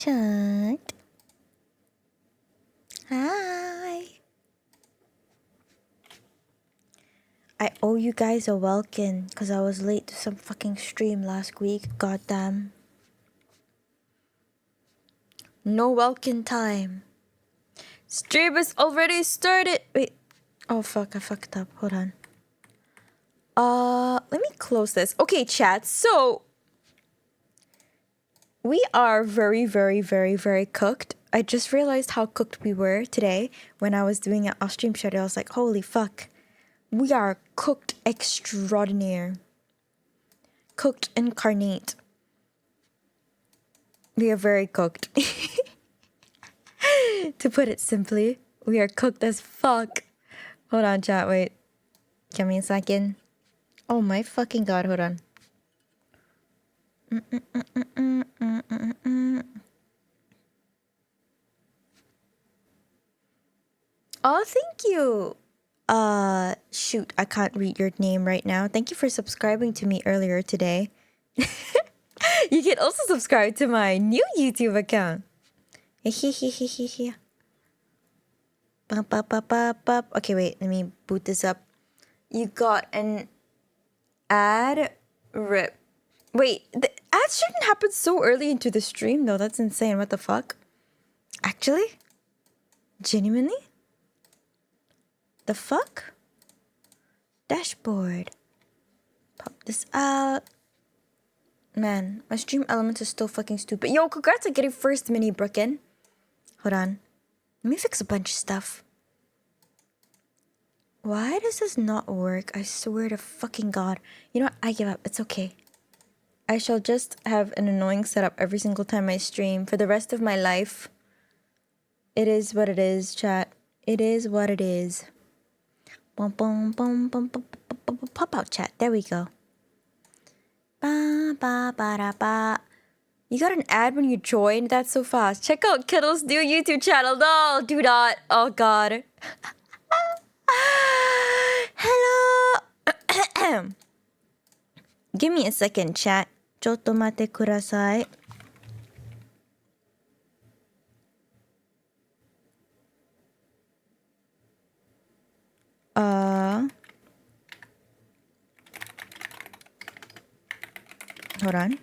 Chat. Hi. I owe you guys a welcome because I was late to some fucking stream last week. Goddamn. No welcome time. Stream is already started. Wait. Oh fuck, I fucked up. Hold on. Let me close this. Okay, chat. So we are very, very, very, very cooked. I just realized how cooked we were today when I was doing an off-stream schedule. I was like, holy fuck. We are cooked extraordinaire. Cooked incarnate. We are very cooked. To put it simply, we are cooked as fuck. Hold on, chat, wait. Give me a second. Oh my fucking god, hold on. Oh, thank you. Shoot, I can't read your name right now. Thank you for subscribing to me earlier today. You can also subscribe to my new YouTube account. Okay, wait, let me boot this up. You got an ad rip. Wait, the ads shouldn't happen so early into the stream though. That's insane. What the fuck? Actually? Genuinely? The fuck? Dashboard. Pop this out. Man, my stream elements are still fucking stupid. Yo, congrats on getting first mini Brooklyn. Hold on. Let me fix a bunch of stuff. Why does this not work? I swear to fucking god. You know what? I give up. It's okay. I shall just have an annoying setup every single time I stream for the rest of my life. It is what it is, chat. It is what it is. Boom, boom, boom, boom, boom, boom, boom, pop out chat. There we go. Ba, ba, ba, da, ba. You got an ad when you joined? That's so fast. Check out Kettle's new YouTube channel. No, do not. Oh, God. Hello. Give me a second, chat. ちょっと待ってください. Hold on.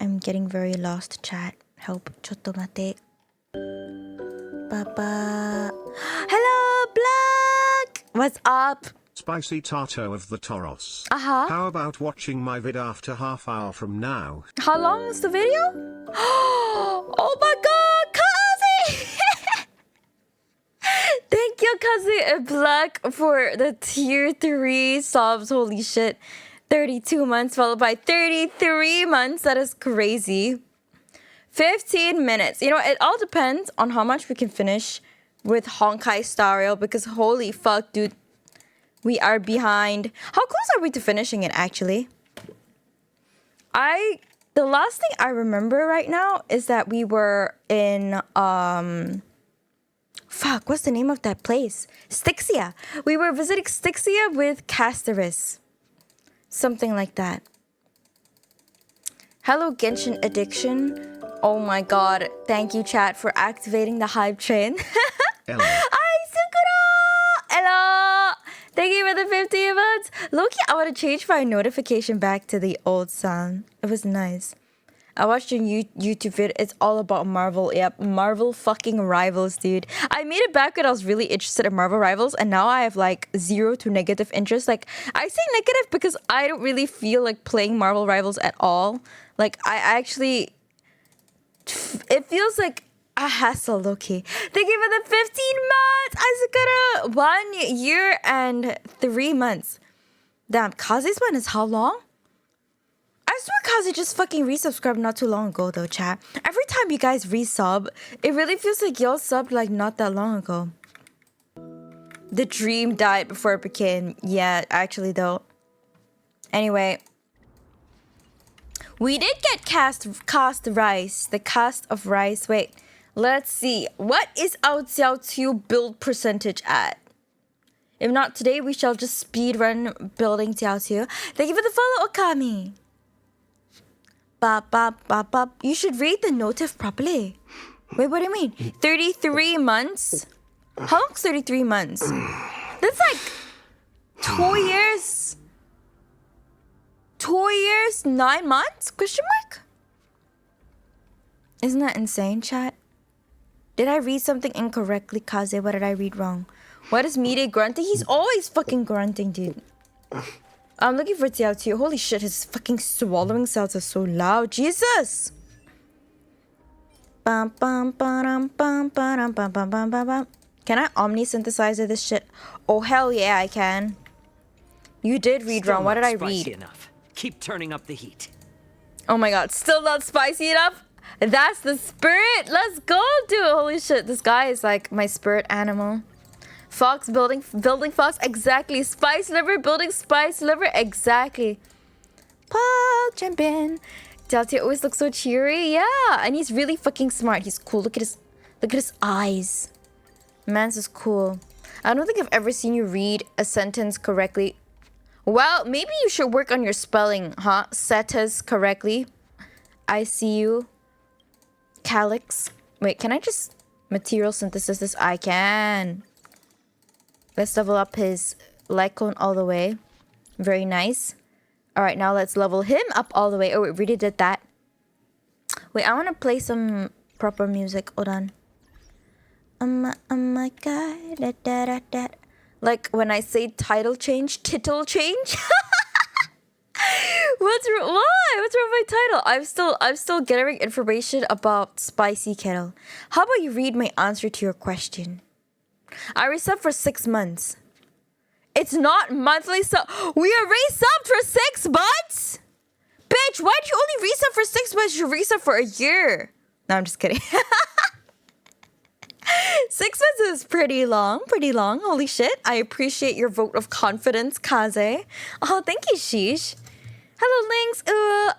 I'm getting very lost, chat. Help. ちょっと待って. Papa. Hello, Black! What's up? Spicy Tato of the Toros. Uh-huh. How about watching my vid after half hour from now? How long is the video? Oh my god, Kazi! Thank you, Kazi and Black, for the tier 3 subs. Holy shit. 32 months followed by 33 months. That is crazy. 15 minutes. You know, it all depends on how much we can finish with Honkai Star Rail because holy fuck, dude. We are behind. How close are we to finishing it, actually? The last thing I remember right now is that we were in, fuck, what's the name of that place? Styxia. We were visiting Styxia with Casteris. Something like that. Hello, Genshin Addiction. Oh my god. Thank you, chat, for activating the hype train. Hello. Hi, Sukuro! Hello! Thank you for the 50 months. Loki, I want to change my notification back to the old sound. It was nice. I watched your YouTube vid. It's all about Marvel. Yep, Marvel fucking Rivals, dude. I made it back when I was really interested in Marvel Rivals, and now I have like 0 to negative interest. Like, I say negative because I don't really feel like playing Marvel Rivals at all. Like, I actually... It feels like a hassle, Loki. Thank you for the 15 months! Asukara! 1 year and 3 months. Damn, Kazi's one is how long? I I swear Kazi just fucking resubscribed not too long ago though, chat. Every time you guys resub, it really feels like y'all subbed like not that long ago. The dream died before it became. Yeah, actually though. Anyway. We did get cost rice. The cost of rice. Wait. Let's see. What is our Xiao 2 build percentage at? If not today, we shall just speedrun building Xiao 2. Thank you for the follow, Okami. Bop, bop, bop, bop. You should read the notif properly. Wait, what do you mean? 33 months? How long's 33 months? That's like 2 years. 2 years, 9 months? Question mark? Isn't that insane, chat? Did I read something incorrectly, Kaze? What did I read wrong? What is Mide grunting? He's always fucking grunting, dude. I'm looking for Xiao 2. Holy shit, his fucking swallowing sounds are so loud. Jesus! Bum, bum, ba-dum, bum, ba-dum, bum, bum, bum, bum, bum. Can I omni-synthesizer this shit? Oh, hell yeah, I can. You did read wrong. What did I read? Enough. Keep turning up the heat. Oh my god, still not spicy enough? That's the spirit. Let's go, dude. Holy shit, this guy is like my spirit animal. Fox building fox, exactly. Spice liver building spice liver, exactly. Pog champion. Delta always looks so cheery. Yeah, and he's really fucking smart. He's cool. Look at his eyes. Man's is cool. I don't think I've ever seen you read a sentence correctly. Well, maybe you should work on your spelling, huh? Setas correctly. I see you. Calyx. Wait, can I just material synthesis this? I can. Let's level up his Lycone all the way. Very nice. Alright, now let's level him up all the way. Oh, we really did that. Wait, I want to play some proper music. Hold on. Oh my god. Da, da, da, da. Like when I say title change, tittle change. What's wrong? Why? What's wrong with my title? I'm still gathering information about Spicy Kettle. How about you read my answer to your question? I resubbed for 6 months. It's not monthly sub. We are resubbed for 6 months? Bitch, why did you only resub for 6 months? You resub for a year. No, I'm just kidding. 6 months is pretty long. Holy shit. I appreciate your vote of confidence, Kaze. Oh, thank you, Sheesh. Hello, Links.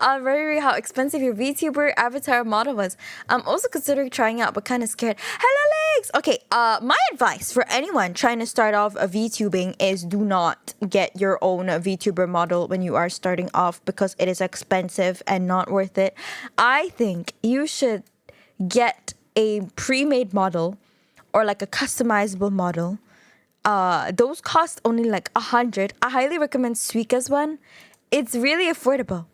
I very how expensive your VTuber avatar model was. I'm also considering trying out, but kind of scared. Hello, Links. Okay, my advice for anyone trying to start off a VTubing is do not get your own VTuber model when you are starting off because it is expensive and not worth it. I think you should get a pre-made model or like a customizable model. Those cost only like 100. I highly recommend Suika's one. It's really affordable.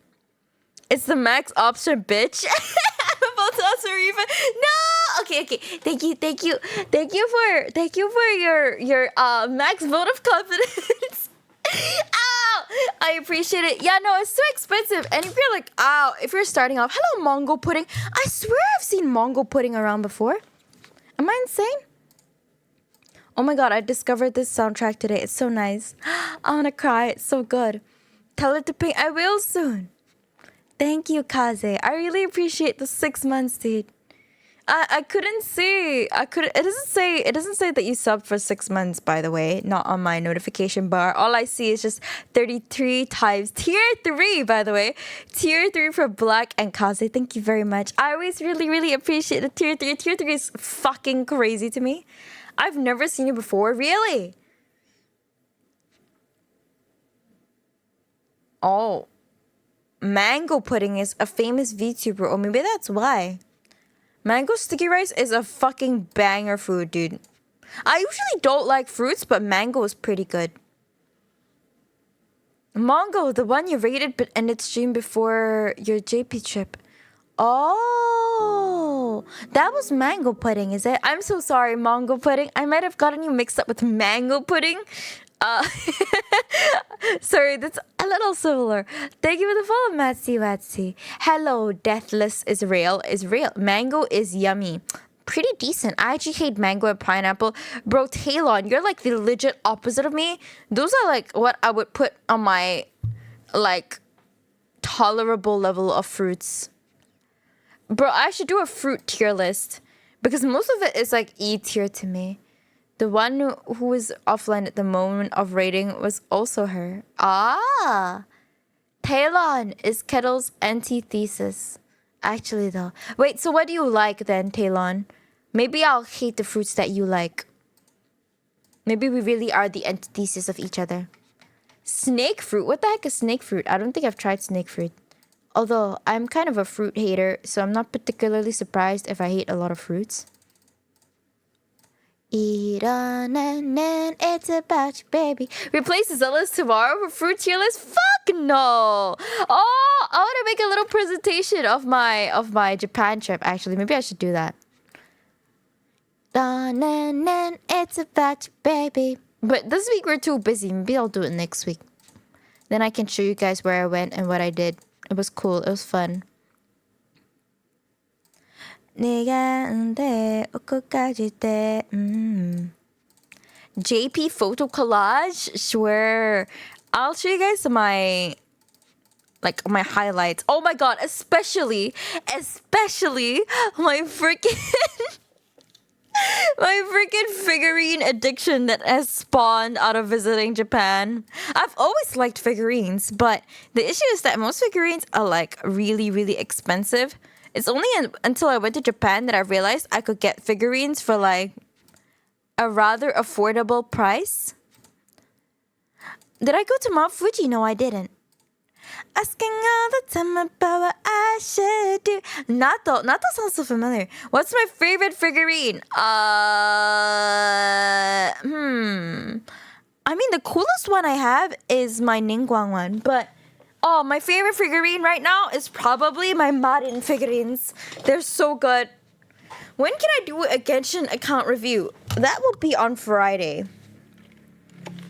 It's the max option, bitch. I'm about to answer even. No. Okay. Thank you for your max vote of confidence. Ow! I appreciate it. Yeah, no, it's too expensive. And if you're like, if you're starting off, hello, Mongo Pudding. I swear I've seen Mongo Pudding around before. Am I insane? Oh my god, I discovered this soundtrack today. It's so nice. I wanna cry. It's so good. Tell it to ping. I will soon. Thank you, Kaze. I really appreciate the 6 months, dude. I couldn't see. It doesn't say that you subbed for 6 months, by the way. Not on my notification bar. All I see is just 33 times tier 3, by the way. Tier 3 for Black and Kaze. Thank you very much. I always really, really appreciate the tier 3. Tier 3 is fucking crazy to me. I've never seen it before. Really? Oh. Mango Pudding is a famous VTuber. Or maybe that's why. Mango sticky rice is a fucking banger food, dude. I usually don't like fruits, but mango is pretty good. Mongo, the one you rated but ended stream before your JP trip. Oh, that was Mango Pudding, is it? I'm so sorry, Mango Pudding. I might have gotten you mixed up with Mango Pudding. Sorry, that's a little similar. Thank you for the follow, Matsy Watsy. Hello, Deathless is real. Mango is yummy. Pretty decent. I actually hate mango and pineapple. Bro, Talon, you're like the legit opposite of me. Those are like what I would put on my like tolerable level of fruits. Bro, I should do a fruit tier list because most of it is like E tier to me. The one who was offline at the moment of rating was also her. Ah! Talon is Kettle's antithesis. Actually, though. Wait, so what do you like then, Talon? Maybe I'll hate the fruits that you like. Maybe we really are the antithesis of each other. Snake fruit? What the heck is snake fruit? I don't think I've tried snake fruit. Although, I'm kind of a fruit hater, so I'm not particularly surprised if I hate a lot of fruits. Eat on and it's about you, baby. Replace Zealous tomorrow for fruit tier list? Fuck no! Oh, I want to make a little presentation of my Japan trip. Actually, maybe I should do that. On and it's about you, baby. But this week we're too busy. Maybe I'll do it next week. Then I can show you guys where I went and what I did. It was cool. It was fun. JP photo collage? Sure. I'll show you guys my highlights. Oh my god, especially my freaking my freaking figurine addiction that has spawned out of visiting Japan. I've always liked figurines, but the issue is that most figurines are like really, really expensive. It's only until I went to Japan that I realized I could get figurines for like a rather affordable price. Did I go to Mount Fuji? No, I didn't. Asking all the time about what I should do. Nato sounds so familiar. What's my favorite figurine? I mean, the coolest one I have is my Ningguang one, but my favorite figurine right now is probably my Marin figurines. They're so good. When can I do a Genshin account review? That will be on Friday.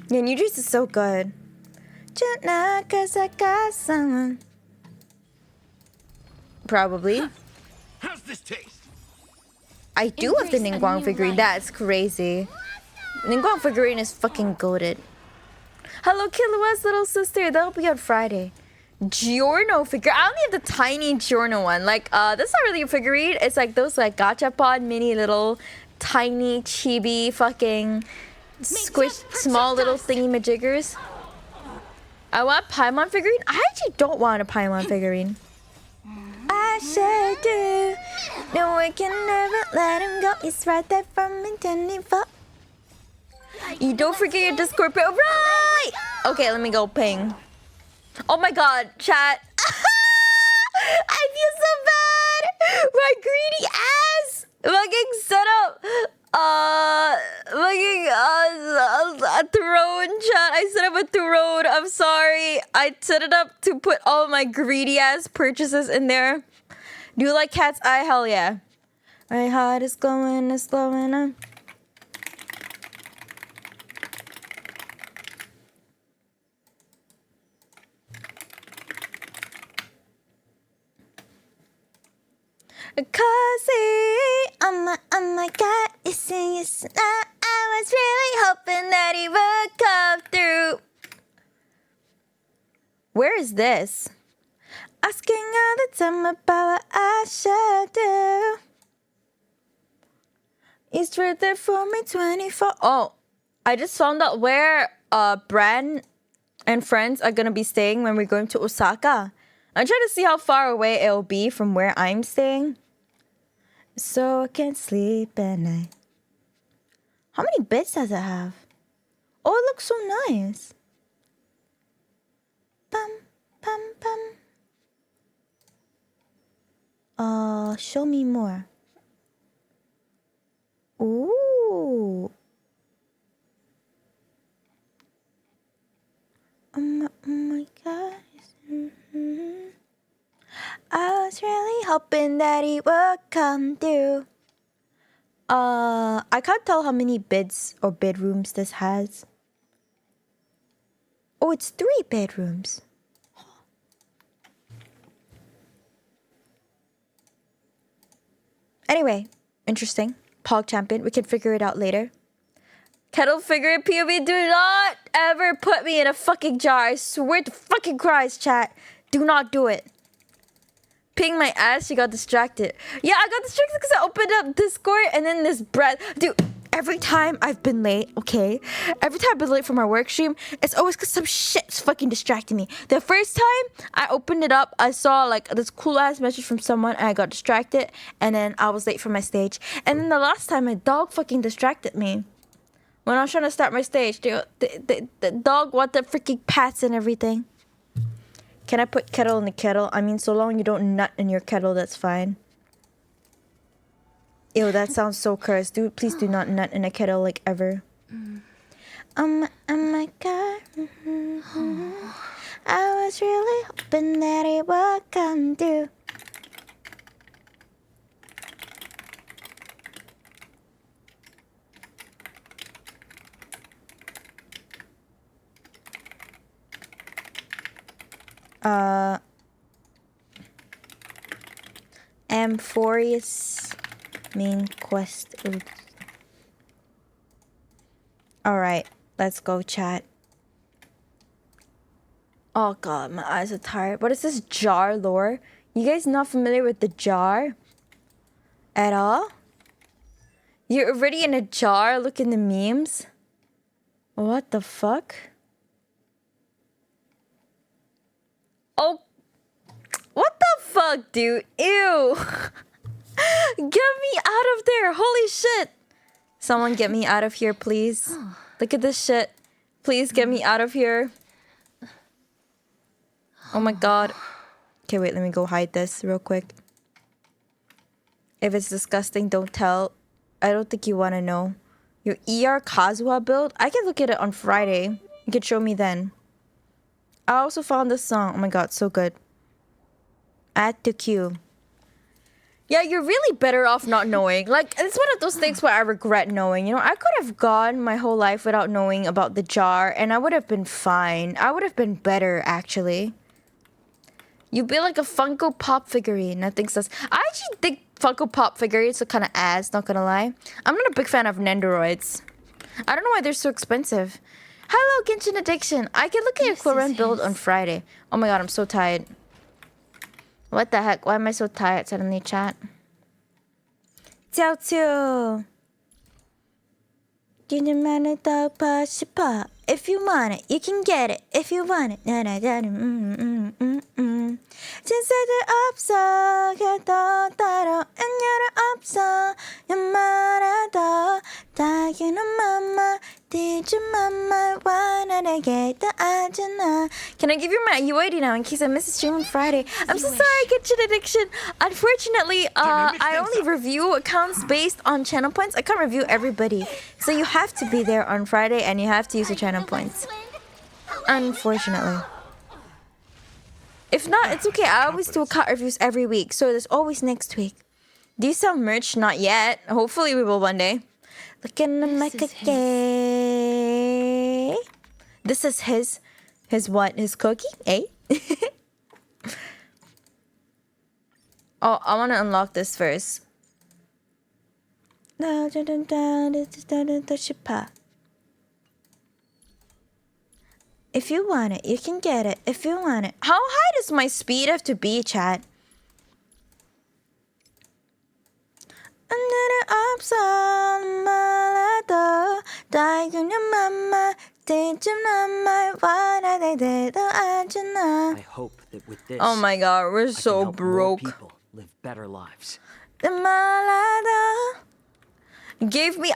Yeah, New Juice is so good. Probably. How's this taste? I do have the Ningguang figurine. That's crazy. Ningguang figurine is fucking goated. Hello, Killua's little sister. That'll be on Friday. Giorno figure. I only have the tiny Giorno one. Like, that's not really a figurine. It's like those like gachapon mini little tiny chibi fucking squish small little thingy majiggers. I want Paimon figurine. I actually don't want a Paimon figurine. I should do. No, I can never let him go. It's right there from intending for. You don't forget your Discord pin. Right! Okay, let me go ping. Oh my god, chat. I feel so bad. My greedy ass. Fucking set up. Fucking a throne, chat. I set up a throne. I'm sorry. I set it up to put all my greedy ass purchases in there. Do you like cat's eye? Hell yeah. My heart is glowing, it's glowing up. Cozy, oh my god, yes, I was really hoping that he would come through. Where is this? Asking all the time about what I should do. He's right there for me 24. Oh, I just found out where Bran and friends are gonna be staying when we're going to Osaka. I'm trying to see how far away it'll be from where I'm staying. So I can't sleep at night. How many beds does it have? Oh, it looks so nice. Pum, pum, pum. Show me more. Ooh. Oh my God. Mm-hmm. I was really hoping that he would come through. I can't tell how many beds or bedrooms this has. Oh, it's 3 bedrooms. Anyway, interesting. Pog Champion, we can figure it out later. Kettle figure POV, do not ever put me in a fucking jar. I swear to fucking Christ, chat. Do not do it. Ping my ass, she got distracted. Yeah, I got distracted because I opened up Discord and then this breath. Dude, every time I've been late, okay? Every time I've been late for my work stream, it's always because some shit's fucking distracting me. The first time I opened it up, I saw like this cool ass message from someone and I got distracted and then I was late for my stage. And then the last time, my dog fucking distracted me. When I was trying to start my stage, the dog wanted freaking pats and everything. Can I put kettle in the kettle? I mean, so long you don't nut in your kettle, that's fine. Ew, that sounds so cursed. Dude, please do not nut in a kettle, like, ever. Oh my god. I was really hoping that it would come through. Amphorious main quest. Oops. Alright, let's go, chat. Oh god, my eyes are tired. What is this jar lore? You guys not familiar with the jar? At all? You're already in a jar? Look in the memes. What the fuck? Oh, what the fuck, dude? Ew. Get me out of there. Holy shit. Someone get me out of here, please. Look at this shit. Please get me out of here. Oh my god. Okay, wait, let me go hide this real quick. If it's disgusting, don't tell. I don't think you want to know. Your ER Kazuha build? I can look at it on Friday. You can show me then. I also found this song. Oh my god, so good. Add to queue. Yeah, you're really better off not knowing. Like, it's one of those things where I regret knowing. You know, I could have gone my whole life without knowing about the jar, and I would have been fine. I would have been better, actually. You'd be like a Funko Pop figurine. I think so. I actually think Funko Pop figurines are kind of ass, not gonna lie. I'm not a big fan of Nendoroids. I don't know why they're so expensive. Hello, Genshin Addiction. I can look at your Cloran build on Friday. Oh my god, I'm so tired. What the heck? Why am I so tired suddenly, chat? Ciao, ciao. If you want it, you can get it. If you want it. 진짜들 없어. 그래도 따로 안녕은 없어. 말아도 당연한 맘마. Can I give you my UID now in case I miss a stream on Friday? I'm so sorry, Kitchen Addiction. Unfortunately, I only review accounts based on channel points. I can't review everybody. So you have to be there on Friday and you have to use the channel points. Unfortunately. If not, it's okay. I always do cut reviews every week. So there's always next week. Do you sell merch? Not yet. Hopefully we will one day. Looking at my cookie. This is his what? His cookie? Eh? Oh, I want to unlock this first. If you want it, you can get it. If you want it. How high does my speed have to be, chat? I hope that with this, oh my god, we're so broke. People live better lives. Giving me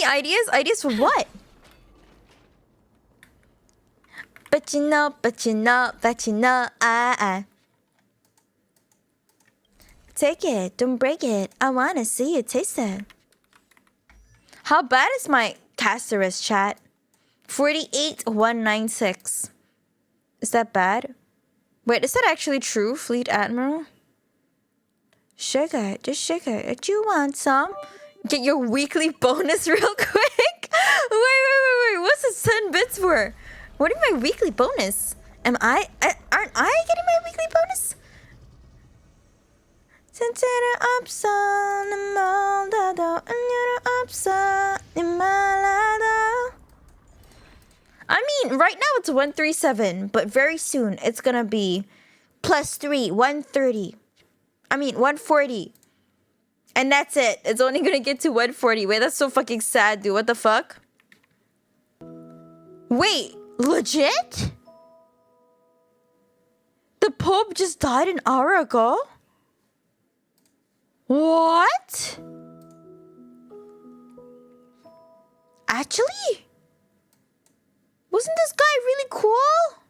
ideas? Ideas for what? But you know, take it, don't break it. I wanna see you taste it. How bad is my Casterus, chat? 48,196. Is that bad? Wait, is that actually true, Fleet Admiral? Sugar, just sugar. Do you want some? Get your weekly bonus real quick. Wait. What's this 10 bits for? What is my weekly bonus? Aren't I getting my weekly bonus? I mean, right now it's 137, but very soon it's gonna be plus 3, 130. I mean, 140. And that's it. It's only gonna get to 140. Wait, that's so fucking sad, dude. What the fuck? Wait, legit? The Pope just died an hour ago? What? Actually? Wasn't this guy really cool?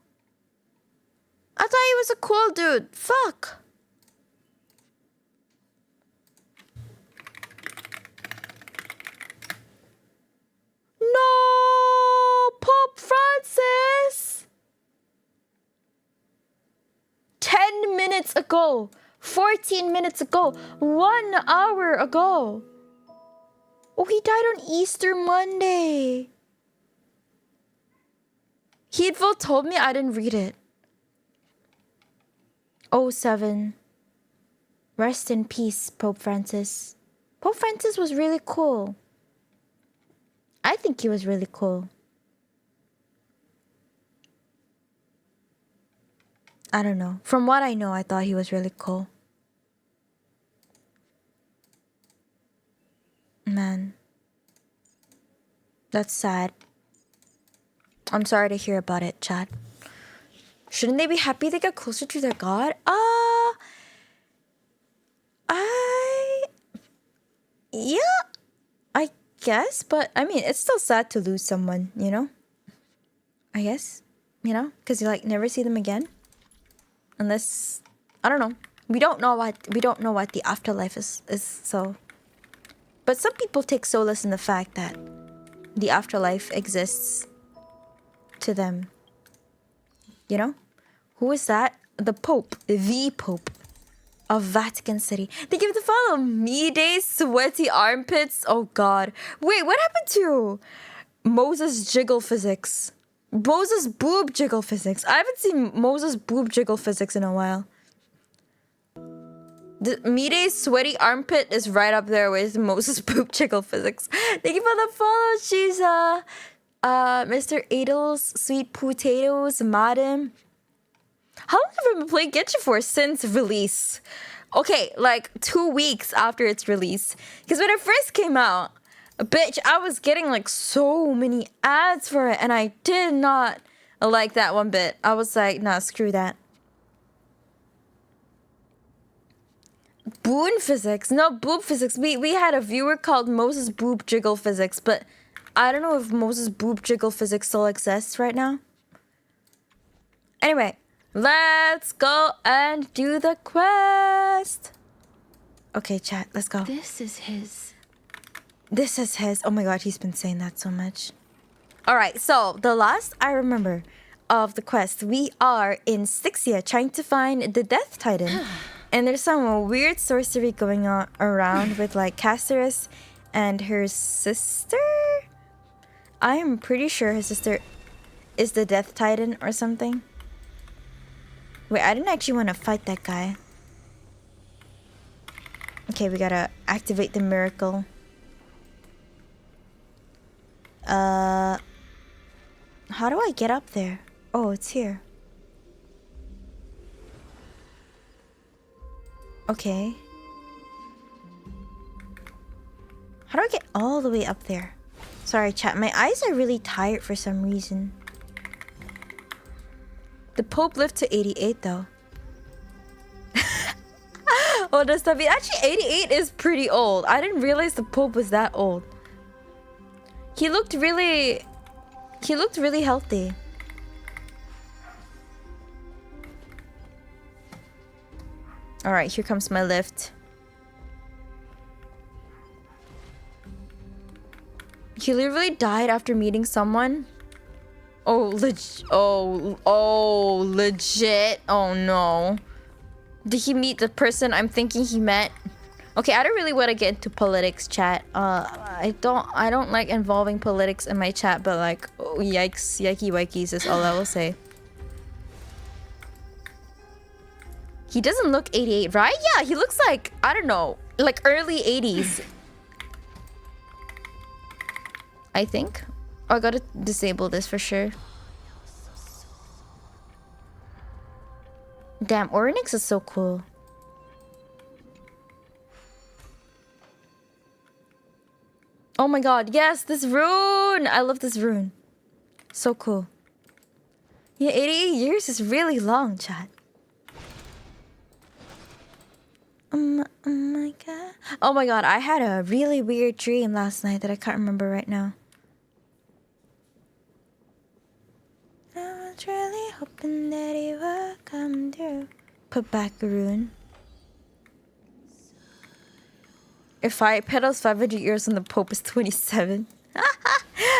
I thought he was a cool dude. Fuck. No! Pope Francis! 10 minutes ago. 14 minutes ago. 1 hour ago. Oh, he died on Easter Monday. Heedful told me, I didn't read it. Oh, 7. Rest in peace, Pope Francis. Pope Francis was really cool. I think he was really cool. I don't know. From what I know, I thought he was really cool. Man. That's sad. I'm sorry to hear about it, Chad. Shouldn't they be happy they got closer to their God? Yeah, I guess. But, I mean, it's still sad to lose someone, you know? I guess. You know? Because you, like, never see them again. Unless, I don't know. We don't know what the afterlife is so. But some people take solace in the fact that the afterlife exists to them. You know? Who is that? The Pope of Vatican City. They give the follow. Me Day Sweaty Armpits. Oh God. Wait, what happened to Moses Jiggle Physics? Moses Boob Jiggle Physics. I haven't seen Moses Boob Jiggle Physics in a while. The Me Day Sweaty Armpit is right up there with Moses Boob Jiggle Physics. Thank you for the follow. She's Mr. Adels, Sweet Potatoes, Madam. How long have I been playing Genshin for since release? Okay, like 2 weeks after its release. Because when it first came out, bitch, I was getting like so many ads for it, and I did not like that one bit. I was like, nah, screw that. Boon Physics. No, Boob Physics. We had a viewer called Moses Boob Jiggle Physics, but I don't know if Moses Boob Jiggle Physics still exists right now. Anyway, let's go and do the quest. Okay, chat, let's go. This is his. This is his. Oh my God, he's been saying that so much. All right, so the last I remember of the quest, we are in Styxia trying to find the Death Titan. And there's some weird sorcery going on around with like Casterus and her sister. I am pretty sure her sister is the Death Titan or something. Wait, I didn't actually want to fight that guy. Okay, we gotta activate the miracle. How do I get up there? Oh, it's here. Okay. How do I get all the way up there? Sorry, chat. My eyes are really tired for some reason. The Pope lived to 88, though. Oh, does that be? Actually, 88 is pretty old. I didn't realize the Pope was that old. He looked really healthy. All right, here comes my lift. He literally died after meeting someone. Oh, legit. Oh, legit. Oh, no. Did he meet the person I'm thinking he met? Okay, I don't really want to get into politics, chat. I don't like involving politics in my chat, but like, oh, yikes, yikey wikes is all I will say. He doesn't look 88, right? Yeah, he looks like, I don't know, like early 80s. I think. Oh, I gotta disable this for sure. Damn, Oryx is so cool. Oh my god, yes, this rune! I love this rune. So cool. Yeah, 88 years is really long, chat. Oh my god. Oh my god, I had a really weird dream last night that I can't remember right now. I was really hoping that it would come through. Put back a rune. If I pedals 500 years and the Pope is 27.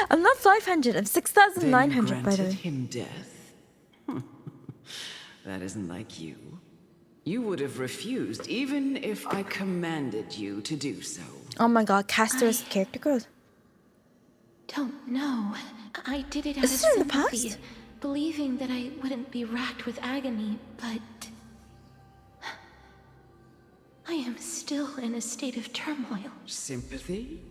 I'm not 500, I'm 6,900 by the way. Him death? That isn't like you. You would have refused even if I commanded you to do so. Oh my god, Castor's character growth. Don't know. I did it out of Is this in the sympathy, past? believing that I wouldn't be racked with agony, but I am still in a state of turmoil. Sympathy?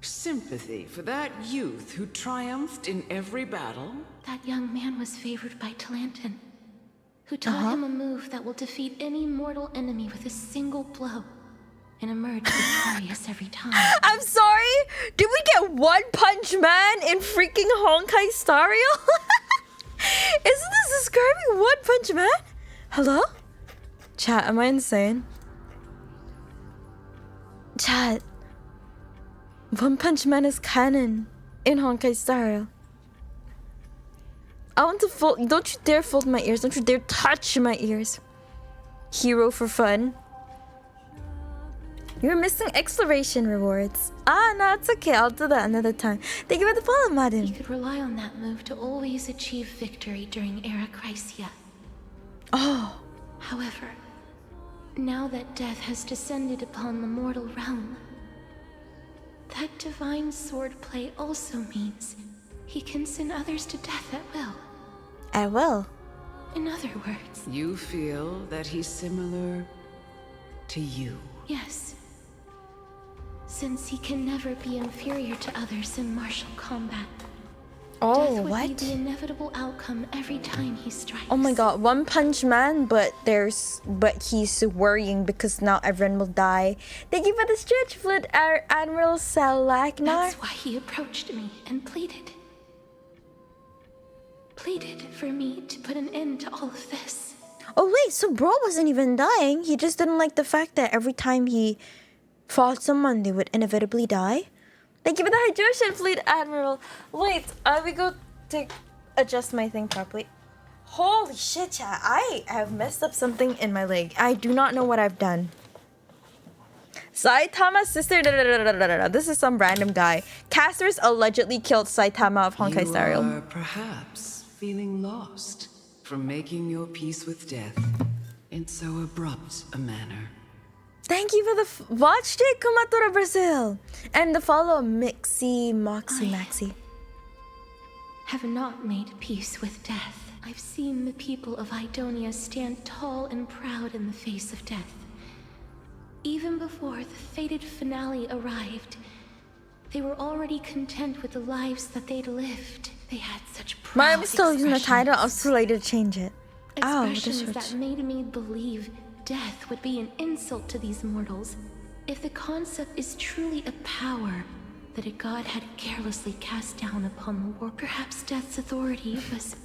Sympathy for that youth who triumphed in every battle? That young man was favored by Talantin, who taught him a move that will defeat any mortal enemy with a single blow and emerge victorious every time. I'm sorry? Did we get One Punch Man in freaking Honkai Star Rail? Isn't this describing One Punch Man? Hello? Chat, am I insane? Chat. One Punch Man is canon in Honkai Star Rail. I want to fold. Don't you dare fold my ears. Don't you dare touch my ears. Hero for fun. You're missing exploration rewards. Ah, no, it's okay. I'll do that another time. Thank you for the follow, He madam. could rely on that move to always achieve victory during Era Chrysia. Oh. However, now that death has descended upon the mortal realm, that divine swordplay also means he can send others to death at will. I will. In other words, You feel that he's similar to you? yes. Since he can never be inferior to others in martial combat, Oh, death would be what? the inevitable outcome every time he strikes. Oh my god, One Punch Man, but he's worrying because now everyone will die. Thank you for the stretch foot, Admiral Salaknar. That's why he approached me and pleaded. Pleaded for me to put an end to all of this. Oh wait, so bro wasn't even dying. He just didn't like the fact that every time he fought someone, they would inevitably die. Thank you for the hydration, Fleet Admiral. Wait, I will go adjust my thing properly. Holy shit, chat. I have messed up something in my leg. I do not know what I've done. Saitama's sister. This is some random guy. Casters allegedly killed Saitama of Honkai Star Rail. You are perhaps feeling lost from making your peace with death in so abrupt a manner. Thank you for the watch it, Kumatora Brazil. And the follow Moxie Maxi. Have not made peace with death. I've seen the people of Idonia stand tall and proud in the face of death. Even before the fated finale arrived, they were already content with the lives that they'd lived. They had such proud I'm still using the title. I was too late to change it. Ow, this expressions hurts. that made me believe death would be an insult to these mortals. If the concept is truly a power that a god had carelessly cast down upon the world, perhaps death's authority was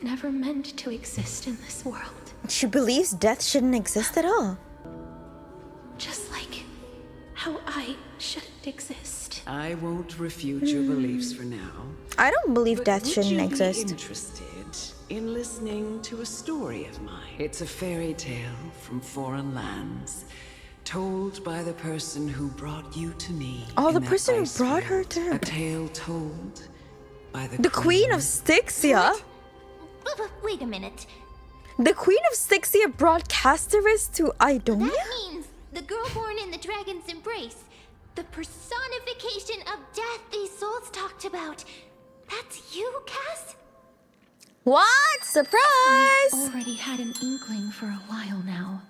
never meant to exist in this world. She believes death shouldn't exist at all. Just like how I shouldn't exist. I won't refute your beliefs for now. I don't believe But death would shouldn't you be exist. interested in listening to a story of mine? It's a fairy tale from foreign lands, told by the person who brought you to me. Oh, in the that person who ice brought her world. to her. A tale told by The Queen of Styxia. Wait a minute. The Queen of Styxia brought Casterus to Idonia? That means the girl born in the dragon's embrace. The personification of death these souls talked about. That's you, Cass? What? Surprise! Already had an inkling for a while now.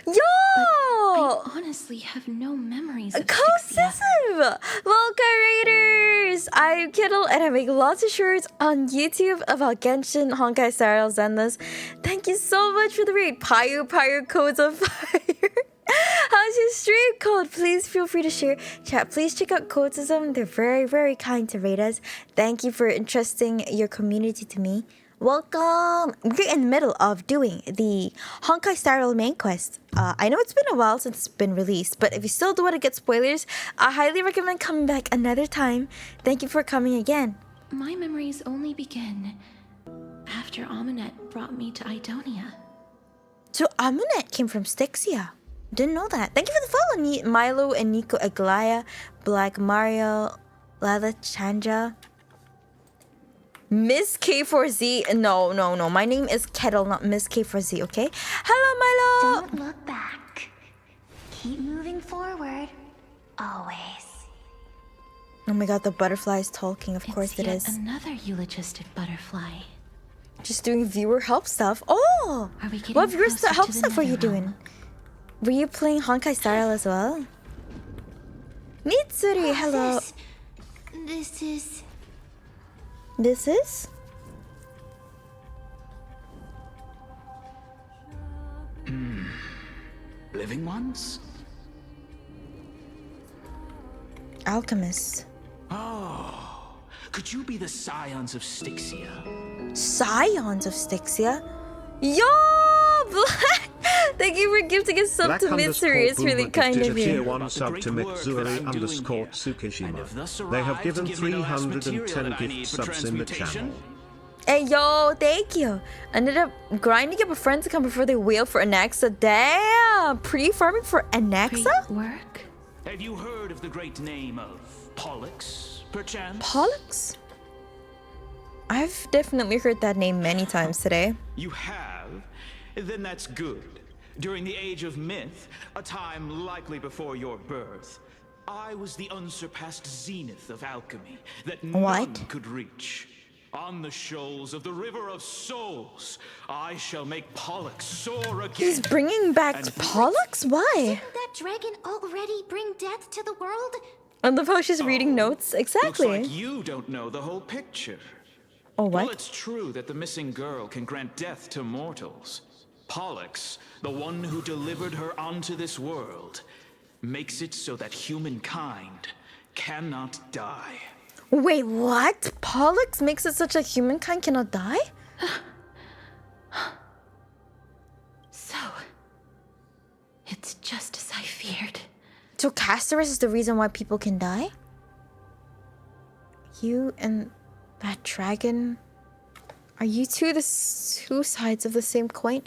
Yo! Honestly, have no memories of Ecosystem! Stixia. Welcome, Raiders! I'm Kittle and I make lots of shorts on YouTube about Genshin, Honkai Star Rail, Zenless. Thank you so much for the raid. Pyro Codes of Fire. How's your stream called? Please feel free to share. Chat, please check out Codesism. They're very, very kind to rate us. Thank you for entrusting your community to me. Welcome! We're in the middle of doing the Honkai Star Rail main quest. I know it's been a while since it's been released, but if you still don't want to get spoilers, I highly recommend coming back another time. Thank you for coming again. My memories only begin after Amunet brought me to Idonia. So Amunet came from Stixia. Didn't know that. Thank you for the follow, Milo and Nico Aglaya, Black Mario, Lala Chanja. Miss K4Z. No. My name is Kettle, not Miss K4Z, okay? Hello, Milo! Don't look back. Keep moving forward. Always. Oh my god, the butterfly is talking. Of course it It's is. yet another eulogistic butterfly. Just doing viewer help stuff. Oh! Are we getting What viewer closer help to the stuff were you nether realm? doing? Were you playing Honkai Star Rail as well? Mitsuri, hello. This is... This is? Living ones? Alchemist. Oh, could you be the scions of Stixia? Scions of Stixia? Yo! Black! Thank you for gifting a sub to Mitsuri. It's really kind of Tier you. 1 sub to Mitsuri underscore And Tsukishima. have thus They have arrived given to give me the last 310 material that I gift need for subs in the transmutation? channel. Hey yo, thank you. Ended up grinding up a friend to come before they wail for Anaxa. Damn! Pre-farming for Anaxa? Work? Have you heard of the great name of Pollux, perchance? Pollux? I've definitely heard that name many times today. You have? Then that's good. During the age of myth, a time likely before your birth, I was the unsurpassed zenith of alchemy that none could reach. On the shoals of the River of Souls, I shall make Pollux soar again. He's bringing back And Pollux? Why? Didn't that dragon already bring death to the world? I love how she's reading notes. Looks Exactly. like you don't know the whole picture. Oh, Well, what? it's true that the missing girl can grant death to mortals. Pollux, the one who delivered her onto this world, makes it so that humankind cannot die. Wait, what? Pollux makes it such that humankind cannot die? So, it's just as I feared. So Castorus is the reason why people can die? You and that dragon, are you two the two sides of the same coin?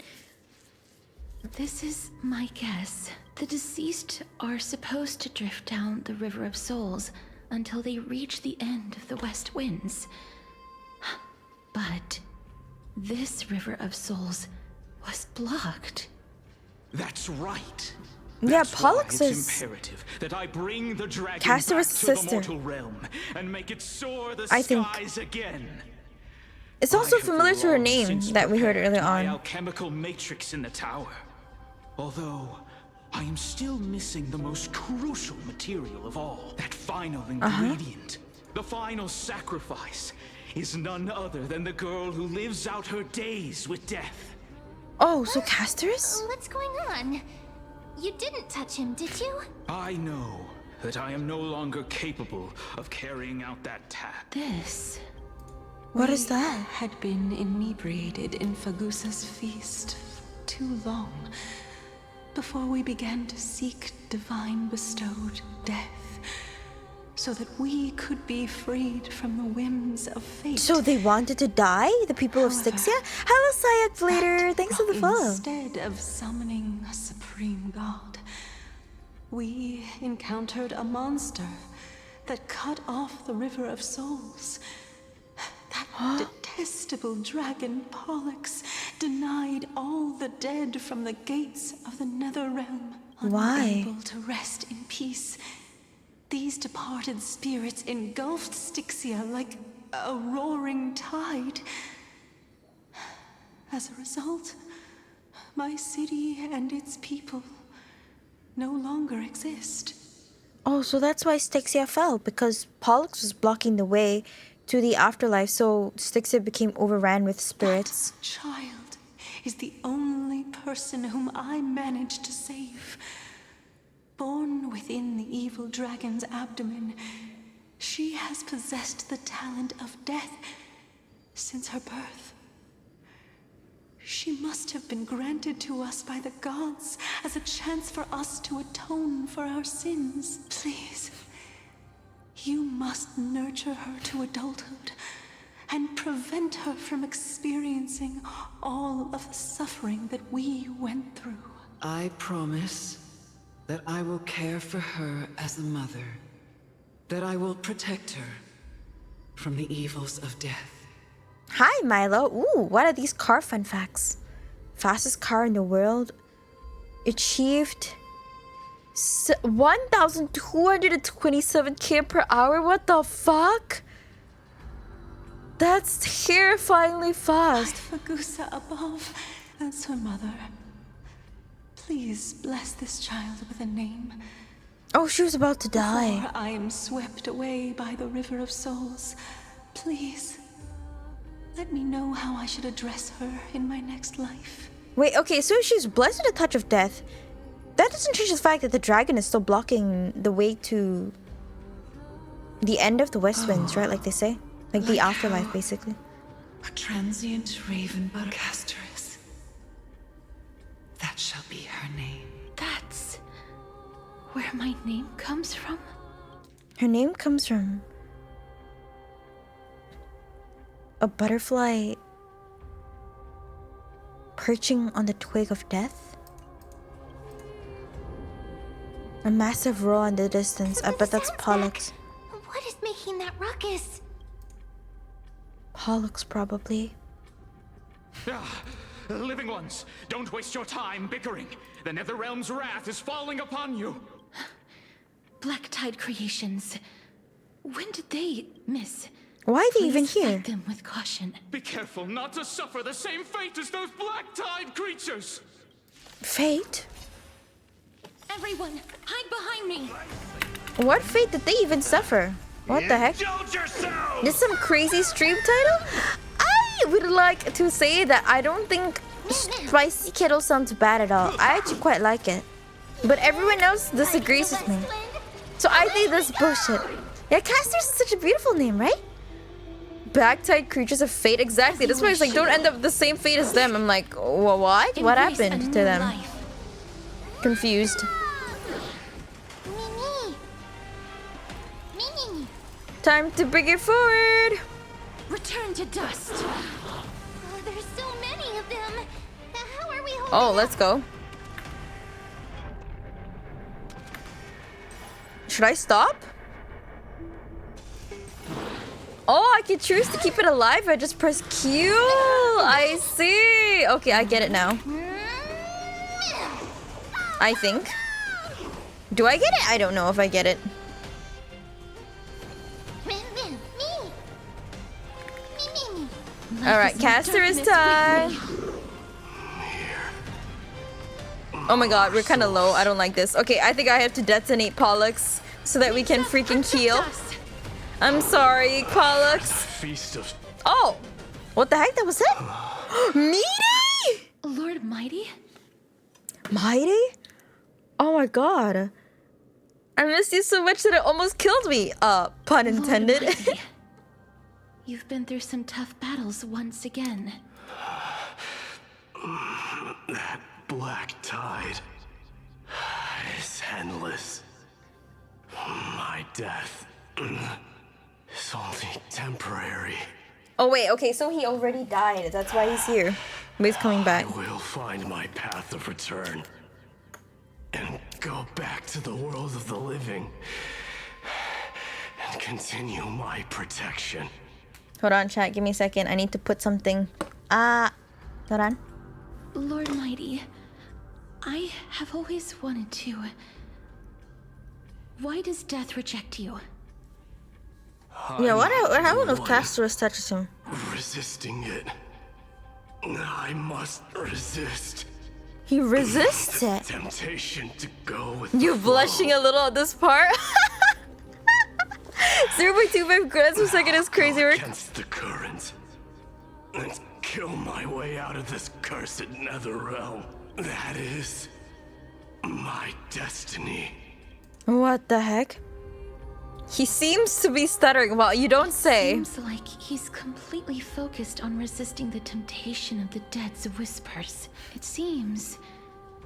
This is my guess. The deceased are supposed to drift down the River of Souls until they reach the end of the West Winds. But this River of Souls was blocked. That's right. Yeah, That's why Pollux it's is imperative that I bring the dragon Castorus' back to sister. the mortal realm and make it soar the I think. skies again. It's also I have familiar to her long name since that we heard prepared earlier my on. alchemical matrix in the tower. Although I am still missing the most crucial material of all. That final ingredient. The final sacrifice is none other than the girl who lives out her days with death. Oh, so Castorus? What's going on? You didn't touch him, did you? I know that I am no longer capable of carrying out that task. This. What is that? Had been inebriated in Fagusa's feast for too long before we began to seek divine bestowed death, so that we could be freed from the whims of fate. So they wanted to die? The people of Stixia? Hello, Sayak Blader. Thanks for the follow. Instead of summoning a supreme god, we encountered a monster that cut off the River of Souls. That detestable dragon Pollux denied all the dead from the gates of the nether realm. Why? Unable to rest in peace, these departed spirits engulfed Stixia like a roaring tide. As a result, my city and its people no longer exist. Oh, so that's why Styxia fell, because Pollux was blocking the way to the afterlife, so Styxia became overran with spirits. That child is the only person whom I managed to save. Born within the evil dragon's abdomen, she has possessed the talent of death since her birth. She must have been granted to us by the gods as a chance for us to atone for our sins. Please, you must nurture her to adulthood and prevent her from experiencing all of the suffering that we went through. I promise that I will care for her as a mother, that I will protect her from the evils of death. Hi, Milo. Ooh, what are these car fun facts? Fastest car in the world. Achieved 1,227 km per hour. What the fuck? That's terrifyingly fast. Fagusa above as her mother. Please bless this child with a name. Oh, she was about to die. Before I am swept away by the river of souls, please let me know how I should address her in my next life. Wait, okay, so she's blessed with a touch of death. That doesn't change the fact that the dragon is still blocking the way to the end of the West Winds, right? Like they say. Like the afterlife, basically. A transient raven Casterus. That shall be her name. That's where my name comes from? Her name comes from a butterfly perching on the twig of death. A massive roar in the distance. I bet that's Pollux. What is making that ruckus? Pollux, probably. Ah, living ones, don't waste your time bickering. The Netherrealm's wrath is falling upon you. Black Tide Creations. When did they miss? Why are they even Please here? fight them with caution. Be careful not to suffer the same fate as those Black Tide creatures. Fate? Everyone, hide behind me! What fate did they even suffer? What the heck? Indulge yourself! This is some crazy stream title? I would like to say that I don't think Spicy Kettle sounds bad at all. I actually quite like it. But everyone else disagrees with me. So I think that's bullshit. Yeah, Casters is such a beautiful name, right? Backtide creatures of fate, exactly. That's why it's like, don't end up the same fate as them. I'm like, what? What Embrace a happened to new them? life. Confused. Mini. Time to bring it forward. Return to dust. Oh, there's so many of them. How are we holding Oh, up? let's go. Should I stop? Oh, I can choose to keep it alive. I just press Q. I see. Okay, I get it now. I think. Do I get it? I don't know if I get it. Me. All right, caster is time. Oh my god, we're kind of low. I don't like this. Okay, I think I have to detonate Pollux so that we can freaking heal. I'm sorry, Pollux. Feast of... Oh, what the heck? That was it? Meaty? Lord Mighty? Mighty? Oh my god. I missed you so much that it almost killed me. Pun intended. Lord Mighty. You've been through some tough battles once again. That black tide is endless. My death is only temporary. Oh wait, okay, so he already died. That's why he's here. But he's coming back. I will find my path of return and go back to the world of the living and continue my protection. Hold on, chat. Give me a second. I need to put something. Hold on. Lord Mighty, I have always wanted to. Why does death reject you? Yeah, what happened if Castorus touches him? Resisting it. I must resist. He resists The it. temptation to go with You the blushing flow. a little at this part? 0.25 grams per second is crazy Go work. against the current and kill my way out of this cursed nether realm. That is my destiny. What the heck? He seems to be stuttering. Well, you don't say. Seems like he's completely focused on resisting the temptation of the dead's whispers. It seems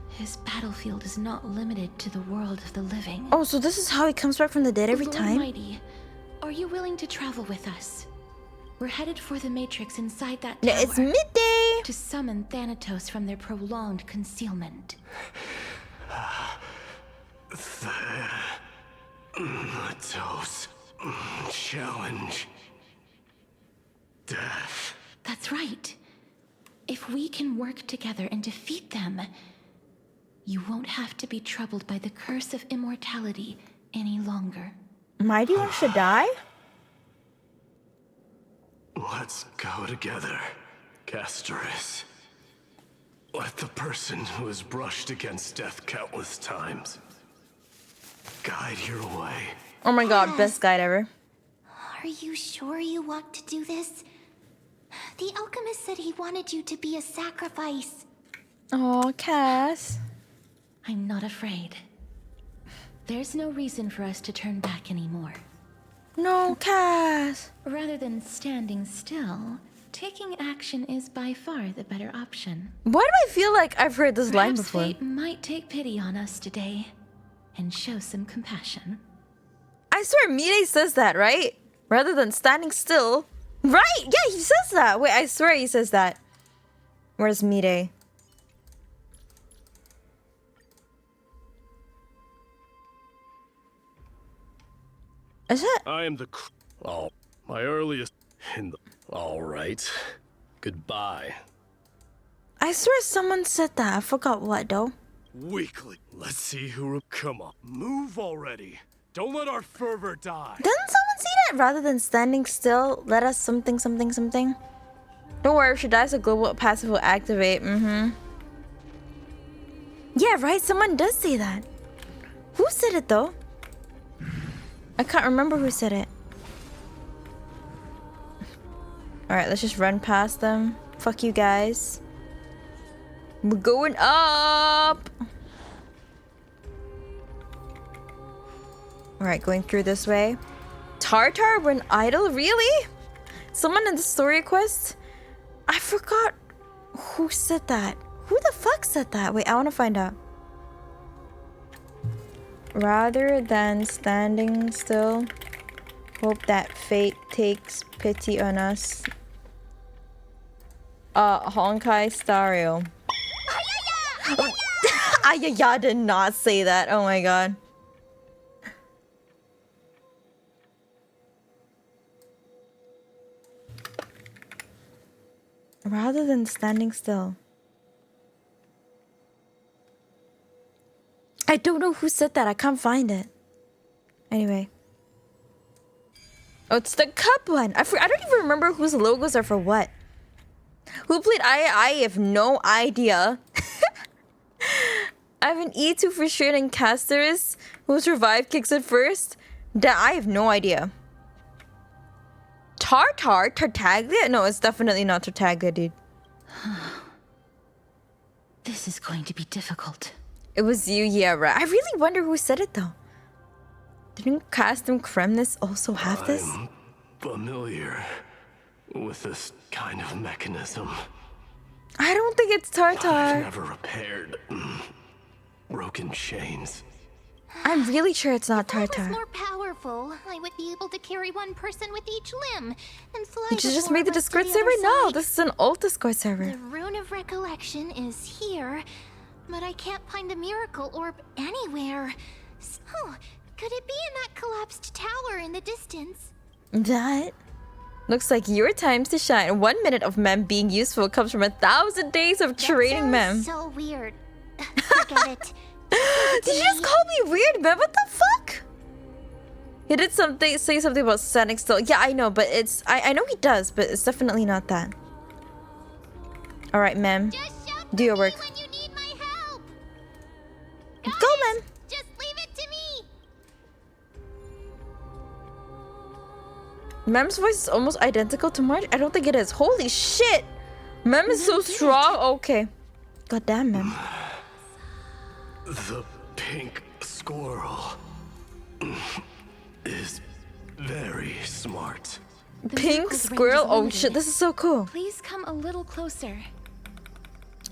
his battlefield is not limited to the world of the living. Oh, so this is how he comes back from the dead every Lord time? Mighty, are you willing to travel with us? We're headed for the Matrix inside that tower. Yeah, it's midday. To summon Thanatos from their prolonged concealment. Thanatos. Challenge. Death. That's right. If we can work together and defeat them, you won't have to be troubled by the curse of immortality any longer. Mighty wants to die? Let's go together, Castoris. Let the person who has brushed against death countless times guide your way. Oh my god, best guide ever. Are you sure you want to do this? The alchemist said he wanted you to be a sacrifice. Oh, Cass. I'm not afraid. There's no reason for us to turn back anymore. No, Cass. Rather than standing still, taking action is by far the better option. Why do I feel like I've heard this line Perhaps before? fate might take pity on us today and show some compassion. I swear Mide says that, right? Rather than standing still. Right! Yeah, he says that. Wait, I swear he says that. Where's Mide? Is it? I am the oh, my earliest in the all right. Goodbye. I swear someone said that. I forgot what though. Weekly. Let's see who come on. Move already. Don't let our fervor die. Doesn't someone say that? Rather than standing still, let us something, something, something. Don't worry, if she dies, a global passive will activate. Yeah, right? Someone does say that. Who said it though? I can't remember who said it. Alright, let's just run past them. Fuck you guys. We're going up! Alright, going through this way. Tartar when idle? Really? Someone in the story quest? I forgot who said that. Who the fuck said that? Wait, I want to find out. Rather than standing still, hope that fate takes pity on us. Honkai Stario. Ayaya did not say that. Oh my god. Rather than standing still. I don't know who said that. I can't find it. Anyway. Oh, it's the cup one. I don't even remember whose logos are for what. Who played I have no idea. I have an E2 for sure and Castoris whose revive kicks it first. I have no idea. Tartaglia? No, it's definitely not Tartaglia, dude. This is going to be difficult. It was you, yeah, right. I really wonder who said it though. Didn't Custom Kremnis also have this? I'm familiar with this kind of mechanism. I don't think it's I've Tartar. never repaired broken chains. I'm really sure it's not If I was Tartar. more powerful, I would be able to carry one person with each limb and fly. You just before made the us to Discord the server? other No, side. this is an old Discord server. The Rune of Recollection is here, but I can't find the miracle orb anywhere. So, could it be in that collapsed tower in the distance? That looks like your times to shine. 1 minute of mem being useful comes from 1,000 days of training mem. So weird. Forget it. Did you just call me weird, mem? What the fuck? He did say something about standing still. Yeah, I know, but it's I know he does, but it's definitely not that. All right, mem. Just shout Do your for me work. when you need my help. Go, man. Just leave it to me. Mem's voice is almost identical to Marge. I don't think it is. Holy shit. Mem is so strong. Okay. God damn, Mem. The pink squirrel is very smart. The Pink miracle's range squirrel? is Oh limited. shit, this is so cool. Please come a little closer.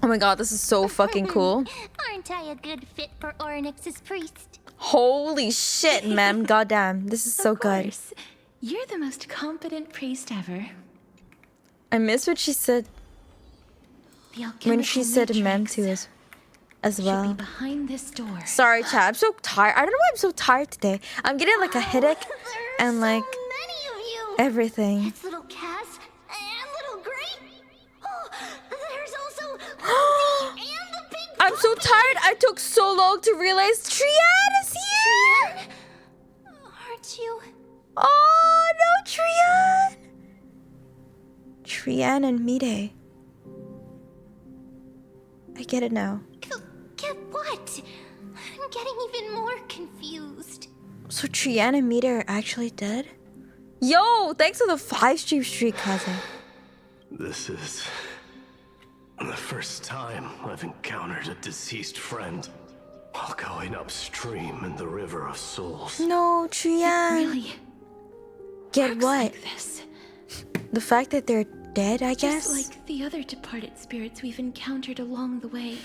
Oh my god, this is so fucking cool. Aren't I a good fit for Orynyx's priest? Holy shit, Mem. God damn. This is so Of good. course. You're the most competent priest ever. I miss what she said The when she alchemical said Mem matrix to us as should well. be behind this door. Sorry, chat. I'm so tired. I don't know why I'm so tired today. I'm getting like a headache There are and like so many of you. everything. It's little Cass and little Gray. Oh, there's also Lucy and the big I'm so tired. I took so long to realize Trian is here. Trian? Aren't you? Oh no, Trian. Trian and Mide. I get it now. Get what? I'm getting even more confused. So Trian and Mide are actually dead? Yo, thanks for the 5 streak, cousin. This is the first time I've encountered a deceased friend while going upstream in the River of Souls. No, Trian. Really? Get works what? like this. The fact that they're dead, I guess? Just like the other departed spirits we've encountered along the way.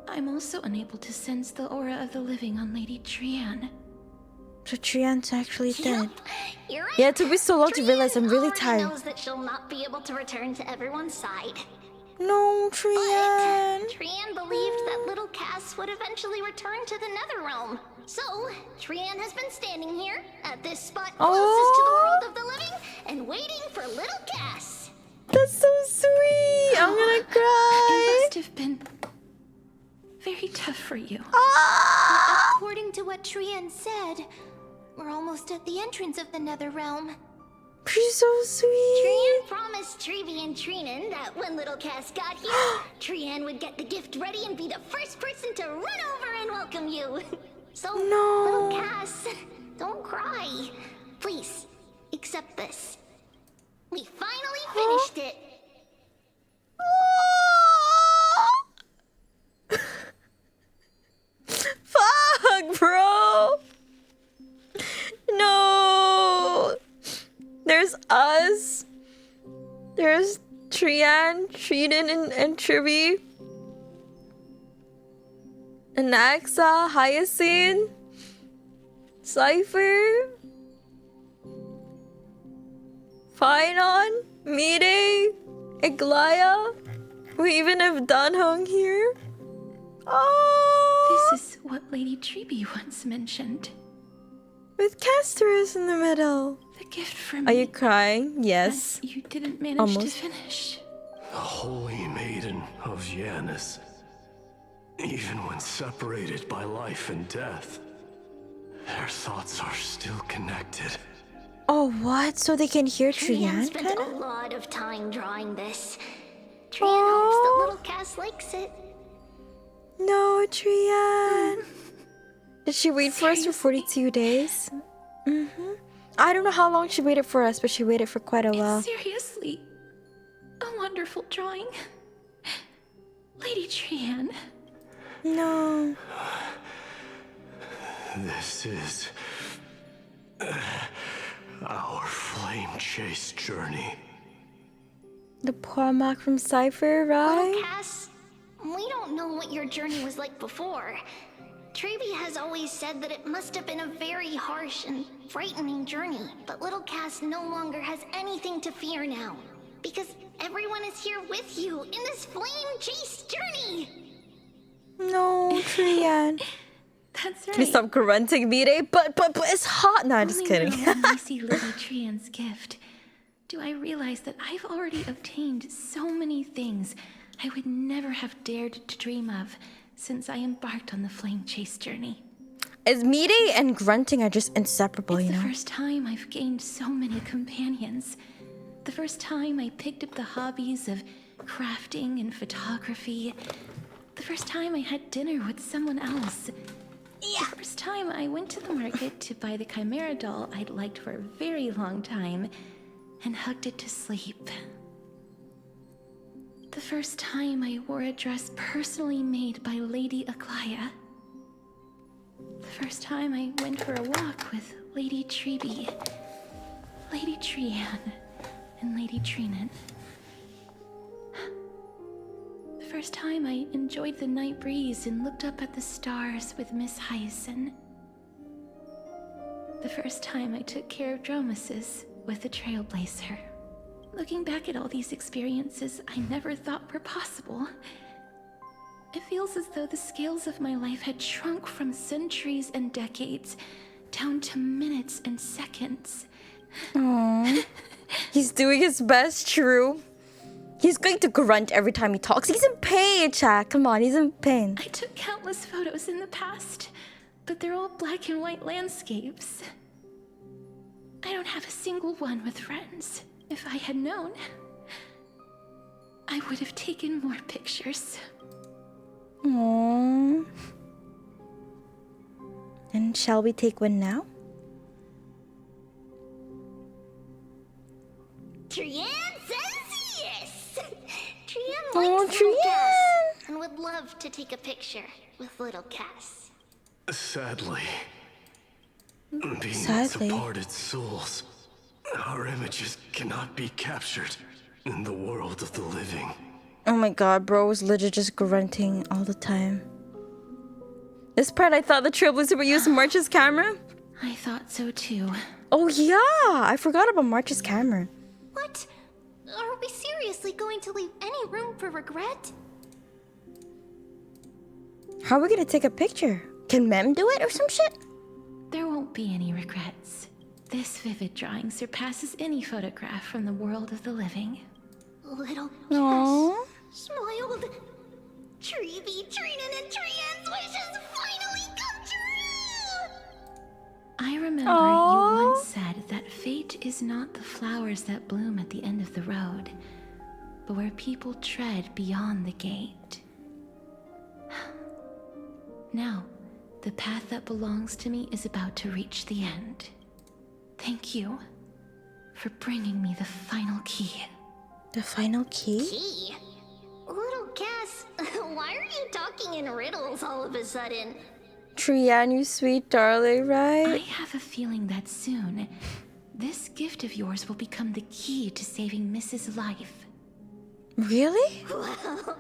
I'm also unable to sense the aura of the living on Lady Trian. So Trian's actually dead. You're right. Yeah, it took me so long to realize I'm really already tired. knows that she'll not be able to return to everyone's side. No, Trian. Trian believed that little Cass would eventually return to the Nether Realm. So, Trian has been standing here at this spot closest to the world of the living and waiting for little Cass. That's so sweet. I'm gonna It cry. must have been very tough for you. Ah! According to what Trian said, we're almost at the entrance of the Nether Realm. She's so sweet. Trian promised Trevi and Trinan that when little Cass got here, Trian would get the gift ready and be the first person to run over and welcome you. So, No. little Cass, don't cry. Please, accept this. We finally finished it. Fuck, bro. No. There's us. There's Trian, Trinan, and Trivi. Anaxa, Hyacinth, Cypher, Phynon, Mide, Eglaya. We even have Danhong here. Oh, This is what Lady Treeby once mentioned. with Castorus in the middle. The gift from Are you crying? Yes. that you didn't manage Almost. to finish. The Holy Maiden of Yanis. Even when separated by life and death, their thoughts are still connected. Oh, what? So they can hear Trian Trian, spent kinda? a lot of time drawing this. Trian hopes that little Cass likes it. No, Trian. Did she wait for us for 42 days? Mm-hmm. I don't know how long she waited for us, but she waited for quite a while. It's seriously a wonderful drawing. Lady Trian. No. This is our flame chase journey. The poor mark from Cypher, Little right? Cass, we don't know what your journey was like before. Trevi has always said that it must have been a very harsh and frightening journey. But little Cass no longer has anything to fear now. Because everyone is here with you in this flame chase journey. No, Trian. That's right. Can you stop grunting, Mire? But it's hot. No, I'm just Only kidding. now when I see Lady Trian's gift, do I realize that I've already obtained so many things I would never have dared to dream of since I embarked on the flame chase journey. As Mire and grunting are just inseparable, It's you the know? first time I've gained so many companions. The first time I picked up the hobbies of crafting and photography. The first time I had dinner with someone else. The first time I went to the market to buy the Chimera doll I'd liked for a very long time and hugged it to sleep. The first time I wore a dress personally made by Lady Aglaya. The first time I went for a walk with Lady Treby, Lady Trianne, and Lady Trinan. The first time I enjoyed the night breeze and looked up at the stars with Miss Hyacinth. The first time I took care of Dromesis with the Trailblazer. Looking back at all these experiences I never thought were possible, it feels as though the scales of my life had shrunk from centuries and decades down to minutes and seconds. Aww. He's doing his best, true. He's going to grunt every time he talks. He's in pain, chat. Come on, he's in pain. I took countless photos in the past, but they're all black and white landscapes. I don't have a single one with friends. If I had known, I would have taken more pictures. Aww. And shall we take one now? Trianne says yes! Trianne Oh, likes little Trianne! Cass and would love to take a picture with little Cass. Sadly, being Sadly. departed souls, our images cannot be captured in the world of the living. Oh my god, bro was literally just grunting all the time. This part, I thought the Trailblazer would use March's camera. I thought so too. Oh yeah, I forgot about March's camera. What? Are we seriously going to leave any room for regret? How are we gonna take a picture? Can Mem do it or some shit? There won't be any regrets. This vivid drawing surpasses any photograph from the world of the living. Little Aww. Cass smiled. Treby, Trinan, and Trianne's wishes finally come true! I remember Aww. you once said that fate is not the flowers that bloom at the end of the road, but where people tread beyond the gate. Now, the path that belongs to me is about to reach the end. Thank you for bringing me the final key. The final key? Gee. Little Cass, why are you talking in riddles all of a sudden? Trianne, you sweet darling, I right? have a feeling that soon, this gift of yours will become the key to saving Mrs. Life. Really? Wow,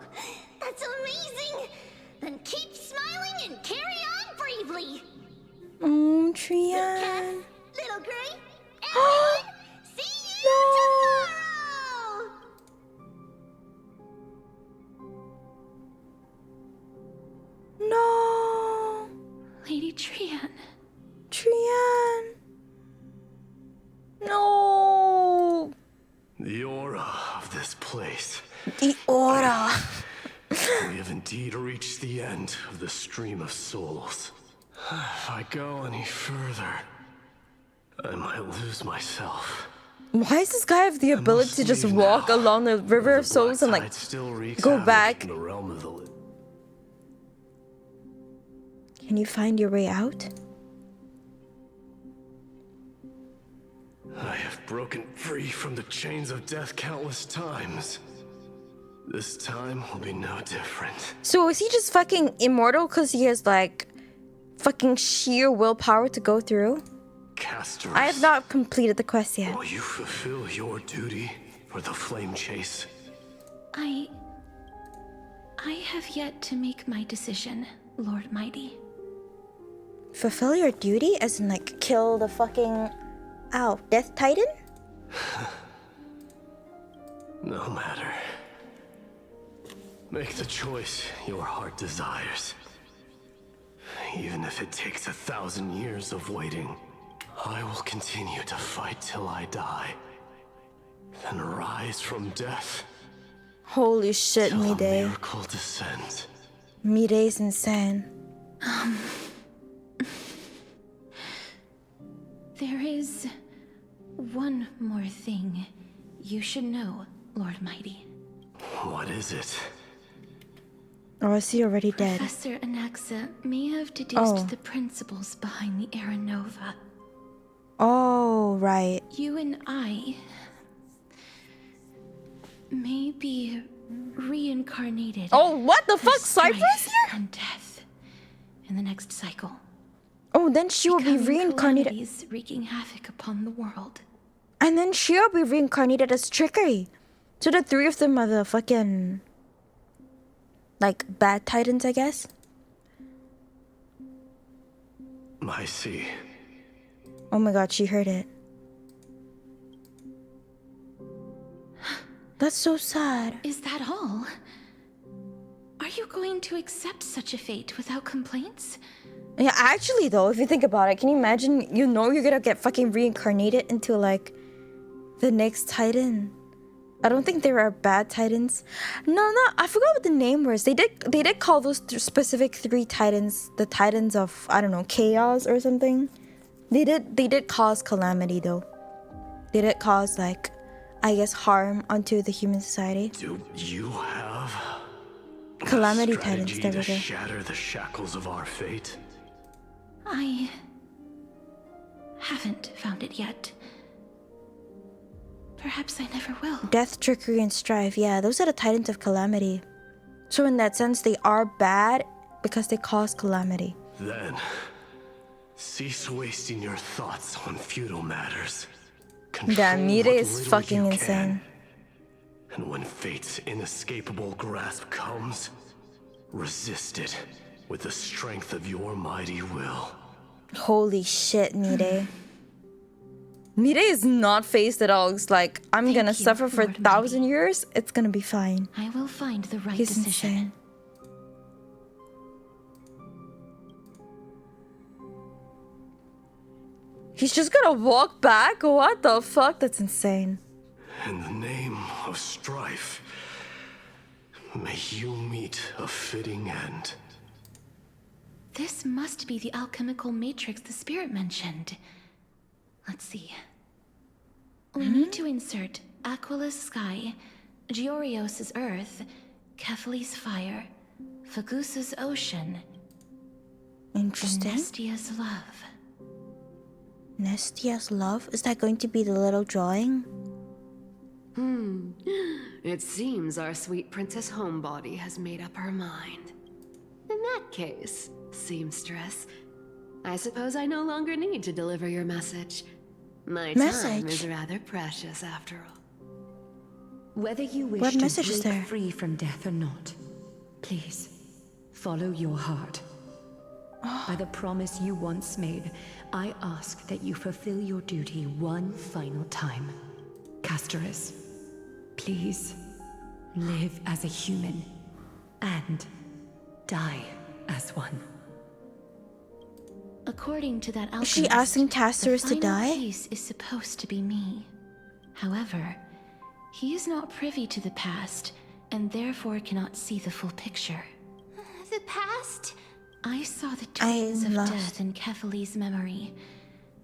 that's amazing! Then keep smiling and carry on bravely! Oh, Cass, Trianne. Little Gray, everyone, see you No. tomorrow! No. Lady Trianne. Trianne. No. The aura of this place. The aura. We have indeed reached the end of the stream of souls. If I go any further, I might lose myself. Why does this guy have the ability to just walk along the river of souls and like go back? In the realm of the Can you find your way out? I have broken free from the chains of death countless times. This time will be no different. So is he just fucking immortal because he has like fucking sheer willpower to go through? Casters, I have not completed the quest yet. will you fulfill your duty for the flame chase? I have yet to make my decision, Lord Mighty. Fulfill your duty as in like kill the fucking Death Titan? No matter. Make the choice your heart desires. Even if it takes 1,000 years of waiting, I will continue to fight till I die. Then rise from death Holy shit, till a Mide. miracle descends. Mide's insane. There is one more thing you should know, Lord Mighty. What is it? Oh, I see, already dead. Professor Anaxa may have deduced Oh. the principles behind the Era Nova. Oh, right. You and I may be reincarnated. Oh, what the fuck? as strife Cypress here? and death in the next cycle. Oh, then she will be Becoming reincarnated. calamities wreaking havoc upon the world. And then she'll be reincarnated as Trickery. So the three of them are the fucking... like, bad titans, I guess? I see. Oh my god, she heard it. That's so sad. Is that all? Are you going to accept such a fate without complaints? Yeah, actually though, if you think about it, can you imagine, you know you're gonna get fucking reincarnated into like the next titan? I don't think there are bad titans. No, I forgot what the name was. They did call those specific three titans the titans of, I don't know, chaos or something. They did cause calamity though. They did cause like, I guess, harm onto the human society. Do you have Calamity a titans, strategy there to we go. shatter the shackles of our fate? I haven't found it yet. Perhaps I never will. Death, trickery, and strife. Yeah, those are the titans of calamity. So in that sense, they are bad because they cause calamity. Then, cease wasting your thoughts on futile matters. Damn, Mire what is little fucking you insane. can. And when fate's inescapable grasp comes, resist it with the strength of your mighty will. Holy shit, Mire. Mire is not phased at all. It's like, I'm Thank gonna you, suffer for Lord 1,000 years. It's gonna be fine. I will find the right He's decision. insane. He's just gonna walk back? What the fuck? That's insane. In the name of strife, may you meet a fitting end. This must be the alchemical matrix the spirit mentioned. Let's see. We need to insert Aquila's sky, Giorios's earth, Kephali's fire, Fagusa's ocean, and Interesting. Nestia's love. Nestia's love? Is that going to be the little drawing? It seems our sweet Princess Homebody has made up her mind. In that case, seamstress, I suppose I no longer need to deliver your message. My time Message? is rather precious after all. Whether you wish What to message break is there? free from death or not, please follow your heart. By the promise you once made, I ask that you fulfill your duty one final time. Castorus, please live as a human and die as one. According to that Is she alchemist, asking the Castorus to final die? piece is supposed to be me. However, he is not privy to the past, and therefore cannot see the full picture. The past? I saw the twins of lost. death in Kephali's memory,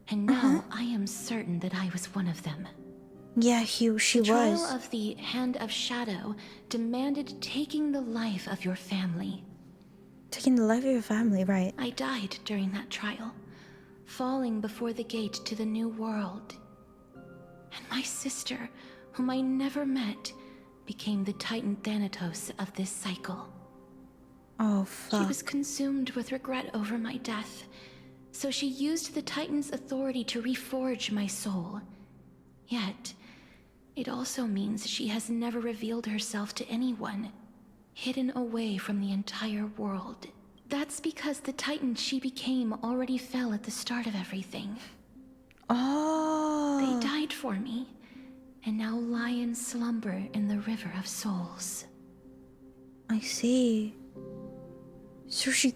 and now I am certain that I was one of them. Yeah, she The trial was. of the Hand of Shadow demanded taking the life of your family. Taking the life of your family, right? I died during that trial, falling before the gate to the new world. And my sister, whom I never met, became the Titan Thanatos of this cycle. Oh, She fuck. was consumed with regret over my death, so she used the Titan's authority to reforge my soul. Yet, it also means she has never revealed herself to anyone, hidden away from the entire world. That's because the Titan she became already fell at the start of everything. Oh. They died for me, and now lie in slumber in the River of Souls. I see. So she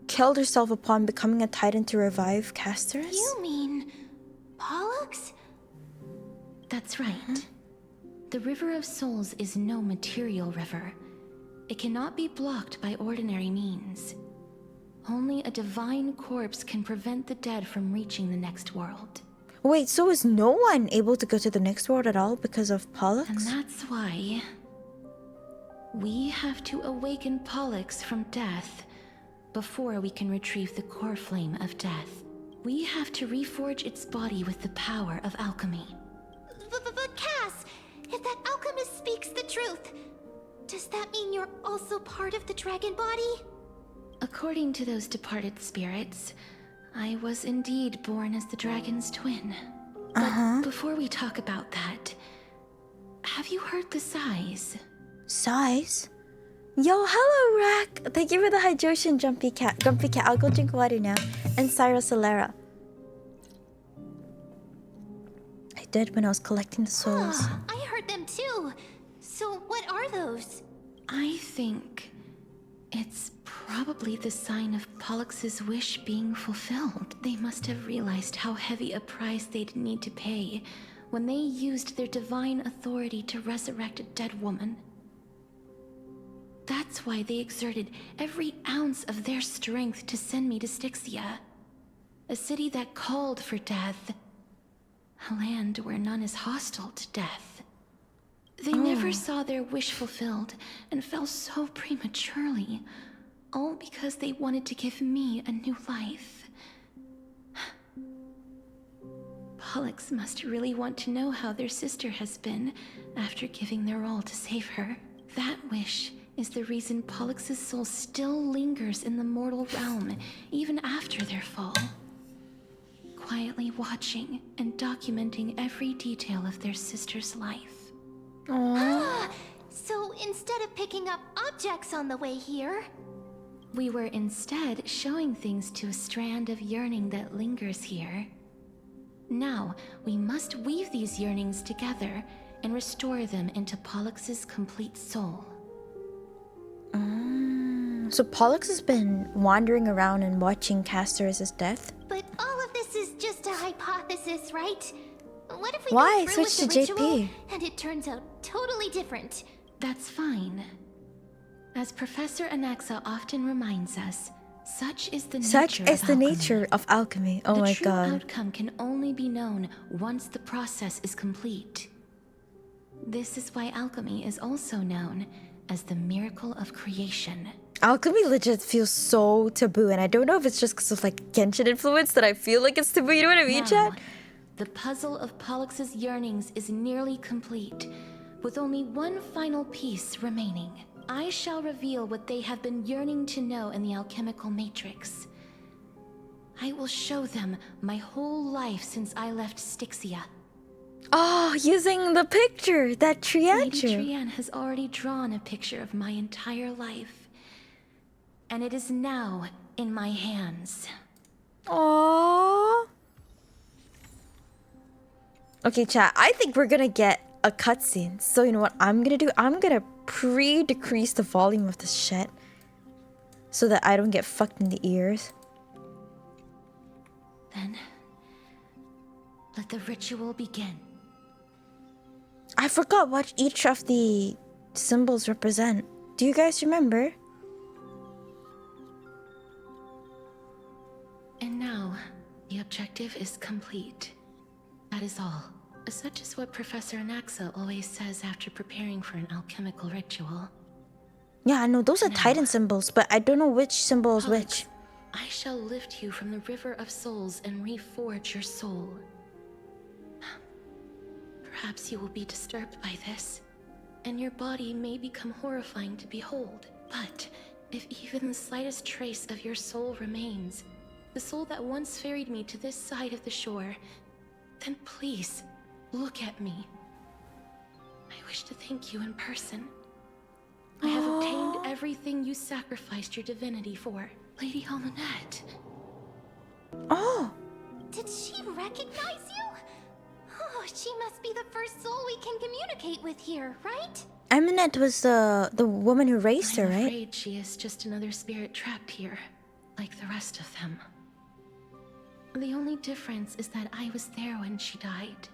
killed herself upon becoming a titan to revive Castorus? You mean Pollux? That's right. The River of Souls is no material river. It cannot be blocked by ordinary means. Only a divine corpse can prevent the dead from reaching the next world. Wait, so is no one able to go to the next world at all because of Pollux? And that's why We have to awaken Pollux from death before we can retrieve the core flame of death. We have to reforge its body with the power of alchemy. But Cass, if that alchemist speaks the truth, does that mean you're also part of the dragon body? According to those departed spirits, I was indeed born as the dragon's twin. But before we talk about that, have you heard the sighs? Size? Yo, hello, Rack! Thank you for the hydration, Grumpy Cat. I'll go drink water now. And Cyro Solera. I did when I was collecting the souls. I heard them too. So what are those? I think it's probably the sign of Pollux's wish being fulfilled. They must have realized how heavy a price they'd need to pay when they used their divine authority to resurrect a dead woman. That's why they exerted every ounce of their strength to send me to Styxia, a city that called for death, a land where none is hostile to death. They never saw their wish fulfilled and fell so prematurely, all because they wanted to give me a new life. Pollux must really want to know how their sister has been after giving their all to save her. That wish is the reason Pollux's soul still lingers in the mortal realm, even after their fall. Quietly watching and documenting every detail of their sister's life. So instead of picking up objects on the way here, We were instead showing things to a strand of yearning that lingers here. Now, we must weave these yearnings together and restore them into Pollux's complete soul. So Pollux has been wandering around and watching Castor's death? but all of this is just a hypothesis, right? What if we Why? go through Switch with to the ritual JP. and it turns out totally different? That's fine. As Professor Anaxa often reminds us, such is the Such nature is of the alchemy. nature of alchemy. Oh The my true god. outcome can only be known once the process is complete. This is why alchemy is also known as the miracle of creation. Alchemy legit feels so taboo, and I don't know if it's just because of like Genshin influence that I feel like it's taboo. You know what I mean, Now, Chad? the puzzle of Pollux's yearnings is nearly complete, with only one final piece remaining. I shall reveal what they have been yearning to know in the alchemical matrix. I will show them my whole life since I left Styxia. Oh, using the picture that Lady Trianchu. Trian has already drawn a picture of my entire life, and it is now in my hands. Aww. Okay, chat. I think we're gonna get a cutscene. So you know what I'm gonna do? I'm gonna pre-decrease the volume of this shit so that I don't get fucked in the ears. Then, let the ritual begin. I forgot what each of the symbols represent. Do you guys remember? And now, the objective is complete. That is all. Such is what Professor Anaxa always says after preparing for an alchemical ritual. Yeah, I know those are No. Titan symbols, but I don't know which symbol is Pollux, which. I shall lift you from the river of souls and reforge your soul. Perhaps you will be disturbed by this, and your body may become horrifying to behold. But if even the slightest trace of your soul remains, the soul that once ferried me to this side of the shore, then please, look at me. I wish to thank you in person. I have obtained everything you sacrificed your divinity for, Lady Almanette. Oh, Did she recognize you? Oh, she must be the first soul we can communicate with here, right? Eminent was the woman who raised her, I'm right? afraid she is just another spirit trapped here, like the rest of them. The only difference is that I was there when she died.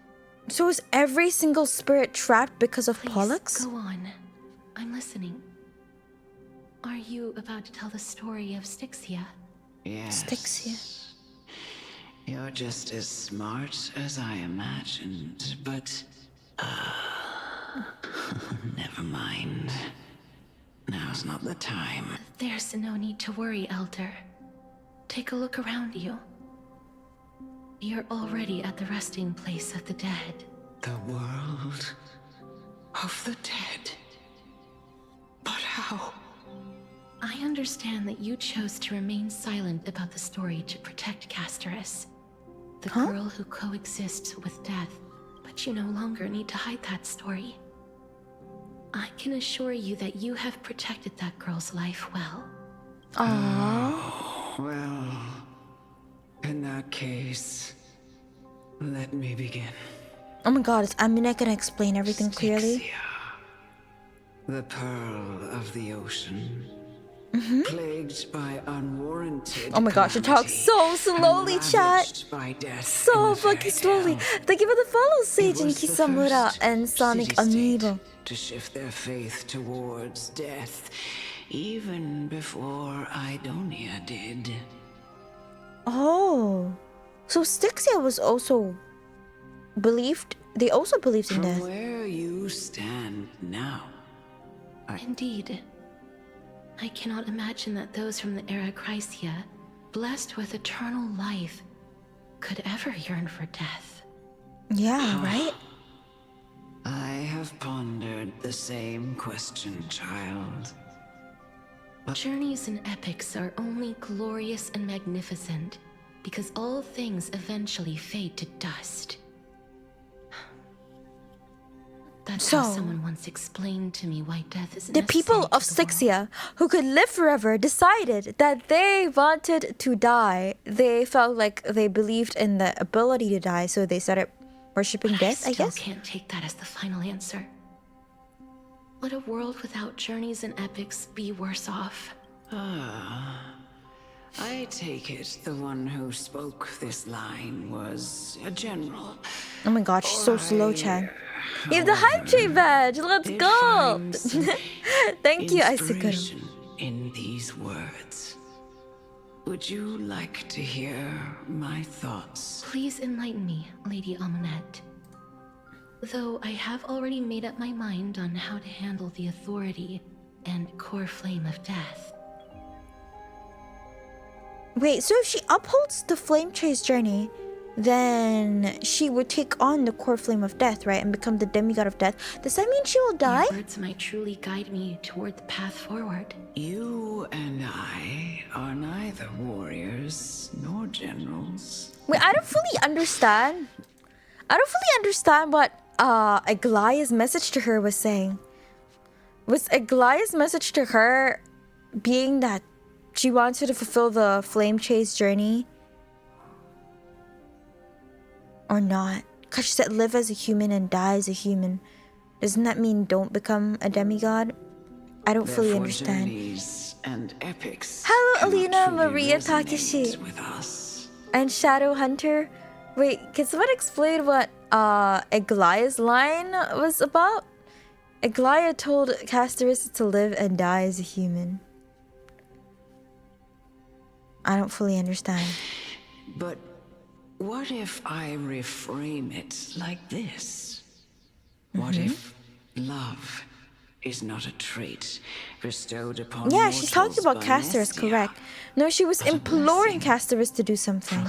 So is every single spirit trapped because of Please, Pollux? go on. I'm listening. Are you about to tell the story of Styxia? Yes. Styxia. You're just as smart as I imagined, but... never mind. Now's not the time. There's no need to worry, Elder. Take a look around you. You're already at the resting place of the dead. The world of the dead. But how? I understand that you chose to remain silent about the story to protect Castorus, the girl who coexists with death, but you no longer need to hide that story. I can assure you that you have protected that girl's life well. Oh, well, in that case, let me begin. Oh my god, is Amina gonna explain everything clearly? Styxia, the pearl of the ocean. Plagued by unwarranted Oh my gosh, she talks so slowly, chat. So fucking slowly. Thank you for the follow, Sage and Kisamura and Sonic Amiibo. To shift their faith towards death, even before Idonia did. Oh, so Styxia was also believed. They also believed in From death. where you stand now, Indeed. I cannot imagine that those from the era Chrysia, blessed with eternal life, could ever yearn for death. Yeah, right? I have pondered the same question, child. Journeys and epics are only glorious and magnificent because all things eventually fade to dust. That's how So, someone once explained to me why death is the people of Styxia who could live forever decided that they wanted to die. They felt like they believed in the ability to die, so they started worshipping death, I guess. Can't take that as the final answer. Would a world without journeys and epics be worse off? I take it the one who spoke this line was a general. Oh my god, she's so slow, Chan. You have the hype train badge. Let's go. Thank you, Icicle. In these words, would you like to hear my thoughts? Please enlighten me, Lady Amunet. Though I have already made up my mind on how to handle the authority and core flame of death. Wait, so if she upholds the flame chase journey, then she would take on the core flame of death, right? And become the demigod of death. Does that mean she will die? Your words might truly guide me toward the path forward. You and I are neither warriors nor generals. Wait, I don't fully understand. I don't fully understand what Aglaya's message to her was saying. Was Aglaya's message to her being that she wants her to fulfill the flame chase journey? Or not? Because she said live as a human and die as a human. Doesn't that mean don't become a demigod? I don't fully understand. And epics. Hello, Alina Maria Takeshi. And Shadow Hunter. Wait, can someone explain what Aglaya's line was about? Aglaya told Castorus to live and die as a human. I don't fully understand. But what if I reframe it like this? What if love is not a trait bestowed upon Yeah, she's talking about by Castorus, Nestia, correct. No, she was imploring Castorus to do something.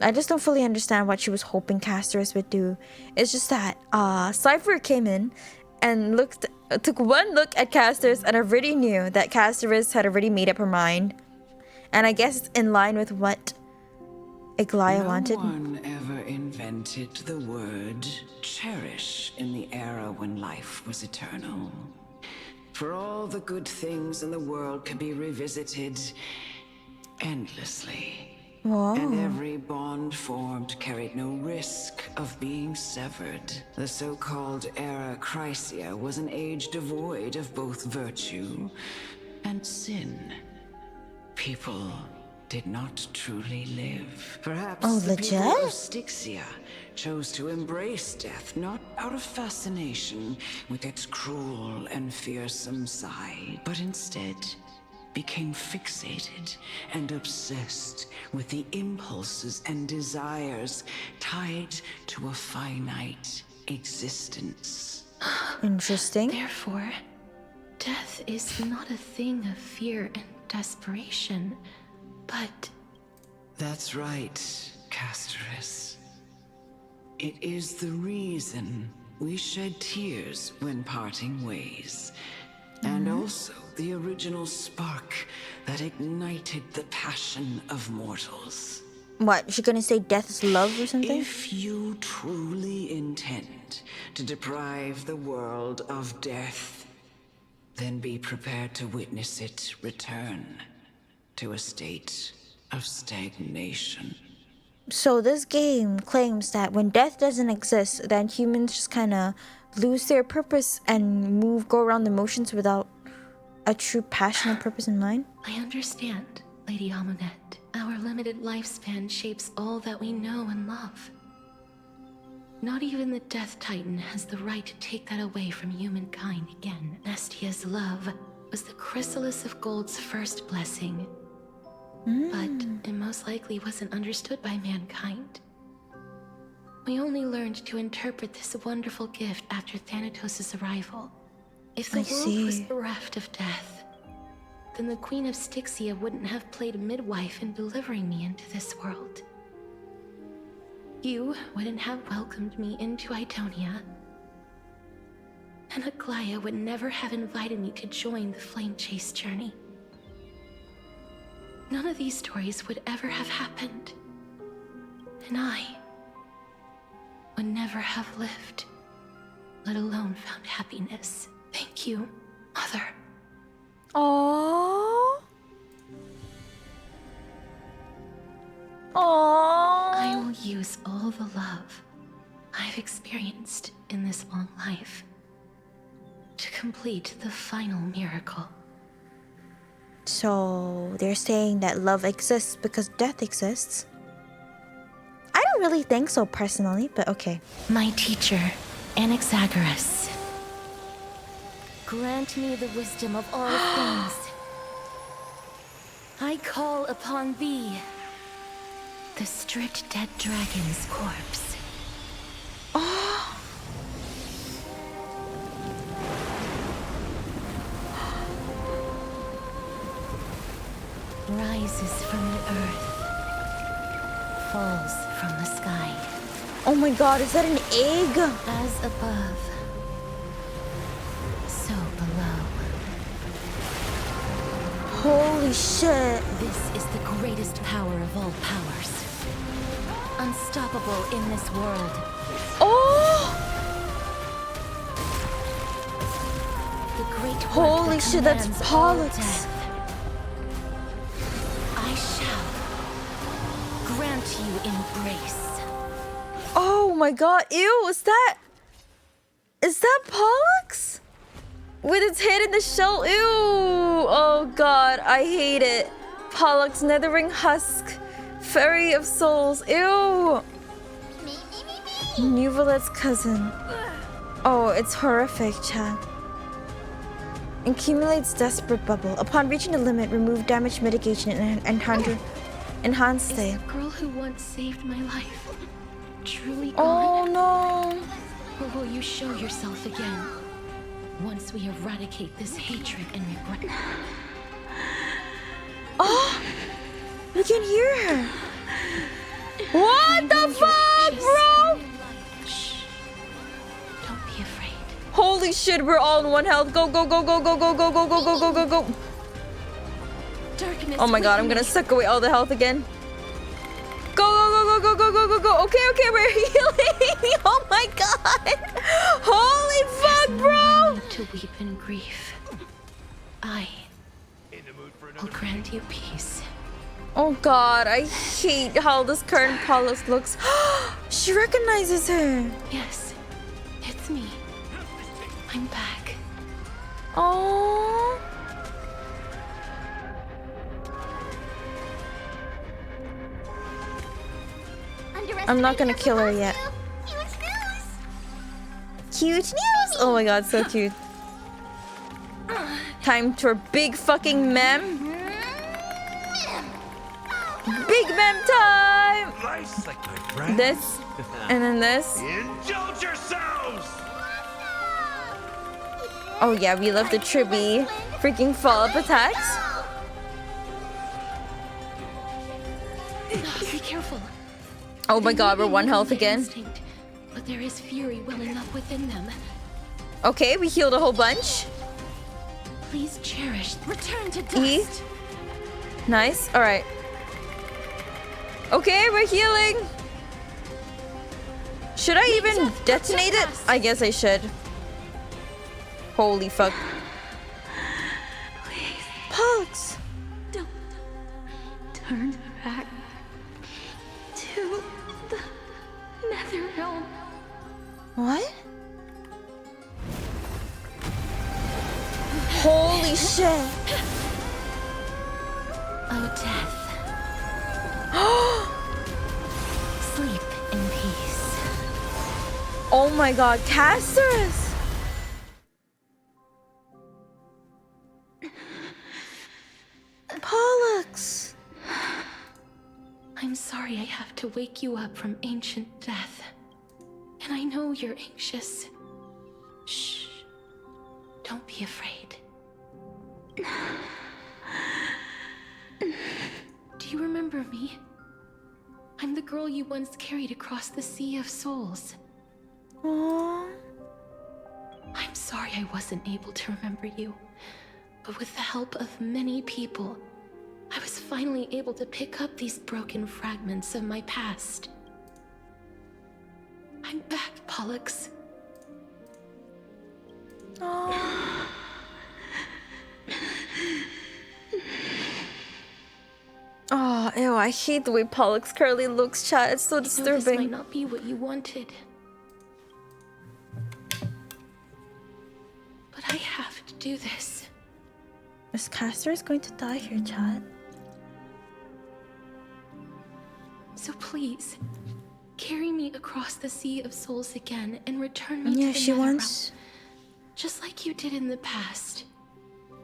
I just don't fully understand what she was hoping Castorus would do. It's just that Cypher came in and took one look at Castorus and already knew that Castorus had already made up her mind. And I guess it's in line with what Aglaya wanted. No one ever invented the word cherish in the era when life was eternal. For all the good things in the world could be revisited endlessly. Whoa. And every bond formed carried no risk of being severed. The so-called era Chrysia was an age devoid of both virtue and sin. People did not truly live. Perhaps the people of Styxia chose to embrace death not out of fascination with its cruel and fearsome side, but instead became fixated and obsessed with the impulses and desires tied to a finite existence. Interesting. Therefore, Death is not a thing of fear and desperation, but... That's right, Castoris. It is the reason we shed tears when parting ways. And also the original spark that ignited the passion of mortals. What? She gonna say death is love or something? If you truly intend to deprive the world of death, then be prepared to witness it return to a state of stagnation. So this game claims that when death doesn't exist, then humans just kind of lose their purpose and go around the motions without a true passion or purpose in mind. I understand, Lady Amunet. Our limited lifespan shapes all that we know and love. Not even the Death Titan has the right to take that away from humankind again. Nestia's love was the chrysalis of Gold's first blessing. But it most likely wasn't understood by mankind. We only learned to interpret this wonderful gift after Thanatos' arrival. If the world was bereft of death, then the Queen of Styxia wouldn't have played midwife in delivering me into this world. You wouldn't have welcomed me into Idonia, and Aglaya would never have invited me to join the Flame Chase journey. None of these stories would ever have happened, and I would never have lived, let alone found happiness. Thank you, Mother. Aww. Aww. I will use all the love I've experienced in this long life to complete the final miracle. So they're saying that love exists because death exists. I don't really think so personally, but okay. My teacher, Anaxagoras, grant me the wisdom of all things. I call upon thee, the stripped dead dragon's corpse. Oh. Rises from the earth, falls from the sky. Oh my god, is that an egg? As above, so below. Holy shit. This is the greatest power of all powers. Unstoppable in this world. Oh! The great Holy shit, that's Pollux. I shall grant you embrace. Oh my god, ew, is that Pollux? With its head in the shell, ew! Oh god, I hate it. Pollux, Nethering Husk, Fairy of Souls, ew! Nuvolet's cousin. Oh, it's horrific, chat. Accumulates Desperate Bubble. Upon reaching the limit, remove damage mitigation and enhance stay. Is the girl who once saved my life truly gone? Oh no! Or will you show yourself again once we eradicate this hatred and regret? Oh! We can hear her! What the fuck, bro? Shh. Don't be afraid. Holy shit, we're all in one health. Go, go, go, go, go, go, go, go, go, go, go, go, go. Darkness. Oh my god, I'm gonna suck away all the health again. Go, go, go, go, go, go, go, go. Okay, okay, we're healing. Oh my god. Holy fuck, bro. No need to weep in grief. I will grant you peace. Oh god, I hate how this current Pollux looks. She recognizes her. Yes, it's me. I'm back. Oh. I'm not gonna kill her yet. Cute news! Oh my god, so cute. Time for big fucking mem. Big mem time! Nice, like my friend. This, and then this. Indulge yourselves! Oh yeah, we love the Tribby freaking follow-up attacks. Be careful. Oh my They god, may we're be one moving health by again. instinct, but there is fury welling up within them. Okay, we healed a whole bunch. Please cherish. Return to dust. E. Nice. All right. Okay, we're healing. Should I even detonate it? I guess I should. Holy fuck. Please Pollux. don't turn back to the nether realm. What? Holy shit. Oh, death. Sleep in peace. Oh my god, Casterus. Pollux. I'm sorry I have to wake you up from ancient death. And I know you're anxious. Shh. Don't be afraid. Do you remember me? I'm the girl you once carried across the Sea of Souls. Aww. I'm sorry I wasn't able to remember you. But with the help of many people, I was finally able to pick up these broken fragments of my past. I'm back, Pollux. Oh, ew, I hate the way Pollux currently looks, chat. It's so I know this disturbing. might not be what you wanted. But I have to do this. Is Casterus going to die here, chat? So please, carry me across the Sea of Souls again and return me Yeah, to the she Nether wants... Realm, just like you did in the past.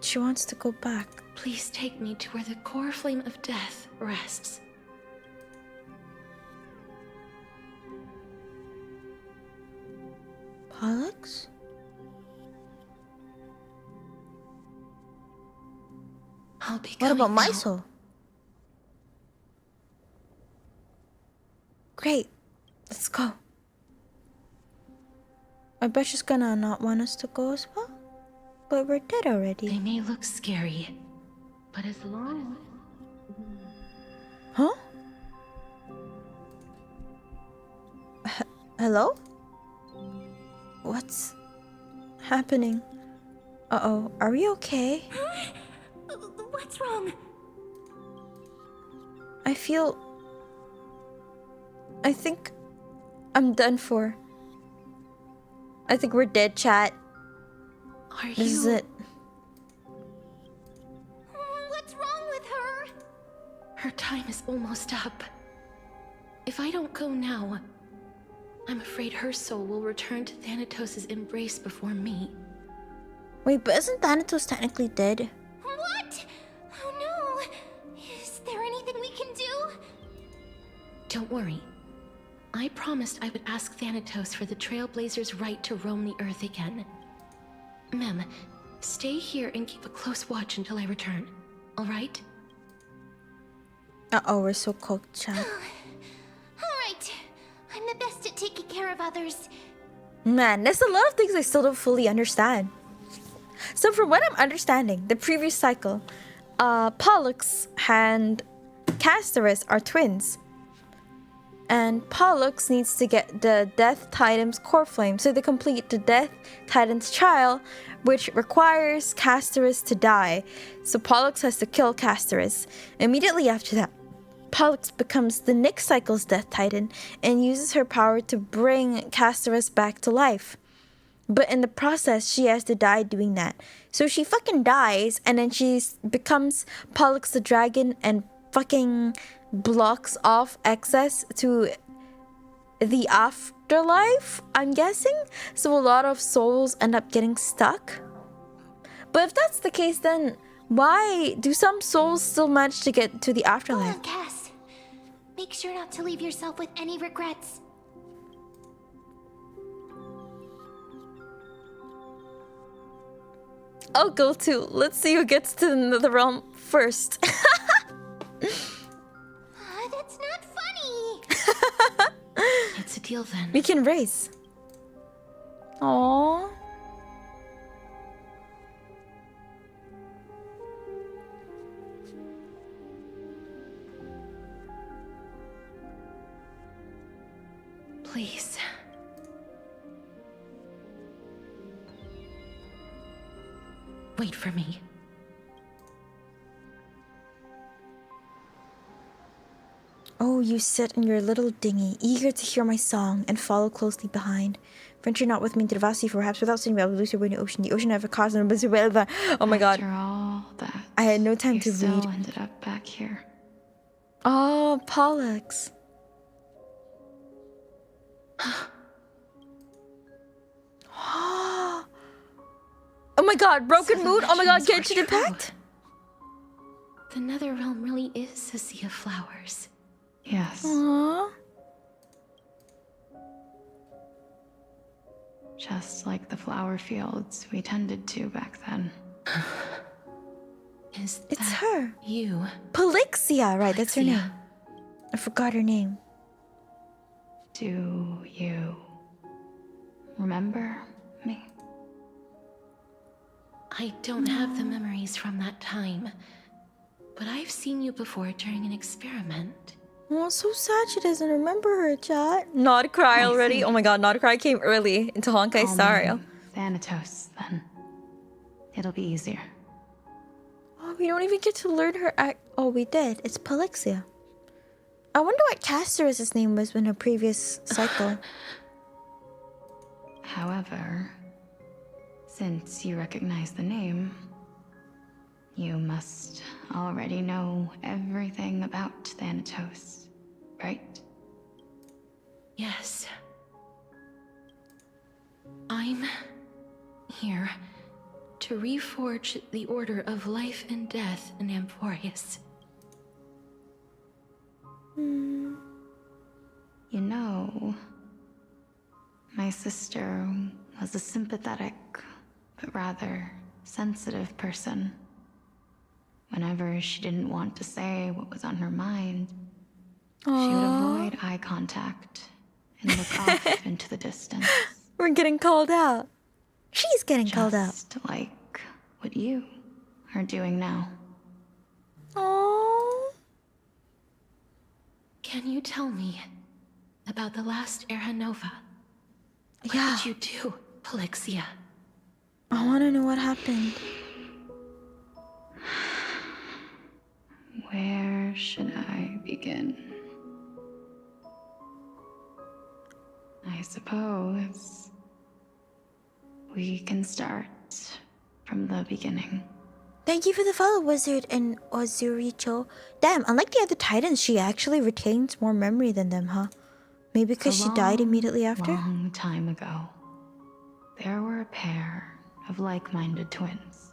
She wants to go back. Please take me to where the core flame of death rests. Pollux? I'll be What coming about my now. soul? Great. Let's go. I bet she's gonna not want us to go as well. But we're dead They already. may look scary, but as long Huh? Hello? What's happening? Uh-oh. Are we okay? What's wrong? I think I'm done for. I think we're dead, chat. Are This you? is it. What's wrong with her? Her time is almost up. If I don't go now, I'm afraid her soul will return to Thanatos' embrace before me. Wait, but isn't Thanatos technically dead? What? Oh no! Is there anything we can do? Don't worry. I promised I would ask Thanatos for the Trailblazers' right to roam the Earth again. Mem, stay here and keep a close watch until I return. All right? Uh-oh, we're so cooked, chat. Alright. I'm the best at taking care of others. Man, there's a lot of things I still don't fully understand. So from what I'm understanding, the previous cycle, Pollux and Casterus are twins. And Pollux needs to get the Death Titan's core flame so they complete the Death Titan's trial, which requires Casterus to die. So Pollux has to kill Casterus. Immediately after that, Pollux becomes the next cycle's Death Titan and uses her power to bring Casterus back to life. But in the process, she has to die doing that. So she fucking dies and then she becomes Pollux the dragon and fucking blocks off access to the afterlife, I'm guessing. So a lot of souls end up getting stuck. But if that's the case, then why do some souls still manage to get to the Hold afterlife? on, Cass. Make sure not to leave yourself with any regrets. I'll go too. Let's see who gets to the nether realm first. That's not funny. It's a deal then. We can race. Aww. Please. Wait for me. Oh, you sit in your little dinghy, eager to hear my song, and follow closely behind. Venture not with me into the vast sea, for perhaps without seeing me, I will lose your way in the ocean. The ocean never caused an abyss. Oh my god. After all that, I had no time you to still read. ended up back here. Oh, Pollux. Oh my god, broken So the mood. Oh my god, legends Genshin were true. Impact. The nether realm really is a sea of flowers. Yes. Aww. Just like the flower fields we tended to back then. Is It's that her. you? Polixia, right, that's her Polixia. name. I forgot her name. Do you remember me? I don't have the memories from that time, but I've seen you before during an experiment. Oh, so sad she doesn't remember her, chat. Not cry already. see. Oh my god, not cry came early into Honkai Call Star me Rail. Thanatos, then. It'll be easier. Oh, we don't even get to learn her act. Oh, we did. It's Polixia. I wonder what Castor's name was in her previous cycle. However, since you recognize the name, you must already know everything about Thanatos, right? Yes. I'm here to reforge the order of life and death in Amphorius. You know, my sister was a sympathetic, but rather sensitive person. Whenever she didn't want to say what was on her mind, she would avoid eye contact and look off into the distance. We're getting called out. She's getting called out. Just like what you are doing now. Oh. Can you tell me about the last Era Nova? What Yeah. did you do, Polixia? I want to know what happened. Where should I begin? I suppose we can start from the beginning. Thank you for the follow, Wizard and Ozuricho. Damn, unlike the other Titans, she actually retains more memory than them, huh? Maybe because she died immediately after? Long time ago, there were a pair of like-minded twins.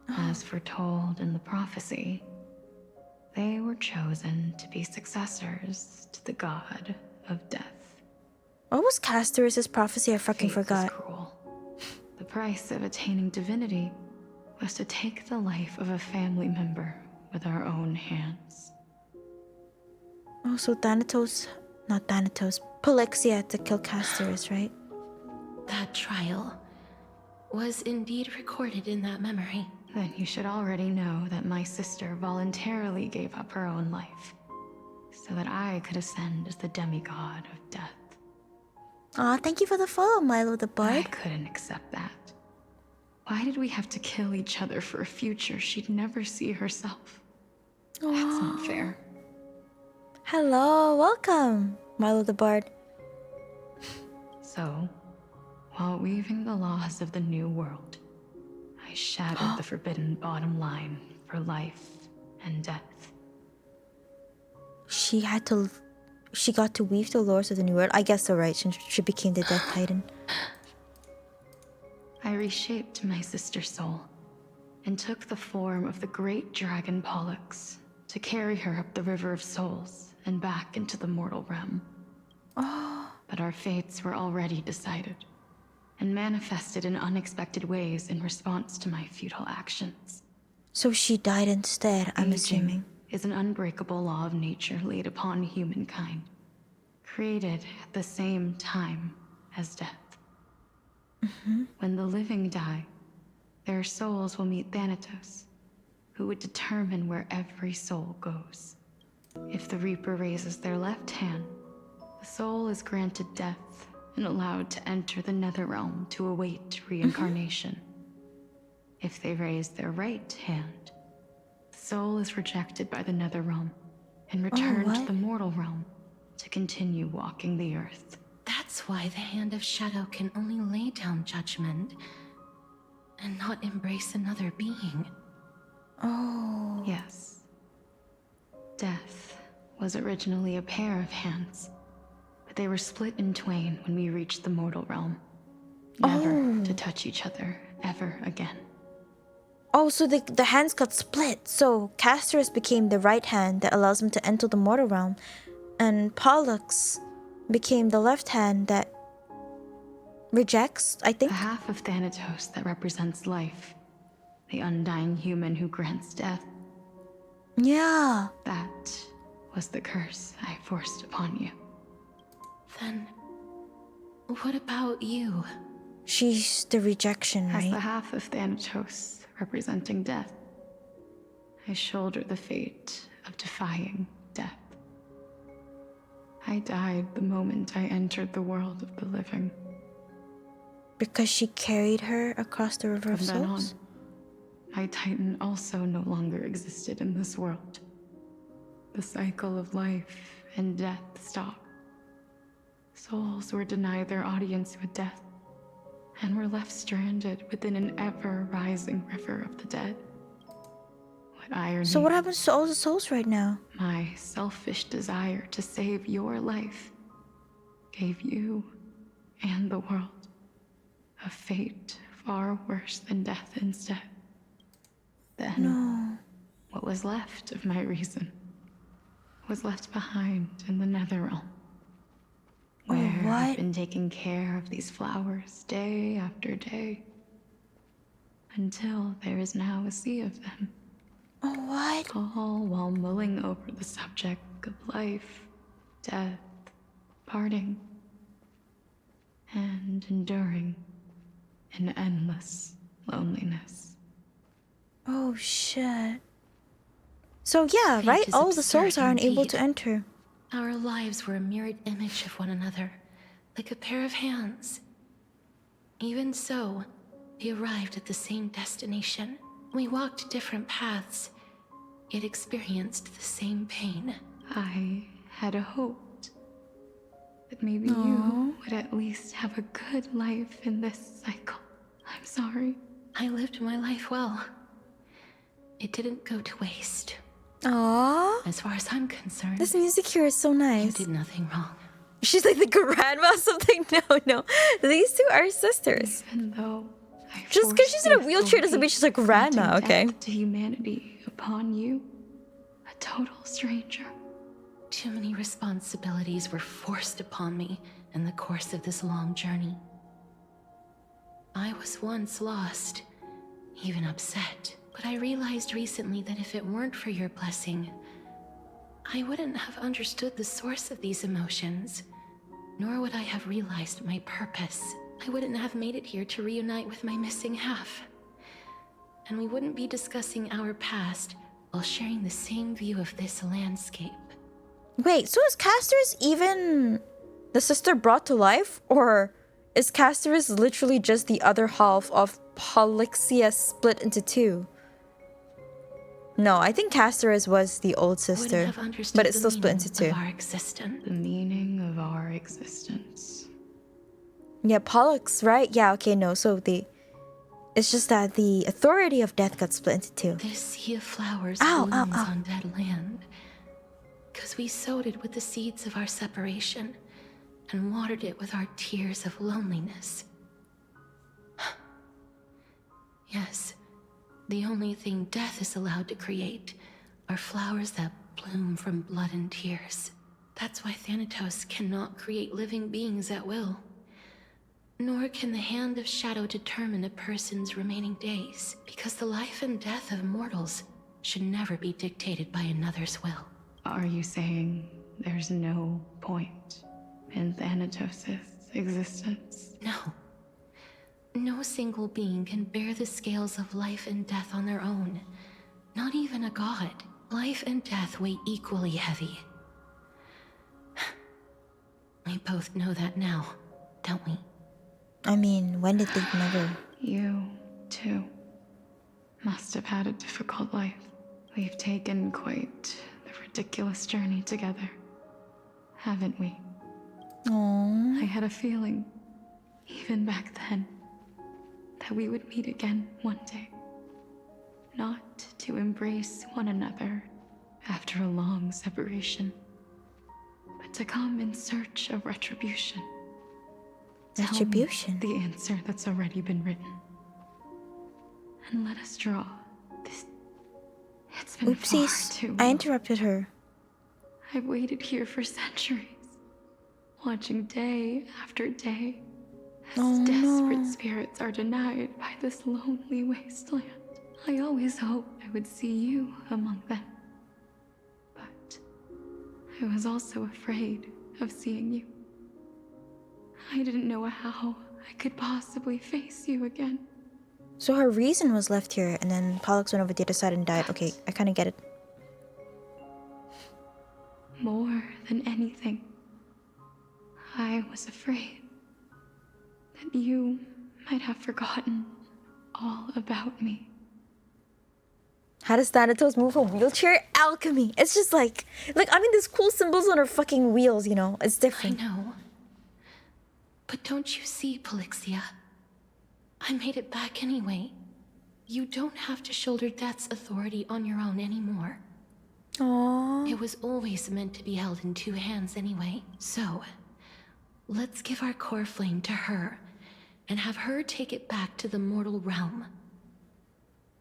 As foretold in the prophecy, they were chosen to be successors to the god of death. What was Castor's prophecy? I fucking Fate is forgot. cruel. The price of attaining divinity was to take the life of a family member with our own hands. Oh, so not Thanatos, Polixia had to kill Castor's, right? That trial was indeed recorded in that memory. Then you should already know that my sister voluntarily gave up her own life so that I could ascend as the demigod of death. Aw, thank you for the follow, Milo the I Bard. couldn't accept that. Why did we have to kill each other for a future she'd never see herself? That's not fair. Hello, welcome, Milo the Bard. So, while weaving the laws of the new world, I shattered the forbidden bottom line for life and death. She got to weave the lores of the new world. I guess so, right? Since she became the Death Titan. I reshaped my sister's soul and took the form of the great dragon Pollux to carry her up the River of Souls and back into the mortal realm. But our fates were already decided. and manifested in unexpected ways in response to my futile actions. So she died instead, I'm assuming. Is an unbreakable law of nature laid upon humankind, created at the same time as death. When the living die, their souls will meet Thanatos, who would determine where every soul goes. If the Reaper raises their left hand, the soul is granted death and allowed to enter the Netherrealm to await reincarnation. If they raise their right hand, the soul is rejected by the Netherrealm and returned to the mortal realm to continue walking the earth. That's why the Hand of Shadow can only lay down judgment and not embrace another being. Oh. Yes. Death was originally a pair of hands, but they were split in twain when we reached the mortal realm. Never to touch each other ever again. Oh, so the hands got split. So Castorus became the right hand that allows him to enter the mortal realm, and Pollux became the left hand that rejects, I think. The half of Thanatos that represents life, the undying human who grants death. Yeah. That was the curse I forced upon you. Then, what about you? She's the rejection, As the right? half of Thanatos representing death, I shoulder the fate of defying death. I died the moment I entered the world of the living. Because she carried her across the River of From then on, Souls? my Titan also no longer existed in this world. The cycle of life and death stopped. Souls were denied their audience with death, and were left stranded within an ever-rising river of the dead. What irony. So what happens to all the souls right now? My selfish desire to save your life gave you and the world a fate far worse than death instead. Then, what was left of my reason was left behind in the Netherrealm, where I've been taking care of these flowers day after day, until there is now a sea of them. Oh, what? All while mulling over the subject of life, death, parting, and enduring an endless loneliness. Oh, shit. So yeah, Fate right? is All the souls absurd are unable indeed. to enter. Our lives were a mirrored image of one another, like a pair of hands. Even so, we arrived at the same destination. We walked different paths, yet experienced the same pain. I had hoped that maybe you would at least have a good life in this cycle. I'm sorry. I lived my life well. It didn't go to waste. Aww. As far as I'm concerned, This music here is so you nice. did nothing wrong. She's like the grandma or something. No. These two are sisters. Even though I Just because forced she's in a faithful wheelchair doesn't mean hate she's a grandma, granting okay? death to humanity upon you, a total stranger. Too many responsibilities were forced upon me in the course of this long journey. I was once lost, even upset, but I realized recently that if it weren't for your blessing, I wouldn't have understood the source of these emotions, nor would I have realized my purpose. I wouldn't have made it here to reunite with my missing half. And we wouldn't be discussing our past while sharing the same view of this landscape. Wait, so is Castorus even the sister brought to life? Or is Castorus literally just the other half of Polyxia split into two? No, I think Castorus was the old sister, Wouldn't have understood but it's the still split meaning into two. of our existence. The meaning of our existence. Yeah, Pollux, right? Yeah, okay, no. So it's just that the authority of death got split into two. This sea of flowers Ow, blooms ow, ow. on dead land. Because we sowed it with the seeds of our separation and watered it with our tears of loneliness. Yes, the only thing death is allowed to create are flowers that bloom from blood and tears. That's why Thanatos cannot create living beings at will. Nor can the hand of shadow determine a person's remaining days, because the life and death of mortals should never be dictated by another's will. Are you saying there's no point in Thanatos' existence? No. No single being can bear the scales of life and death on their own. Not even a god. Life and death weigh equally heavy. We both know that now, don't we? I mean, when did they never? You, too, must have had a difficult life. We've taken quite the ridiculous journey together, haven't we? Aww. I had a feeling, even back then, that we would meet again one day. Not to embrace one another after a long separation, but to come in search of retribution. Retribution? Tell me the answer that's already been written. And let us draw this. It's been far Oopsies. too long. I interrupted her. I've waited here for centuries, watching day after day as desperate spirits are denied by this lonely wasteland. I always hoped I would see you among them. But I was also afraid of seeing you. I didn't know how I could possibly face you again. So her reason was left here, and then Pollux went over the other side and died. Okay, I kind of get it. More than anything, I was afraid that you might have forgotten all about me. How does Thanatos move a wheelchair? Alchemy. It's just like I mean, there's cool symbols on her fucking wheels, you know? It's different. I know. But don't you see, Polixia? I made it back anyway. You don't have to shoulder death's authority on your own anymore. Aww. It was always meant to be held in two hands anyway. So, let's give our core flame to her, and have her take it back to the mortal realm.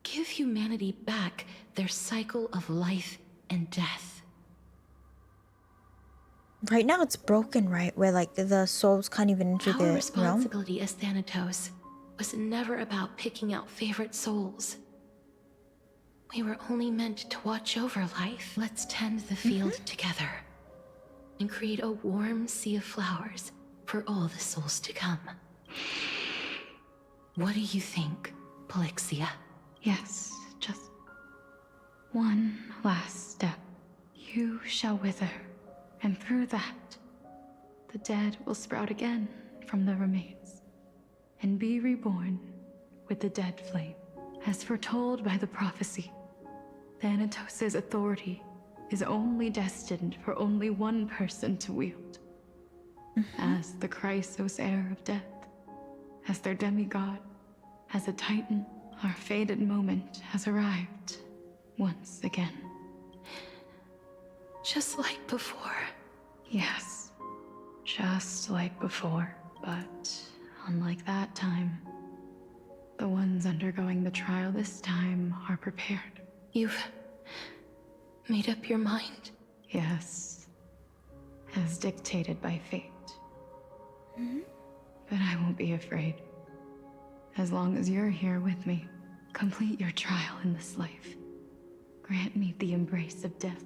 Give humanity back their cycle of life and death. Right now it's broken, right? Where like the souls can't even enter the Our realm. responsibility as Thanatos was never about picking out favorite souls. We were only meant to watch over life. Let's tend the field together and create a warm sea of flowers for all the souls to come. What do you think, Polixia? Yes, just one last step. You shall wither, and through that, the dead will sprout again from the remains, and be reborn with the dead flame. As foretold by the prophecy, Thanatos' authority is only destined for only one person to wield. As the Chrysos heir of death, as their demigod, as a titan, our fated moment has arrived once again. Just like before. Yes, just like before, but unlike that time, the ones undergoing the trial this time are prepared. You've made up your mind? Yes, as dictated by fate. But I won't be afraid. As long as you're here with me, complete your trial in this life. Grant me the embrace of death,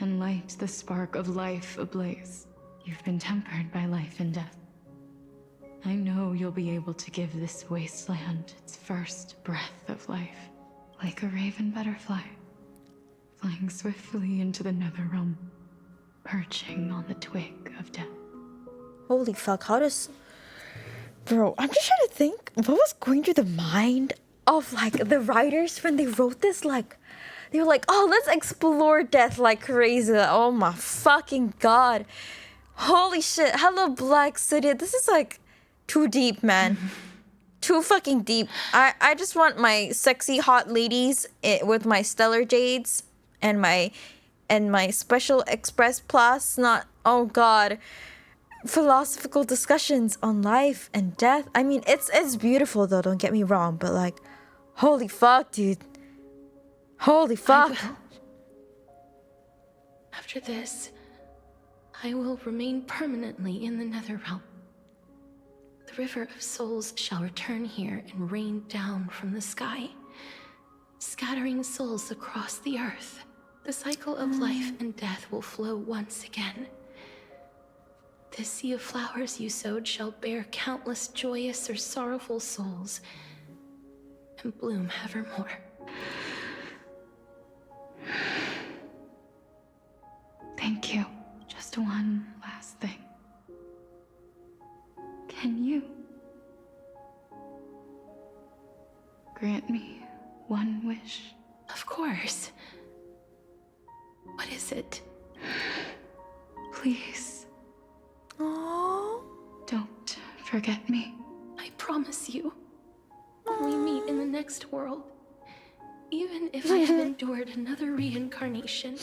and light the spark of life ablaze. You've been tempered by life and death. I know you'll be able to give this wasteland its first breath of life, like a raven butterfly, flying swiftly into the netherrealm, perching on the twig of death. Holy fuck, how does... Bro, I'm just trying to think, what was going through the mind of, like, the writers when they wrote this? Like, they were like, oh, let's explore death like crazy. Oh my fucking god. Holy shit. Hello, Black City. This is, like, too deep, man. Too fucking deep. I just want my sexy hot ladies with my stellar jades and my special express plus, not, oh god, philosophical discussions on life and death. I mean, it's beautiful though, don't get me wrong, but like, holy fuck, dude. Holy fuck. After this, I will remain permanently in the Netherrealm. The the river of souls shall return here and rain down from the sky, scattering souls across the earth. The cycle of life and death will flow once again. This sea of flowers you sowed shall bear countless joyous or sorrowful souls and bloom evermore. Thank you. Just one last thing. Can you grant me one wish? Of course. What is it? Please, Oh. don't forget me. I promise you, when we meet in the next world, even if I have endured another reincarnation,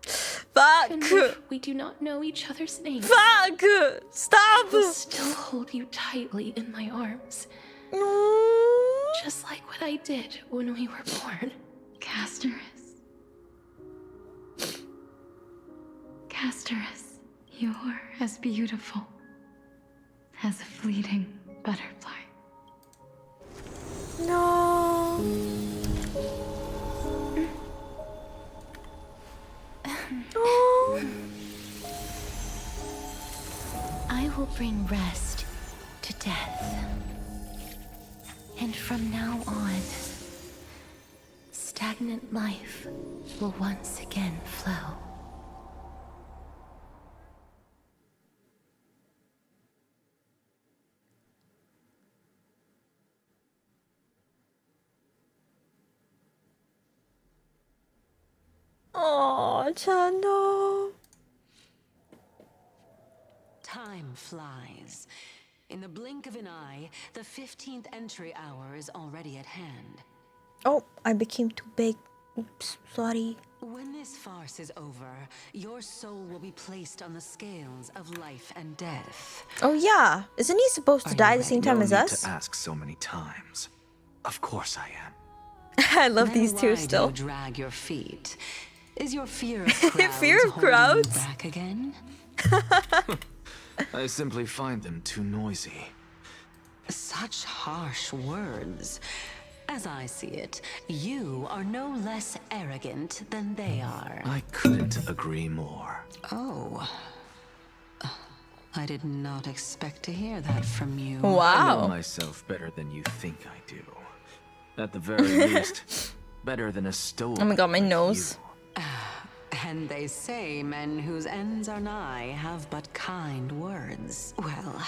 Fuck. even if we do not know each other's names, Fuck. I Stop. will still hold you tightly in my arms, No. just like what I did when we were born. Casterus. Casterus, you're as beautiful as a fleeting butterfly. No. Oh. I will bring rest to death. And from now on, stagnant life will once again flow. Oh, Chano. Time flies. In the blink of an eye, the 15th entry hour is already at hand. Oh, I became too big. Oops, sorry. When this farce is over, your soul will be placed on the scales of life and death. Oh yeah, isn't he supposed to die at the same time as No need us? to ask so many times. Of course I am. I love Then these two why still. do you drag your feet? Is your fear of crowds Fear of holding you crowds? back again? I simply find them too noisy. Such harsh words. As I see it, you are no less arrogant than they are. I couldn't agree more. Oh. I did not expect to hear that from you. I know Wow. myself better than you think I do. At the very least, better than a stoic. Oh my god, my like nose. you. And they say men whose ends are nigh have but kind words. Well,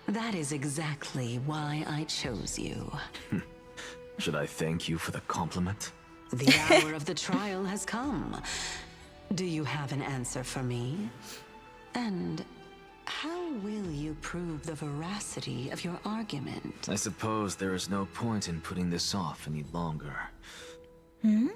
that is exactly why I chose you. Should I thank you for the compliment? The hour of the trial has come. Do you have an answer for me? And how will you prove the veracity of your argument? I suppose there is no point in putting this off any longer.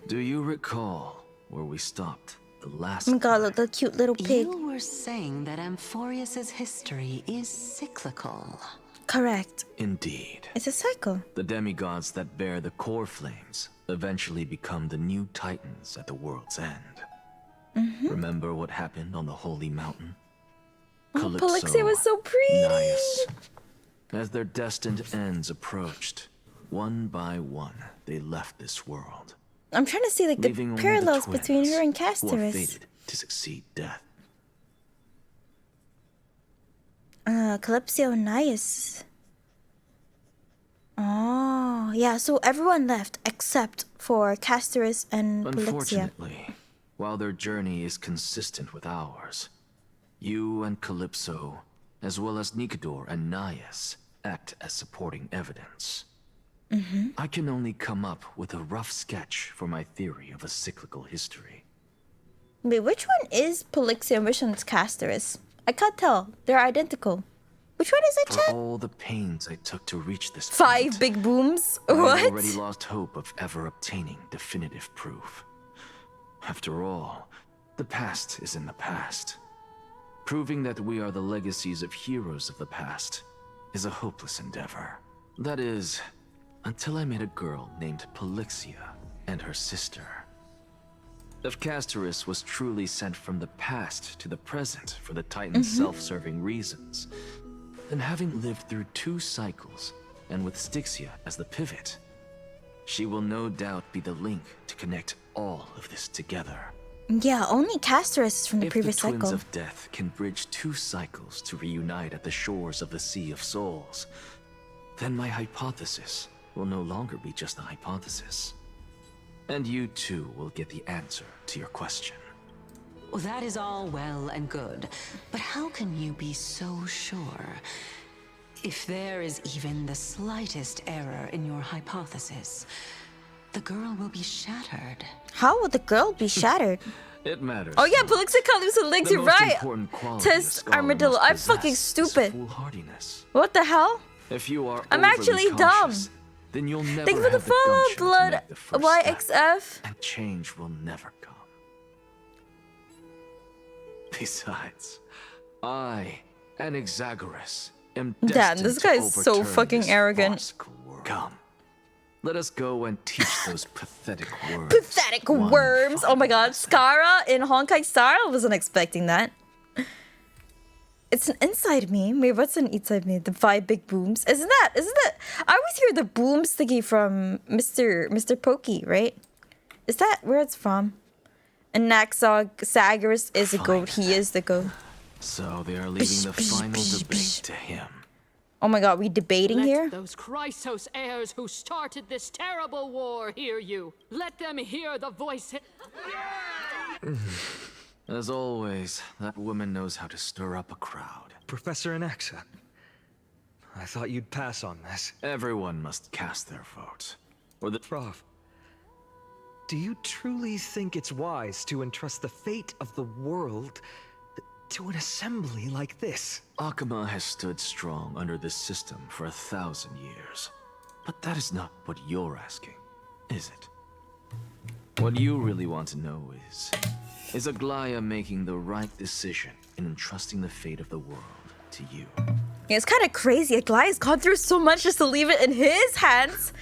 Do you recall where we stopped the last Oh my god, time? look, the cute little pig. You were saying that Amphorius's history is cyclical. Correct. Indeed. It's a cycle. The demigods that bear the core flames eventually become the new titans at the world's end. Remember what happened on the Holy Mountain? Oh, Polixia was so pretty. Nias. As their destined ends approached, one by one, they left this world, I'm trying to see like the leaving only parallels the between her and twins who are Casterus. fated to succeed death. Calypso and Nias. Oh, yeah, so everyone left except for Casterus and Polixia. Unfortunately, while their journey is consistent with ours, you and Calypso, as well as Nicodor and Nias, act as supporting evidence. I can only come up with a rough sketch for my theory of a cyclical history. Wait, which one is Polixia and which one's Casterus? I can't tell. They're identical. Which one is it, For Chad? all the pains I took to reach this 5 point, big booms? I had What? already lost hope of ever obtaining definitive proof. After all, the past is in the past. Proving that we are the legacies of heroes of the past is a hopeless endeavor. That is, until I met a girl named Polixia and her sister. If Casterus was truly sent from the past to the present for the Titan's self-serving reasons, then having lived through 2 cycles, and with Styxia as the pivot, she will no doubt be the link to connect all of this together. Yeah, only Castorus is from the previous If the Twins cycle. of Death can bridge 2 cycles to reunite at the shores of the Sea of Souls, then my hypothesis will no longer be just a hypothesis. And you too will get the answer to your question. Well, that is all well and good, but how can you be so sure? If there is even the slightest error in your hypothesis, the girl will be shattered. How would the girl be shattered? It matters. Oh yeah, Polixicalius and Legs, The you're most right. important quality a Test scholar Armadillo. must I'm possess fucking is stupid. foolhardiness. What the hell? If you are I'm overly actually dumb. cautious, then you'll never Thank you for the have follow, gumption to Blood make the first step, YXF. and change will never come. Besides, I, an Exagoras, am Damn, destined this guy to is so overturn fucking this arrogant. farcical world. Come, let us go and teach those pathetic worms. Pathetic one worms. Oh my final god, lesson. Skara in Honkai Star? I wasn't expecting that. It's an inside me. Wait, what's an inside me? The 5 big booms. Isn't that? I always hear the boom sticky from Mr. Pokey, right? Is that where it's from? And Naxog is a goat. He is the goat. So they are leaving the final debate to him. Oh my god, we debating Let here? those Chrysos heirs who started this terrible war hear you. Let them hear the voice. As always, that woman knows how to stir up a crowd. Professor Anaxa, I thought you'd pass on this. Everyone must cast their vote. Or the Prof, do you truly think it's wise to entrust the fate of the world to an assembly like this? Akama has stood strong under this system for 1,000 years. But that is not what you're asking, is it? What you really want to know is Aglaya making the right decision in entrusting the fate of the world to you? Yeah, it's kind of crazy. Aglaya's gone through so much just to leave it in his hands.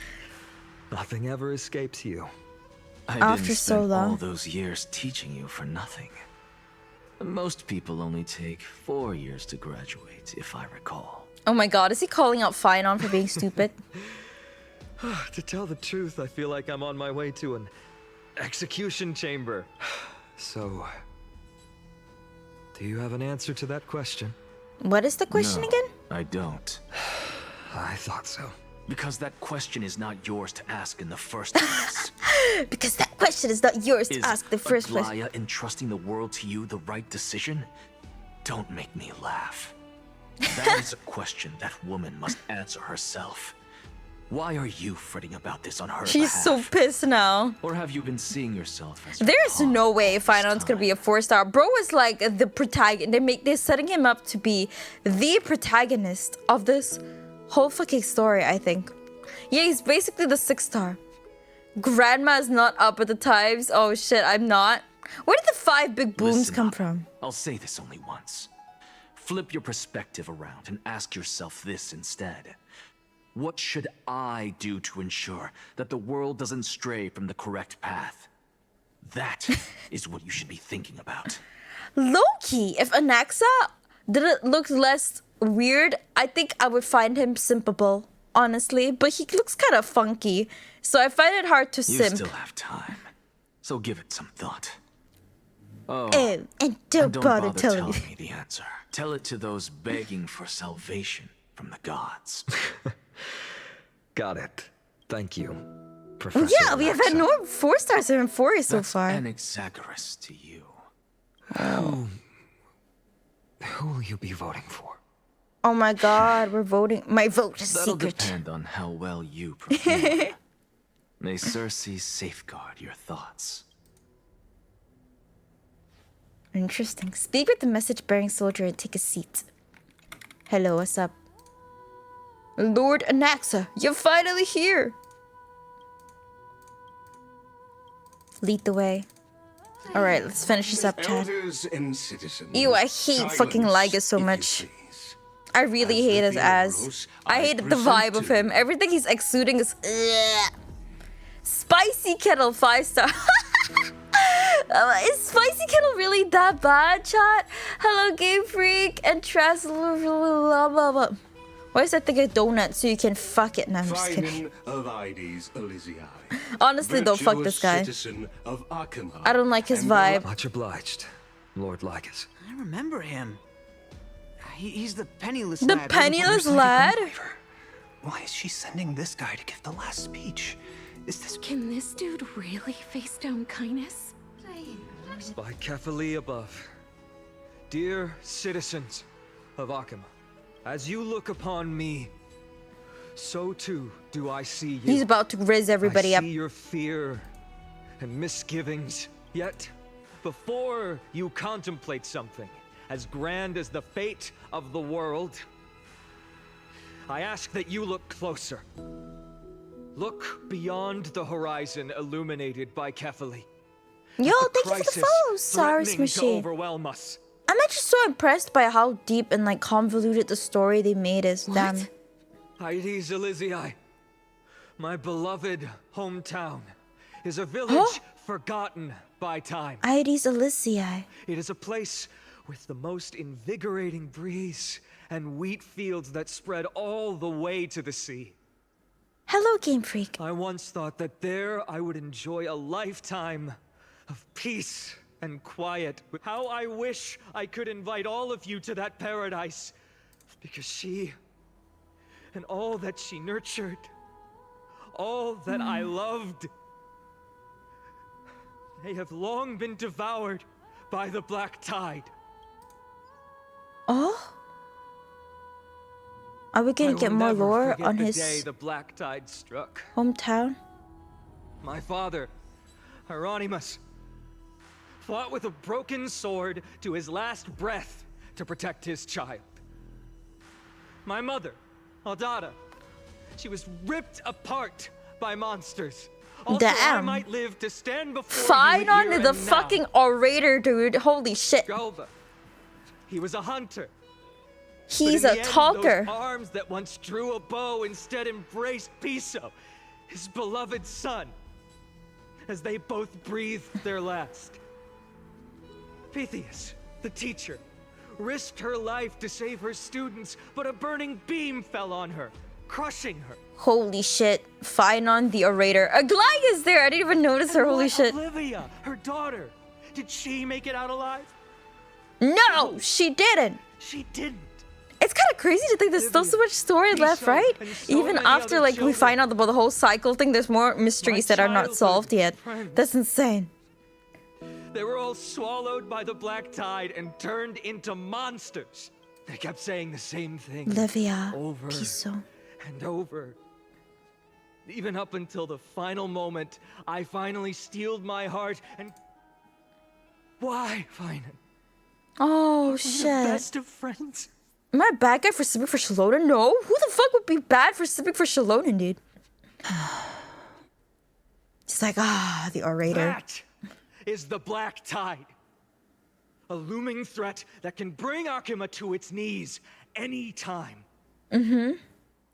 Nothing ever escapes you. I After didn't so spend long. all those years teaching you for nothing. Most people only take 4 years to graduate, if I recall. Oh my god, is he calling out Finon for being stupid? To tell the truth, I feel like I'm on my way to an execution chamber. So, do you have an answer to that question? What is the question No, again? I don't. I thought so. Because that question is not yours to ask in the first place. Because that question is not yours to Is ask the first place. Aglaya entrusting the world to you the right decision? Don't make me laugh. That is a question that woman must answer herself. Why are you fretting about this on her She's behalf? so pissed now. Or have you been seeing yourself as your There's pawn no way all this Finon's gonna be a 4-star. Bro is like the protagonist. They're setting him up to be the protagonist of this whole fucking story, I think. Yeah, he's basically the 6-star. Grandma is not up at the times. Oh shit, I'm not. Where did the 5 big booms Listen come up. from? I'll say this only once. Flip your perspective around and ask yourself this instead. What should I do to ensure that the world doesn't stray from the correct path? That is what you should be thinking about. Loki, if Anaxa didn't look less weird, I think I would find him simpable, honestly. But he looks kind of funky, so I find it hard to You simp. still have time, so give it some thought. Oh, And don't bother telling telling me. me the answer. Tell it to those begging for salvation from the gods. Got it. Thank you, Professor Yeah, we have had Anaxa. no 4-stars and 4 so That's far. an Exagoras to you. Who will you be voting for? Oh my god, we're voting. My vote is That'll secret. depend on how well you perform. May Cersei safeguard your thoughts. Interesting. Speak with the message-bearing soldier and take a seat. Hello, what's up? Lord Anaxa, you're finally here! Lead the way. Alright, let's finish this up, chat. Elders and citizens, Ew, I hate fucking silence, Liga so if you much. please. I really As hate the his ass. heroes, I hated the present vibe of to him. Everything he's exuding is ugh. Spicy kettle 5-star. Is Spicy Kettle really that bad, chat? Hello, Game Freak and Tress. Why is that thing a donut so you can fuck it? No, I'm just kidding. Of Ides Elysiae. Honestly, don't fuck this guy. I don't like his vibe. Much obliged, Lord Lycus. I remember him. He's the penniless The lad. penniless lad? Why is she sending this guy to give the last speech? Is this... Can this dude really face down kindness? Spicykettle above. Dear citizens of Akima, as you look upon me, so too do I see you. He's about to raise everybody up. I see your fear and misgivings. Yet, before you contemplate something as grand as the fate of the world, I ask that you look closer. Look beyond the horizon illuminated by Kefali. Yo, thank you for the follow, Cyrus Machine. Overwhelm us. I'm actually so impressed by how deep and like convoluted the story they made is. Damn. Ides Elysiae, my beloved hometown, is a village forgotten by time. Ides Elysiae. It is a place with the most invigorating breeze and wheat fields that spread all the way to the sea. Hello, Game Freak. I once thought that there I would enjoy a lifetime of peace and quiet. How I wish I could invite all of you to that paradise, because she and all that she nurtured, all that I loved, they have long been devoured by the black tide. Oh? Are we gonna get more lore on his day the black tide struck. hometown? My father, Hieronymus, fought with a broken sword to his last breath to protect his child. My mother, Aldada, she was ripped apart by monsters. Also, I might live to stand before Fine you on here the and fucking now. orator, dude. Holy shit. Galva, he was a hunter. He's But a in the end, talker. Those arms that once drew a bow instead embraced Piso, his beloved son, as they both breathed their last. Pythias, the teacher, risked her life to save her students, but a burning beam fell on her, crushing her. Holy shit. Fine on the orator. Aglaia is there. I didn't even notice her. Holy shit. Olivia, her daughter, did she make it out alive? No, she didn't. She didn't. It's kind of crazy to think there's still so much story left, right? Even after like we find out about the whole cycle thing, there's more mysteries that are not solved yet. That's insane. They were all swallowed by the black tide and turned into monsters. They kept saying the same thing Livia, over Piso. and over. Even up until the final moment, I finally steeled my heart and... Why, Finan? Oh, We're shit. the best of friends. Am I a bad guy for sipping for Shalonen? No. Who the fuck would be bad for sipping for Shalonen, dude? It's like, the orator. That is the black tide. A looming threat that can bring Akima to its knees any time. Mm-hmm.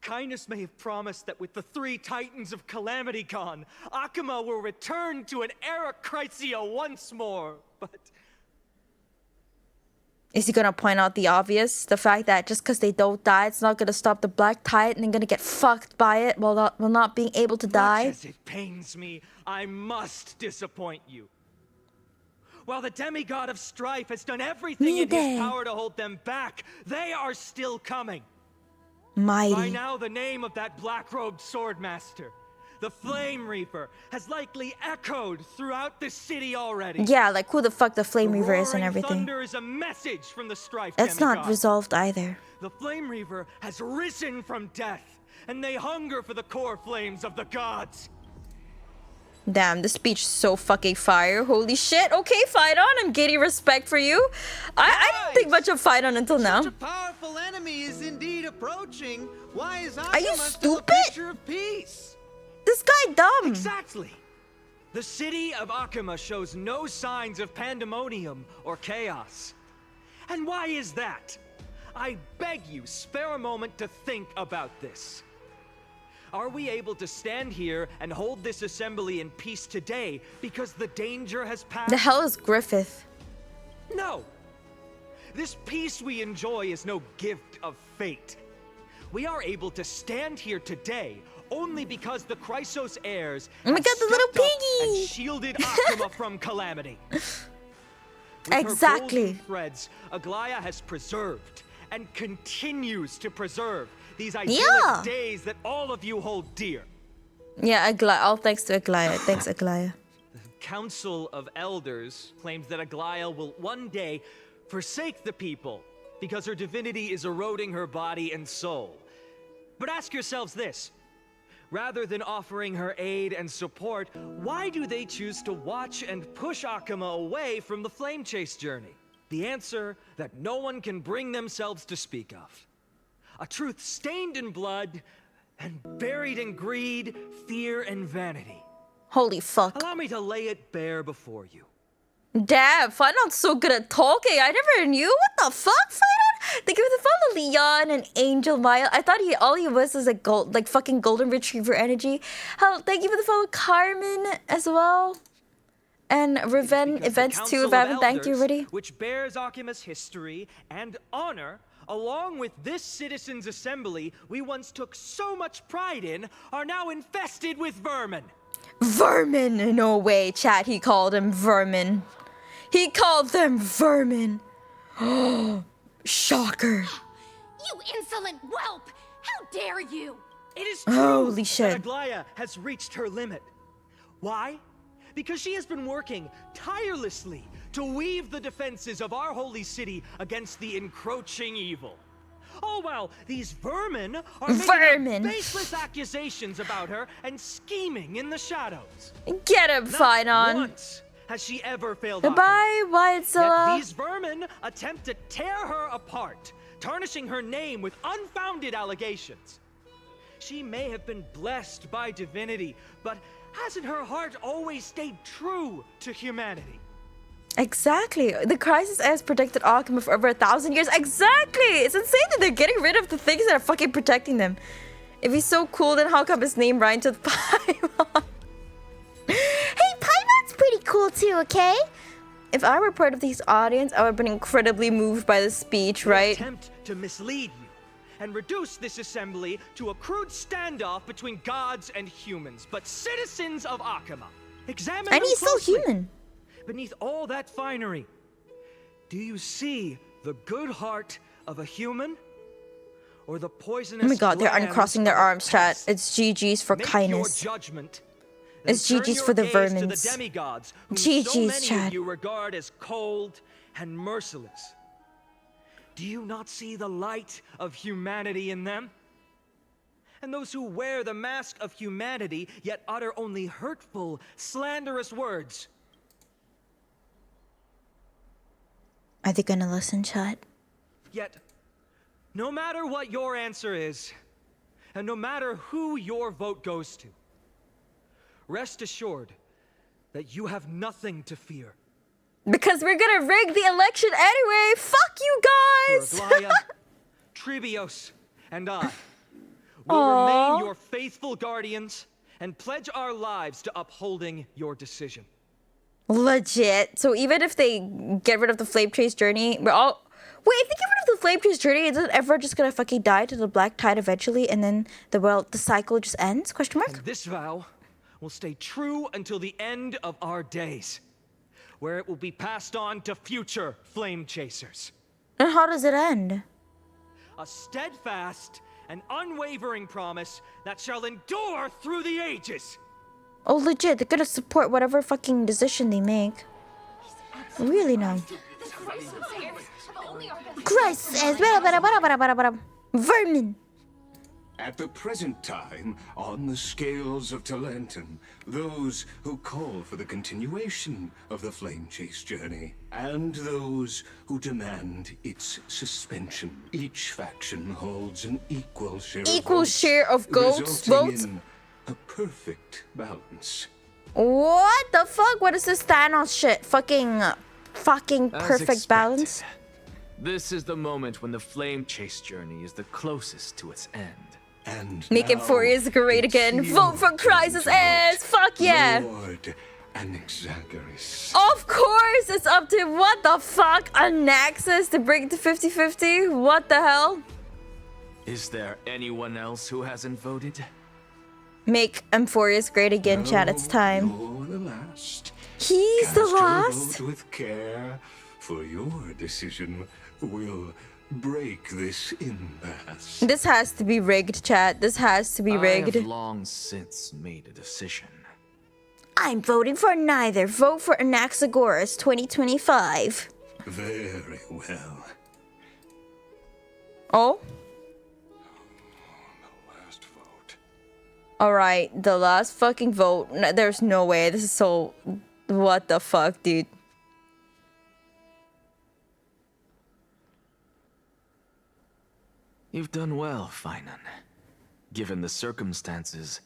Kindness may have promised that with the 3 titans of Calamity gone, Akima will return to an era Chrysia once more, but... Is he gonna point out the obvious? The fact that just because they don't die, it's not gonna stop the black tide and they're gonna get fucked by it while not being able to die? Much as it pains me, I must disappoint you. While the demigod of strife has done everything in his power to hold them back, they are still coming. Mighty. By now, the name of that black-robed swordmaster, the Flame Reaper, has likely echoed throughout the city already. Yeah, like who the fuck the Flame Reaver is and Roaring everything. Thunder is a message from the strife It's demigod. not resolved either. The Flame Reaver has risen from death, and they hunger for the core flames of the gods. Damn, the speech is so fucking fire. Holy shit. Okay, Phaidon, I'm gaining respect for you. I didn't think much of Phaidon until now. Such a powerful enemy is indeed approaching. Why is Are you Akima still a stupid? picture of peace? This guy dumb. Exactly. The city of Akima shows no signs of pandemonium or chaos. And why is that? I beg you, spare a moment to think about this. Are we able to stand here and hold this assembly in peace today because the danger has passed? The hell is Griffith? No! This peace we enjoy is no gift of fate. We are able to stand here today only because the Chrysos heirs oh my god, the little piggy! and shielded Akuma from calamity. With exactly. Her golden threads, Aglaya has preserved and continues to preserve these idyllic days that all of you hold dear. Yeah, Aglaya. All thanks to Aglaya. Thanks, Aglaya. The Council of Elders claims that Aglaya will one day forsake the people because her divinity is eroding her body and soul. But ask yourselves this. Rather than offering her aid and support, why do they choose to watch and push Akuma away from the Flame Chase journey? The answer that no one can bring themselves to speak of. A truth stained in blood and buried in greed, fear, and vanity. Holy fuck. Allow me to lay it bare before you. Damn, Final's so good at talking. I never knew. What the fuck, Final? Thank you for the follow, Leon and Angel Mile. I thought all he was like gold, like fucking golden retriever energy. Hell, thank you for the follow, Carmen, as well. And Reven Events too, if I haven't thanked you already. Which bears Akuma's history and honor, along with this citizens' assembly we once took so much pride in, are now infested with vermin. Vermin? No way, chat. He called them vermin. He called them vermin. Oh, shocker. You insolent whelp! How dare you! It is true Holy shit. that Aglaya has reached her limit. Why? Because she has been working tirelessly to weave the defenses of our holy city against the encroaching evil. All while these vermin are making baseless accusations about her and scheming in the shadows. Get him, Fine on. Once has she ever failed. Goodbye, Whitezilla. Yet these vermin attempt to tear her apart, tarnishing her name with unfounded allegations. She may have been blessed by divinity, but hasn't her heart always stayed true to humanity? Exactly. The crisis has protected Akuma for over 1,000 years. Exactly. It's insane that they're getting rid of the things that are fucking protecting them. If he's so cool, then how come his name rhymes with Paimon? Hey, Paimon's pretty cool too, okay? If I were part of this audience, I would have been incredibly moved by the speech, right? Attempt to mislead you and reduce this assembly to a crude standoff between gods and humans, but citizens of Akuma. Examine And them he's still closely. human. Beneath all that finery, do you see the good heart of a human? Or the poisonous Oh my god, they're glands uncrossing their of a arms, chat. pest? It's GG's for Make kindness. Your judgment, It's then GG's turn for the your gaze to vermins. the demigods, whom GG's, so many chat. of you regard as cold and merciless. Do you not see the light of humanity in them? And those who wear the mask of humanity yet utter only hurtful, slanderous words. Are they gonna listen, chat? Yet, no matter what your answer is, and no matter who your vote goes to, rest assured that you have nothing to fear. Because we're gonna rig the election anyway. Fuck you guys. For Aglaya, Tribios, and I will remain your faithful guardians and pledge our lives to upholding your decision. Legit. So even if they get rid of the Flame Chase journey, we're all... Wait, if they get rid of the Flame Chase journey, isn't everyone just gonna fucking die to the Black Tide eventually, and then the cycle just ends? Question mark? And this vow will stay true until the end of our days, where it will be passed on to future Flame Chasers. And how does it end? A steadfast and unwavering promise that shall endure through the ages. Oh, legit, they're gonna support whatever fucking decision they make. Really now. Christ says, vermin. At the present time, on the scales of Talentum, those who call for the continuation of the Flame Chase journey, and those who demand its suspension. Each faction holds an equal share of votes, votes? in a perfect balance. What the fuck? What is this Thanos shit? Fucking perfect balance? This is the moment when the Flame Chase journey is the closest to its end. And Make now Emphorius great it's again. you Vote for turn Crisis to ass. vote. Fuck yeah. Lord Anaxagoras. Of course, it's up to what the fuck Anaxus to bring it to 50-50. What the hell? Is there anyone else who hasn't voted? Make Emphorius great again, chat. It's time. You're the last. He's Cast the your last. vote with care, for your decision will break this impasse. This has to be rigged, chat. This has to be I rigged. have long since made a decision. I'm voting for neither. Vote for Anaxagoras 2025. Very well. Oh? Last vote. Alright, the last fucking vote. No, there's no way. This is so... What the fuck, dude? You've done well, Finan. Given the circumstances,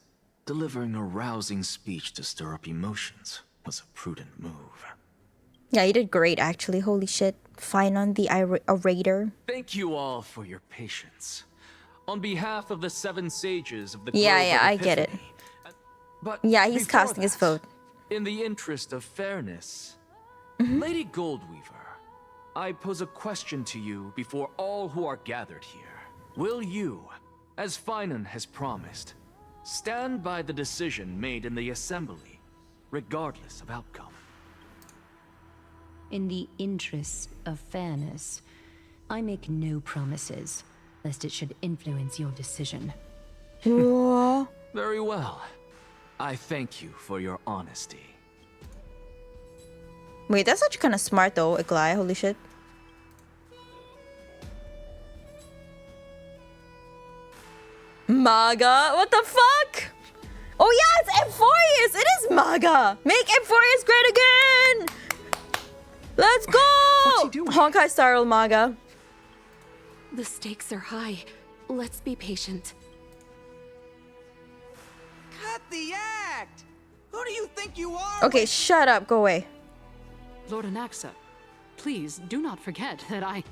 delivering a rousing speech to stir up emotions was a prudent move. Yeah, you did great, actually. Holy shit. Fine on the orator. Thank you all for your patience. On behalf of the 7 sages of the Yeah, Grove yeah, of I get it. Epiphany, But Yeah, he's before casting his that, vote. In the interest of fairness, Lady Goldweaver, I pose a question to you before all who are gathered here. Will you, as Finan has promised, stand by the decision made in the assembly, regardless of outcome? In the interest of fairness, I make no promises, lest it should influence your decision. Very well. I thank you for your honesty. Wait, that's actually kind of smart though, Iglai. Holy shit. Maga? What the fuck? Oh yeah, it's Emphorius! It is Maga! Make Emphorius great again! Let's go! What's he doing? Honkai style Maga. The stakes are high. Let's be patient. Cut the act! Who do you think you are? Okay, shut up. Go away. Lord Anaxa, please do not forget that I...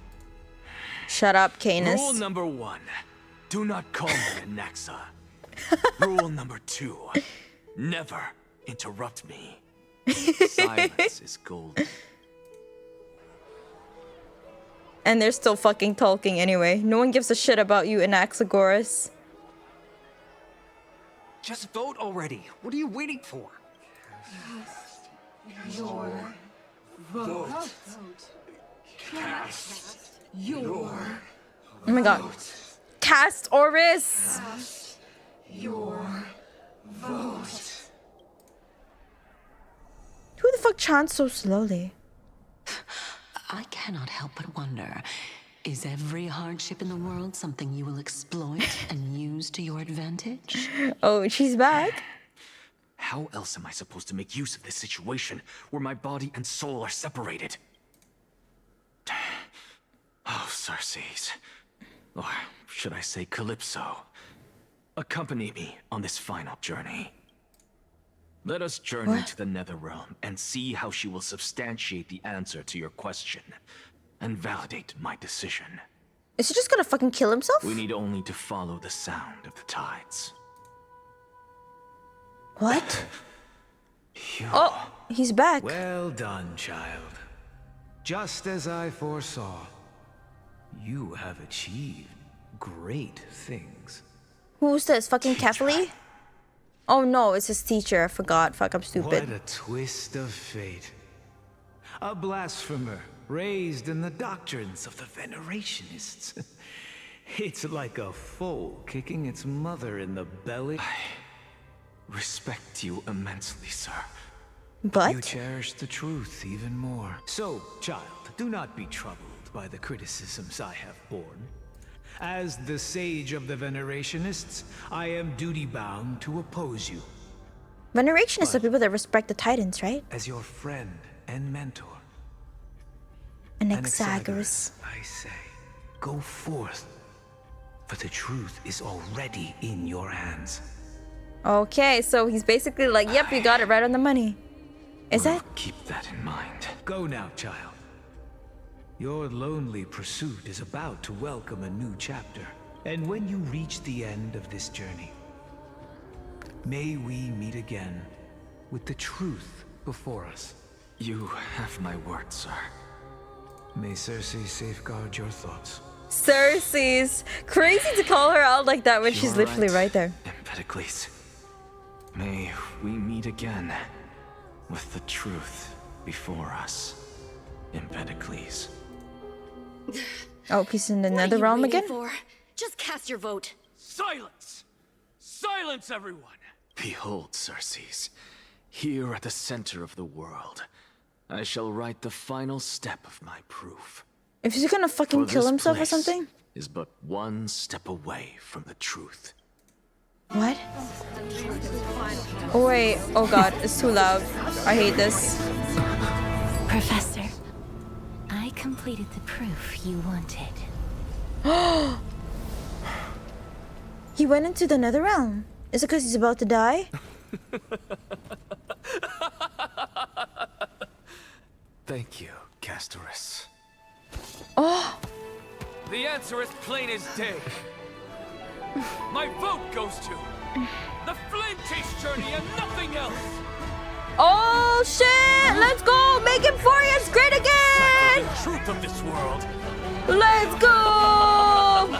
Shut up, Canis. Rule number 1. Do not call me Anaxa. Rule number 2. Never interrupt me. Silence is golden. And they're still fucking talking anyway. No one gives a shit about you, Anaxagoras. Just vote already. What are you waiting for? Your vote. Cast your Oh my god. Cast Oris! Cast your vote. Who the fuck chants so slowly? I cannot help but wonder, is every hardship in the world something you will exploit and use to your advantage? Oh, she's back? How else am I supposed to make use of this situation where my body and soul are separated? Oh, Circes. Or should I say Calypso? Accompany me on this final journey. Let us journey to the Netherrealm and see how she will substantiate the answer to your question and validate my decision. Is he just gonna fucking kill himself? We need only to follow the sound of the tides. What? Oh, he's back. Well done, child. Just as I foresaw, you have achieved great things. Who's this? Fucking Kefli? Oh no, it's his teacher. I forgot. Fuck, I'm stupid. What a twist of fate. A blasphemer raised in the doctrines of the Venerationists. It's like a foal kicking its mother in the belly. I respect you immensely, sir. But you cherish the truth even more. So, child, do not be troubled by the criticisms I have borne. As the sage of the Venerationists, I am duty-bound to oppose you. Venerationists are people that respect the Titans, right? As your friend and mentor. Anaxagoras. I say, go forth, for the truth is already in your hands. Okay, so he's basically like, yep, you got it right on the money. Is that? Keep that in mind. Go now, child. Your lonely pursuit is about to welcome a new chapter. And when you reach the end of this journey, may we meet again with the truth before us. You have my word, sir. May Cersei safeguard your thoughts. Cersei's crazy to call her out like that when she's literally right there. Empedocles. May we meet again with the truth before us. Empedocles. Oh, he's in another realm again? Just cast your vote. Silence! Silence, everyone! Behold, Cersei, here at the center of the world, I shall write the final step of my proof. If he's gonna fucking kill himself or something? Is but one step away from the truth. What? Oh wait, oh god, it's too loud. I hate this. Professor, I completed the proof you wanted. He went into the nether realm. Is it because he's about to die? Thank you, Castorus. Oh! The answer is plain as day. My vote goes to the Flame Chase journey and nothing else. Oh shit! Let's go! Make Emporius great again! The truth of this world. Let's go!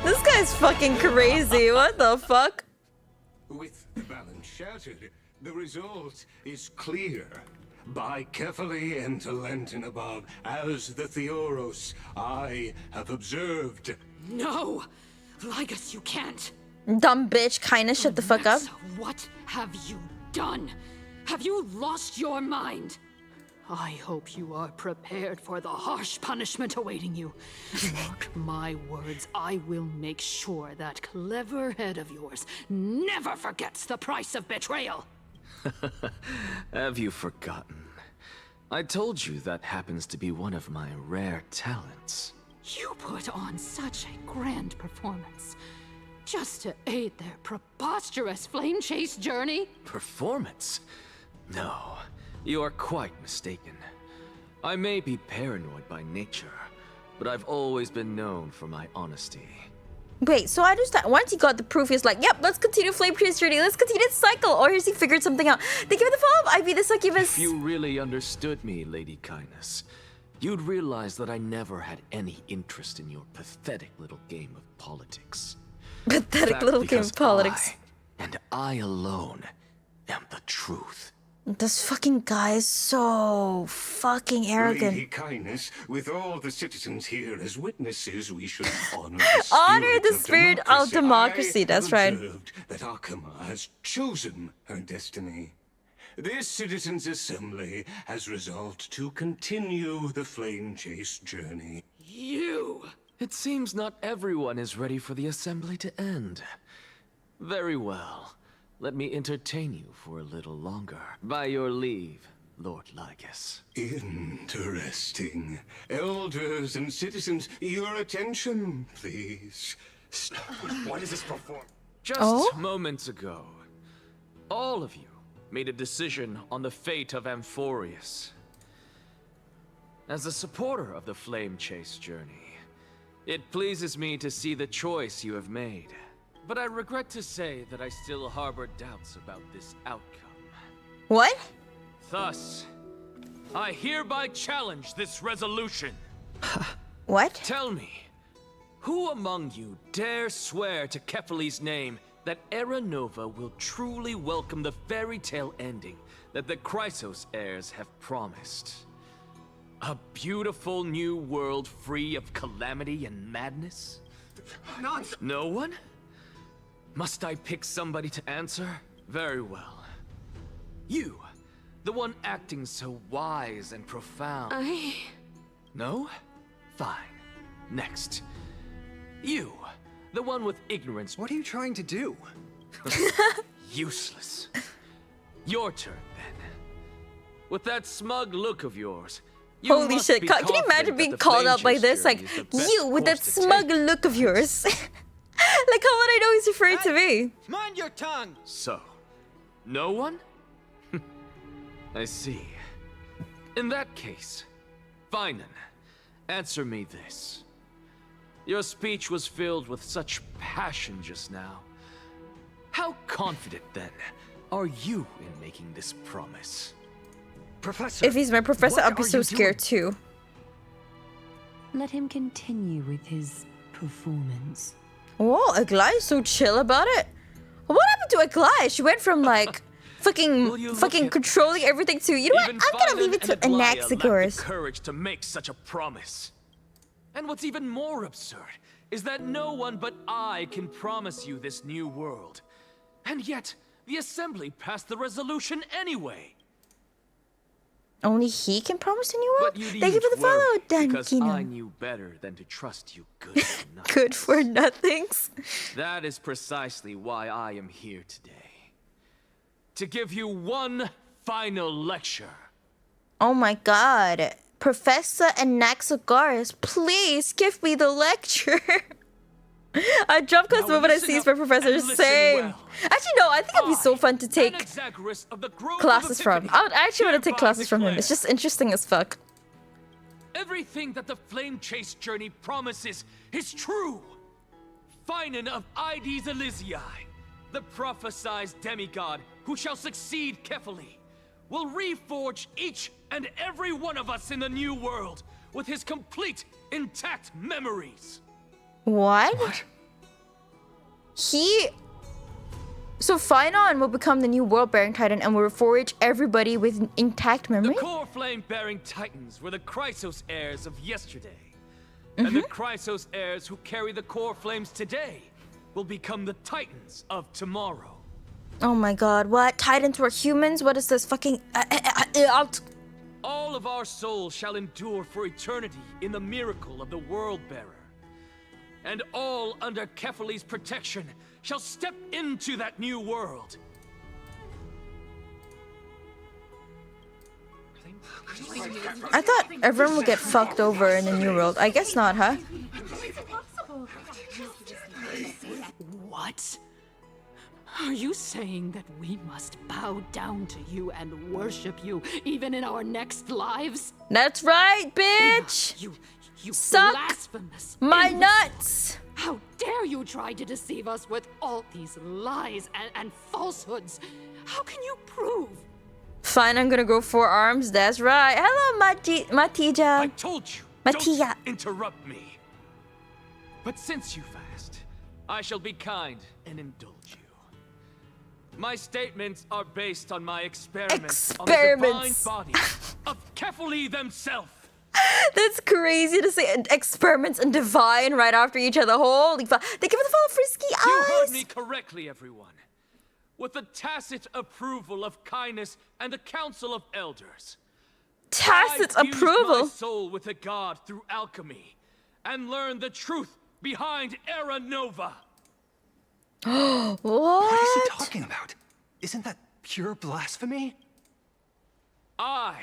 This guy's fucking crazy. What the fuck? With the balance shattered, the result is clear. By carefully enter Lenten above, as the Theoros I have observed. No! Lygus, you can't. Dumb bitch, kinda shut the fuck up. What have you done? Have you lost your mind? I hope you are prepared for the harsh punishment awaiting you. Mark my words, I will make sure that clever head of yours never forgets the price of betrayal. Have you forgotten? I told you that happens to be one of my rare talents. You put on such a grand performance just to aid their preposterous flame chase journey. Performance? No, you are quite mistaken. I may be paranoid by nature, but I've always been known for my honesty. Wait, so I understand. Once he got the proof, he's like, yep, let's continue Flame Chase journey. Let's continue this cycle. Or has he figured something out? Thank you for the follow-up, Ivy the Succubus. If you really understood me, Lady Kindness, you'd realize that I never had any interest in your pathetic little game of politics. Pathetic little game of politics. I alone am the truth. This fucking guy is so fucking arrogant. Lady Kindness, with all the citizens here as witnesses, we should honor the spirit of democracy. That's right. That Akama has chosen her destiny. This citizens' assembly has resolved to continue the Flame Chase journey. You! It seems not everyone is ready for the assembly to end. Very well. Let me entertain you for a little longer. By your leave, Lord Lygus. Interesting. Elders and citizens, your attention, please. What is this performance? Just moments ago, all of you made a decision on the fate of Amphorius. As a supporter of the Flame Chase journey, it pleases me to see the choice you have made. But I regret to say that I still harbor doubts about this outcome. What? Thus, I hereby challenge this resolution. What? Tell me, who among you dare swear to Kefali's name that Era Nova will truly welcome the fairy tale ending that the Chrysos heirs have promised? A beautiful new world free of calamity and madness? No one? Must I pick somebody to answer? Very well. You, the one acting so wise and profound. No? Fine. Next. You, the one with ignorance. What are you trying to do? Useless. Your turn, then. With that smug look of yours, you holy must shit, be can you imagine being called out like this? Like, you with that smug look of yours. Like, how would I know he's referring to me? Mind your tongue! So, no one? I see. In that case, fine then. Answer me this. Your speech was filled with such passion just now. How confident, then, are you in making this promise? Professor, if he's my professor, I'll be so scared too. Let him continue with his performance. Oh, Aglaé is so chill about it. What happened to Aglaé? She went from like fucking controlling everything to, you know what? I'm gonna leave it to Anaxagoras. The courage to make such a promise. And what's even more absurd is that no one but I can promise you this new world. And yet, the Assembly passed the resolution anyway. Only he can promise a new world? But you Thank you for the follow, Dan because Kino. I knew better than to trust you good for nothing. Good for nothings. That is precisely why I am here today. To give you one final lecture. Oh my god. Professor Anaxagoras, please give me the lecture. I jump because the moment I see his professor, same. Well. Actually, no, I think it'd be so fun to take classes from. I actually want to take classes from him. It's just interesting as fuck. Everything that the Flame Chase journey promises is true. Finan of Ides Elysiae, the prophesized demigod who shall succeed Kefali, will reforge each and every one of us in the new world with his complete, intact memories. What? So Finan will become the new world-bearing titan and will reforge everybody with intact memory? The core flame-bearing titans were the Chrysos heirs of yesterday. And the Chrysos heirs who carry the core flames today will become the titans of tomorrow. Oh my god, what? Titans were humans? What is this fucking... All of our souls shall endure for eternity in the miracle of the World-Bearer. And all under Kefali's protection shall step into that new world. I thought everyone would get fucked over in the new world. I guess not, huh? What? Are you saying that we must bow down to you and worship you even in our next lives? That's right, bitch! You suck blasphemous my nuts! How dare you try to deceive us with all these lies and falsehoods? How can you prove? Fine, I'm gonna grow 4 arms. That's right. Hello, Matija. I told you. Matija. Don't interrupt me. But since you've asked, I shall be kind and indulge you. My statements are based on my experiments. On the divine body of Kefali themselves. That's crazy to say experiments and divine right after each other. Holy fuck. Thank you for the follow, Frisky Eyes. You heard me correctly, everyone. With the tacit approval of kindness and the Council of Elders. Tacit approval? I fused my soul with the god through alchemy and learned the truth behind Era Nova. What? What is he talking about? Isn't that pure blasphemy? I,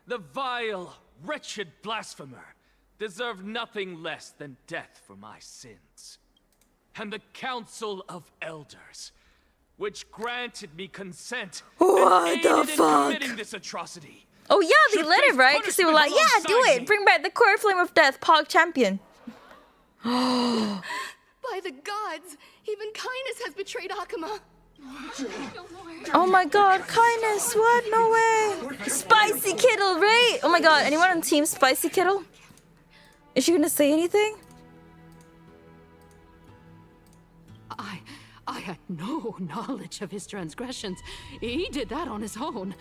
the vile, wretched blasphemer, deserve nothing less than death for my sins. And the Council of Elders, which granted me consent and aided in committing this atrocity. Oh yeah, they let it, right? Because they were like, yeah, do it. Bring back the core flame of death, Pog Champion. By the gods, even kindness has betrayed Akuma. Oh my god, kindness, what? No way. Spicykettle, right? Oh my god, anyone on team Spicykettle? Is she gonna say anything? I had no knowledge of his transgressions. He did that on his own.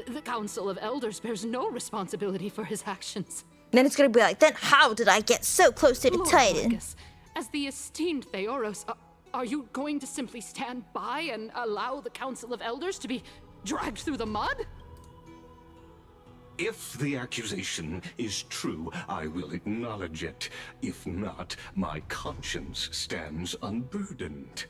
The Council of Elders bears no responsibility for his actions. Then it's gonna be like, then how did I get so close to the Lord Titan? Marcus, as the esteemed Theoros, are you going to simply stand by and allow the Council of Elders to be dragged through the mud? If the accusation is true, I will acknowledge it. If not, my conscience stands unburdened.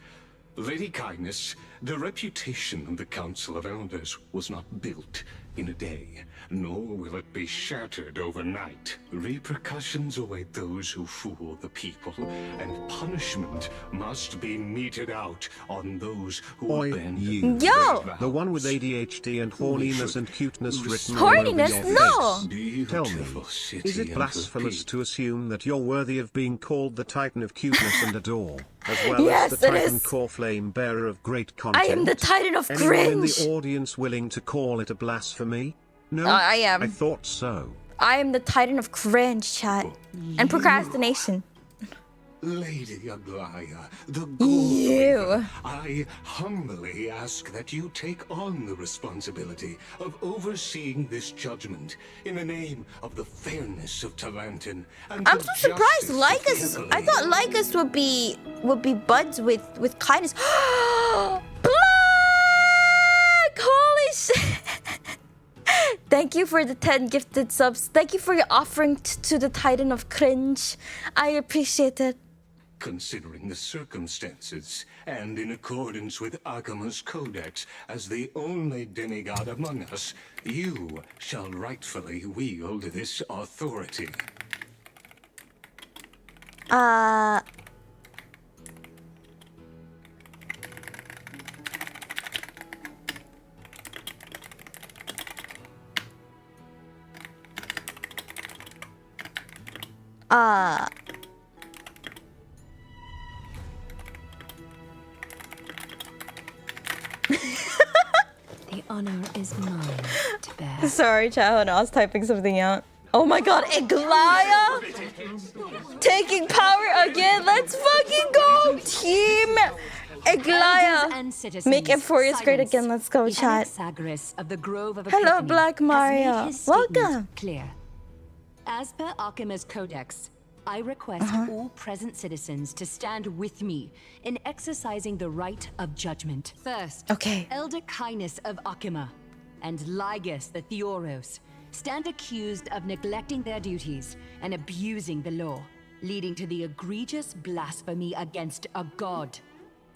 Lady Kindness, the reputation of the Council of Elders was not built in a day, nor will it be shattered overnight. Repercussions await those who fool the people, and punishment must be meted out on those who Oi, bend you. Yo! The one with ADHD and horniness and cuteness written Horniness? all over your No! face. Tell me, is it blasphemous to assume that you're worthy of being called the Titan of Cuteness and Adore, as well Yes, as the it Titan is. Core Flame Bearer of Great Content? I am the Titan of Anyone in Cringe! the audience willing to call it a blasphemy? No? I am. I thought so. I am the Titan of Cringe, chat. And procrastination. Lady Aglaya, the You. Gold, I humbly ask that you take on the responsibility of overseeing this judgment in the name of the fairness of Talantin. And I'm the so surprised. justice of Lycus, I Italy. thought Lycus would be buds with kindness. Black! Holy shit! Thank you for the 10 gifted subs. Thank you for your offering to the Titan of Cringe. I appreciate it. Considering the circumstances, and in accordance with Akima's codex, as the only demigod among us, you shall rightfully wield this authority. The honor is mine to bear. Sorry, child. I was typing something out. Oh my god, Aglaya! Taking power again. Let's fucking go, team! Aglaya! Make Emporius great again. Let's go, chat. Of the Grove of Hello, Epiphany Black has Mario. made his statement Welcome. Clear. As per Akima's codex, I request all present citizens to stand with me in exercising the right of judgment. First, Okay. Elder Kindness of Akima and Lygus the Theoros stand accused of neglecting their duties and abusing the law, leading to the egregious blasphemy against a god.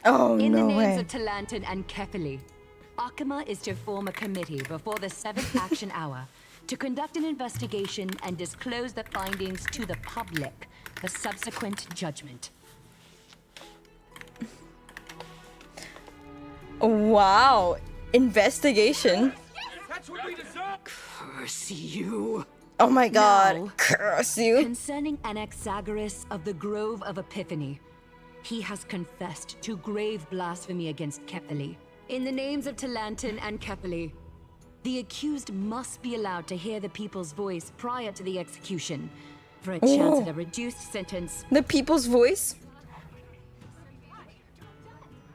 Oh, In the no names way. of Talantin and Kefili, Akima is to form a committee before the 7th action hour to conduct an investigation and disclose the findings to the public for subsequent judgment. Wow. Investigation. That's what we deserve. Curse you. Oh my god. Now, Curse you. Concerning Anaxagoras of the Grove of Epiphany, he has confessed to grave blasphemy against Kefili. In the names of Talantin and Kefili, the accused must be allowed to hear the people's voice prior to the execution for a chance at a reduced sentence. The people's voice?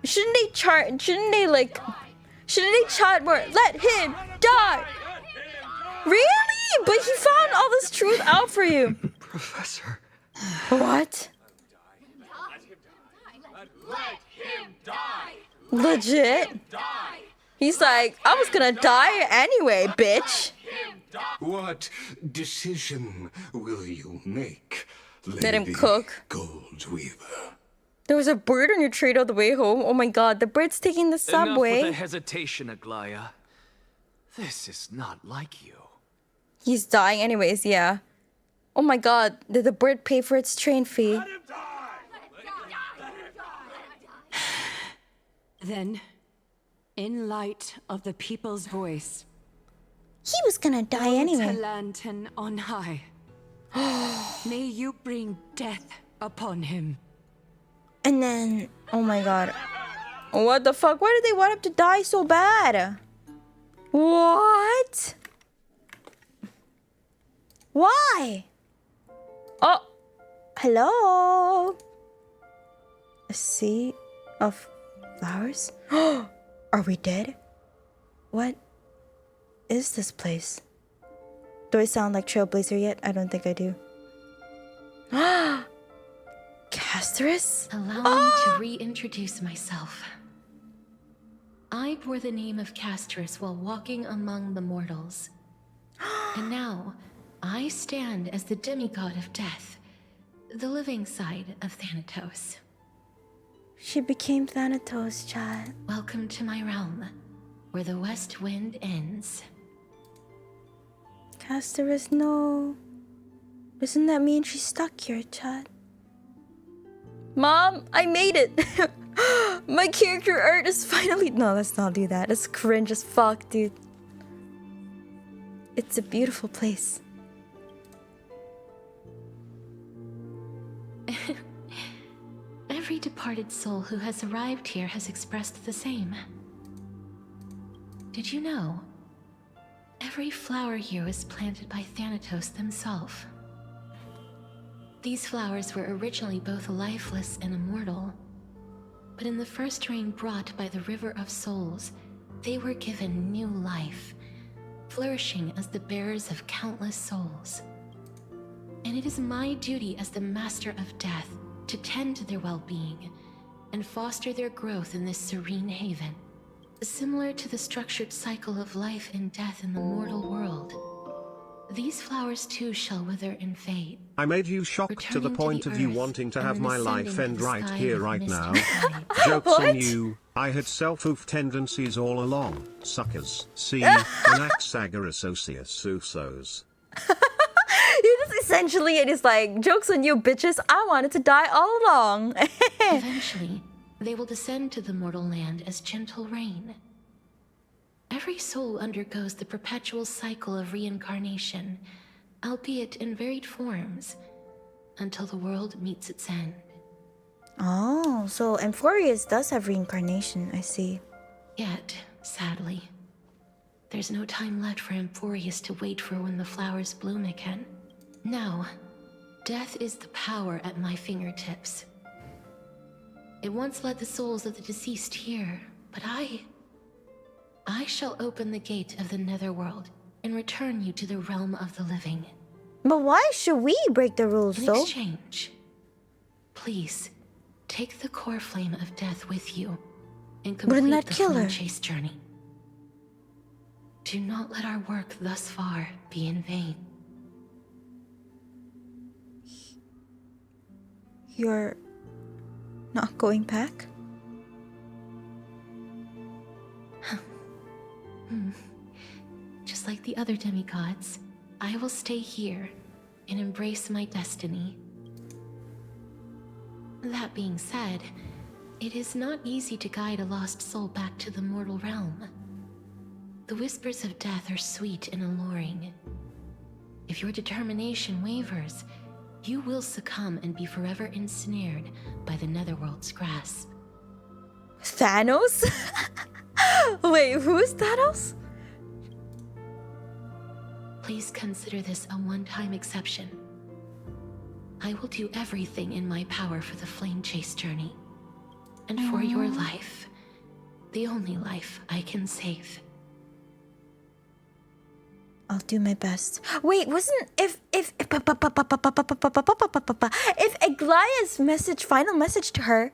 Shouldn't they chant more? Let him die! Really? But he found all this truth out for you. Professor. What? Let him die. Legit? He's like, I was gonna die anyway, bitch. What decision will you make, Let him Lady cook. Goldweaver? There was a bird on your tree all the way home. Oh my god, the bird's taking the Enough with the subway. hesitation, Aglaya. This is not like you. He's dying anyways, yeah. Oh my god, did the bird pay for its train fee? Then, in light of the people's voice, He was gonna die anyway. Talantin on high, may you bring death upon him. And then, oh my god. What the fuck? Why did they want him to die so bad? What? Why? Oh, hello? A sea of flowers? Are we dead? What is this place? Do I sound like Trailblazer yet? I don't think I do. Casterus? Allow me to reintroduce myself. I bore the name of Casterus while walking among the mortals. And now, I stand as the demigod of death, the living side of Thanatos. She became Thanatos, chat. Welcome to my realm, where the west wind ends. Castorus, no. Doesn't that mean she's stuck here, chat? Mom, I made it! My character art is finally... No, let's not do that. That's cringe as fuck, dude. It's a beautiful place. Every departed soul who has arrived here has expressed the same. Did you know? Every flower here was planted by Thanatos themselves. These flowers were originally both lifeless and immortal, but in the first rain brought by the River of Souls, they were given new life, flourishing as the bearers of countless souls. And it is my duty as the Master of Death to tend to their well-being and foster their growth in this serene haven. Similar to the structured cycle of life and death in the mortal world, these flowers too shall wither and fade. I made you shocked to the point of you wanting to have my life end right here, right now. Joke's on you. I had self-oof tendencies all along, suckers. See, Anaxagoras Usos. Essentially, it is like, joke's on you, bitches. I wanted to die all along. Eventually, they will descend to the mortal land as gentle rain. Every soul undergoes the perpetual cycle of reincarnation, albeit in varied forms, until the world meets its end. Oh, so Amphorius does have reincarnation, I see. Yet, sadly, there's no time left for Amphorius to wait for when the flowers bloom again. No, death is the power at my fingertips. It once led the souls of the deceased here, but I shall open the gate of the netherworld and return you to the realm of the living. But why should we break the rules, In though? exchange, please, take the core flame of death with you and complete Wouldn't that the kill flame her? chase journey. Do not let our work thus far be in vain. You're not going back? Just like the other demigods, I will stay here and embrace my destiny. That being said, it is not easy to guide a lost soul back to the mortal realm. The whispers of death are sweet and alluring. If your determination wavers, you will succumb and be forever ensnared by the netherworld's grasp. Thanos? Wait, who's Thanos? Please consider this a one-time exception. I will do everything in my power for the flame chase journey. And for your life, the only life I can save. I'll do my best. Wait, wasn't if Aglaya's final message to her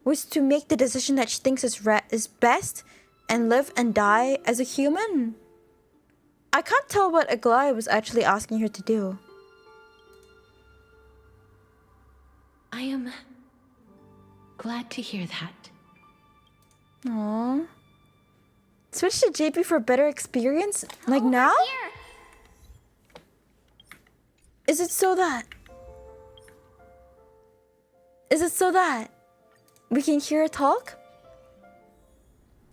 was to make the decision that she thinks is best and live and die as a human? I can't tell what Aglaya was actually asking her to do. I am glad to hear that. Aww. Switch to JP for a better experience? Like now? Here. Is it so that we can hear her talk?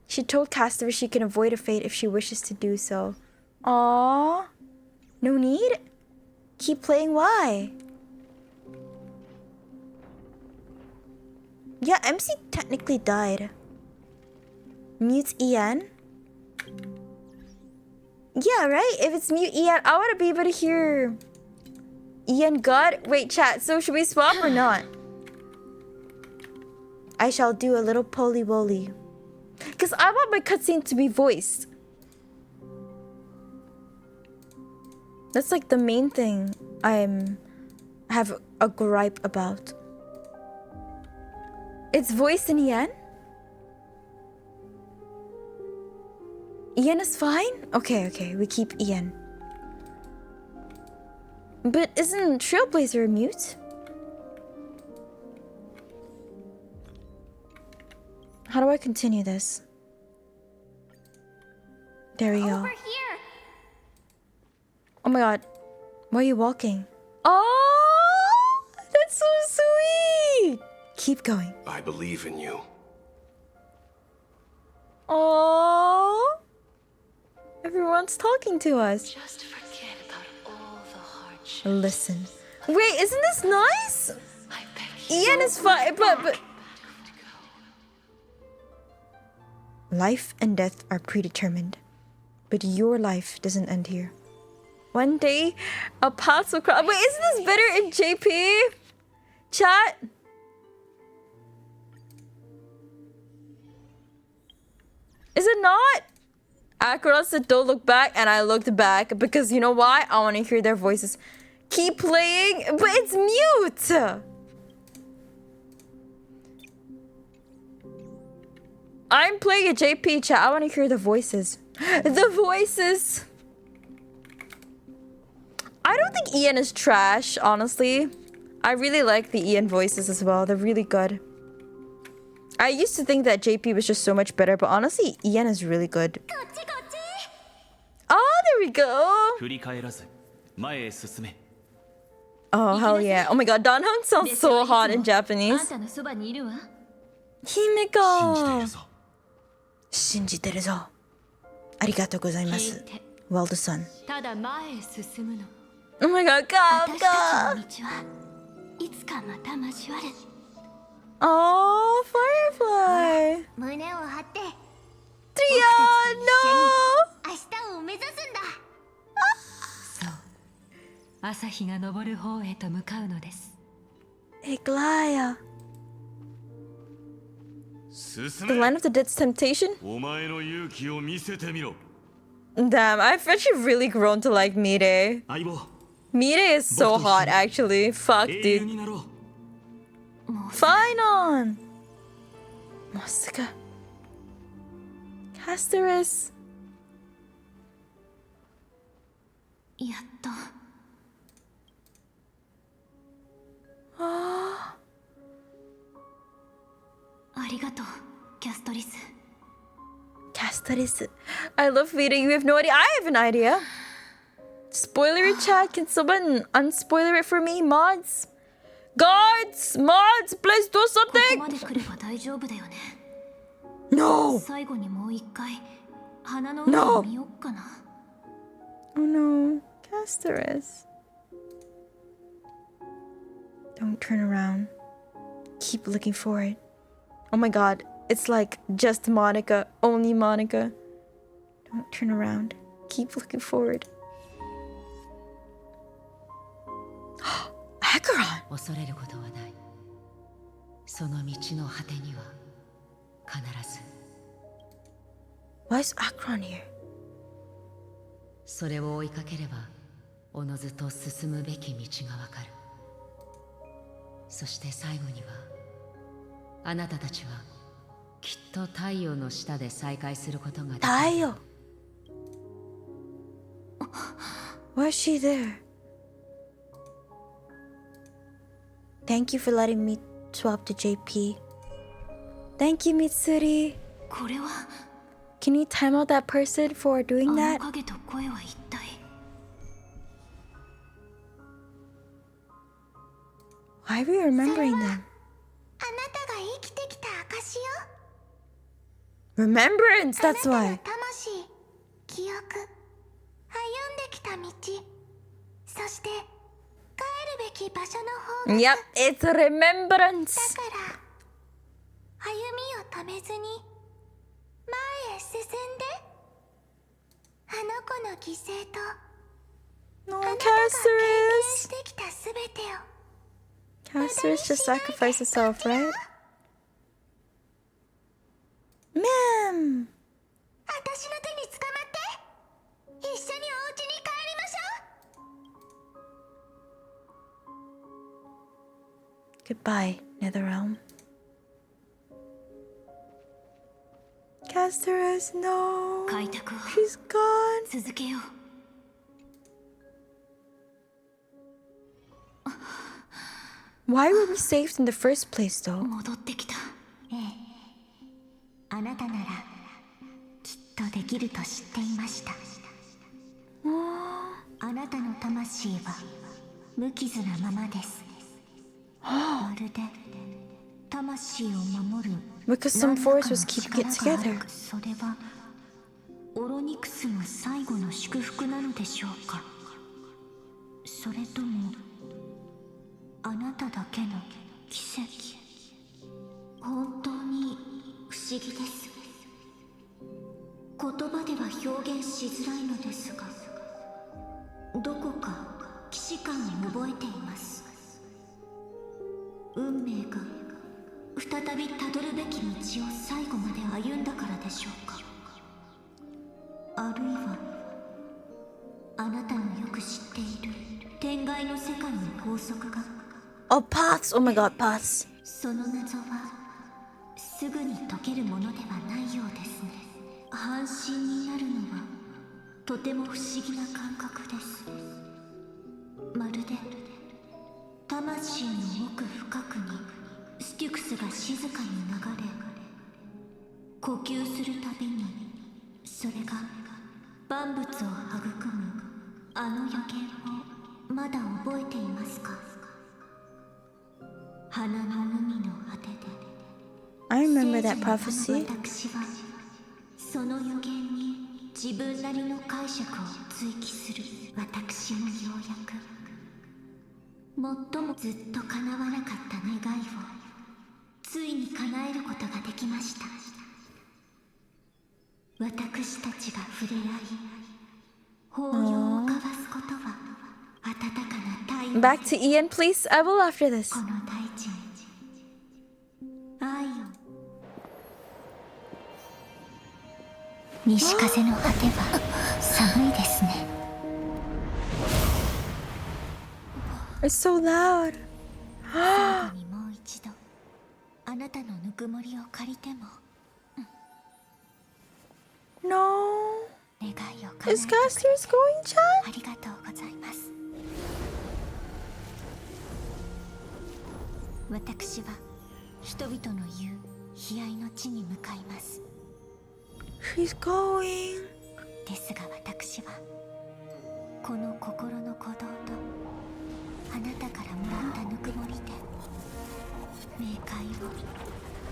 She told Castor she can avoid a fate if she wishes to do so. Aww. No need? Keep playing why? Yeah, MC technically died. Mute Ian? Yeah, right? If it's mute Ian, I want to be able to hear Ian God. Wait, chat, so should we swap or not? I shall do a little poly-woly. Because I want my cutscene to be voiced. That's like the main thing I have a gripe about. It's voiced in Ian? Ian is fine? Okay, we keep Ian. But isn't Trailblazer mute? How do I continue this? There we go. Over here. Oh my god. Why are you walking? Oh, that's so sweet. Keep going. I believe in you. Oh, everyone's talking to us. Just forget about all the hardships. Listen. Wait, isn't this nice? Ian is fine, but life and death are predetermined, but your life doesn't end here. One day, our paths will cross. Wait, isn't this better in JP? Chat. Is it not? Akira said, "Don't look back," and I looked back because you know why? I want to hear their voices. Keep playing, but it's mute. I'm playing a JP chat. I want to hear the voices. The voices. I don't think Ian is trash, honestly. I really like the Ian voices as well. They're really good. I used to think that JP was just so much better, but honestly, Ian is really good. Oh, there we go. Oh, hell yeah. Oh my god, Danhong sounds so hot in Japanese. Himeko. 信じてるぞ。ありがとうございます。Well done. ただ前へ進むの。 Oh my god, come, 私たちの道はいつかまた交わる。 Oh, Firefly. 胸を張って。 Tria, no. 明日を目指すんだ。そう。朝日が昇る方へと向かうのです。 Iglaya. The Land of the Dead's Temptation? Damn, I've actually really grown to like Mire. Mire is so hot, actually. Fuck, dude. Fine on. Masuka. Casterus. やっと。ありがとう、キャストリス。 Casterus. I love reading. You have no idea. I have an idea. Spoiler chat. Can someone unspoiler it for me? Mods? Guards! Mods! Please do something! ここまで来れば大丈夫だよね。 No! 最後にもう一回花の海を見よっかな。 Oh no. Casterus. Don't turn around. Keep looking forward. Oh my god. It's like just Monica. Only Monica. Don't turn around. Keep looking forward. Acheron! 恐れることはない。その道の果てには必ず。 Why is Acheron here? それを追いかければおのずと進むべき道がわかる。そして最後にはあなたたちはきっと太陽の下で再会することができる。太陽 Why is she there? Thank you for letting me swap to JP. Thank you, Mitsuri. これは Can you time out that person for doing あ that? の影と声は一体。 Why are we remembering them? あなたが生きてきた証よ。 Remembrance, that's あな why. たの魂、記憶、歩んできた道、そして帰るべき場所の方が Yep, it's remembrance. だから歩みを止めずに前へ進んで、あの子の犠牲と No, あなたが経験 Casterus. してきたすべてを Casterus just sacrificed herself, right? Ma'am. 私の手に捕まって一緒にお家に帰りましょう。 Goodbye, Netherrealm. Casterus, no. 開拓を She's gone. 続けよう。 Why were we saved in the first place, though? 戻ってきた。あなたならきっとできると知っていました。あなたの魂は無傷なままです。まるで魂を守る Because some force was keeping it together. それはオロニクスの最後の祝福なのでしょうか。それともあなただけの奇跡。本当に不思議です。言葉では表現しづらいのですが、どこか既視感を覚えています。運命が再びたどるべき道を最後まで歩んだからでしょうか。あるいはあなたのよく知っている天外の世界の法則が。 Oh, paths! Oh my god, paths. その謎はすぐに解けるものではないようですね。半身になるのはとても不思議な感覚です。まるで魂の奥深くにステュクスが静かに流れ、呼吸するたびにそれが万物を育むあの予言をまだ覚えていますか。花の海の果てで I remember that prophecy. 私はその予言に自分なりの解釈を追記する。私もようやく最もずっと叶わなかった願いをついに叶えることができました。私たちが触れ合い抱擁を交わすことは温かな太陽。 Back to Ian, please. I will after this. この大地に愛を。西風の果ては寒いですね。It's so loud. 最後にもう一度あなたのぬくもりを借りても。No. 願いを叶え Is Caster's going, Chad? ありがとうございます。私は人々の言う悲哀の地に向かいます。 She's going. ですが私はこの心の鼓動とあなたからもらったぬくもりで冥界を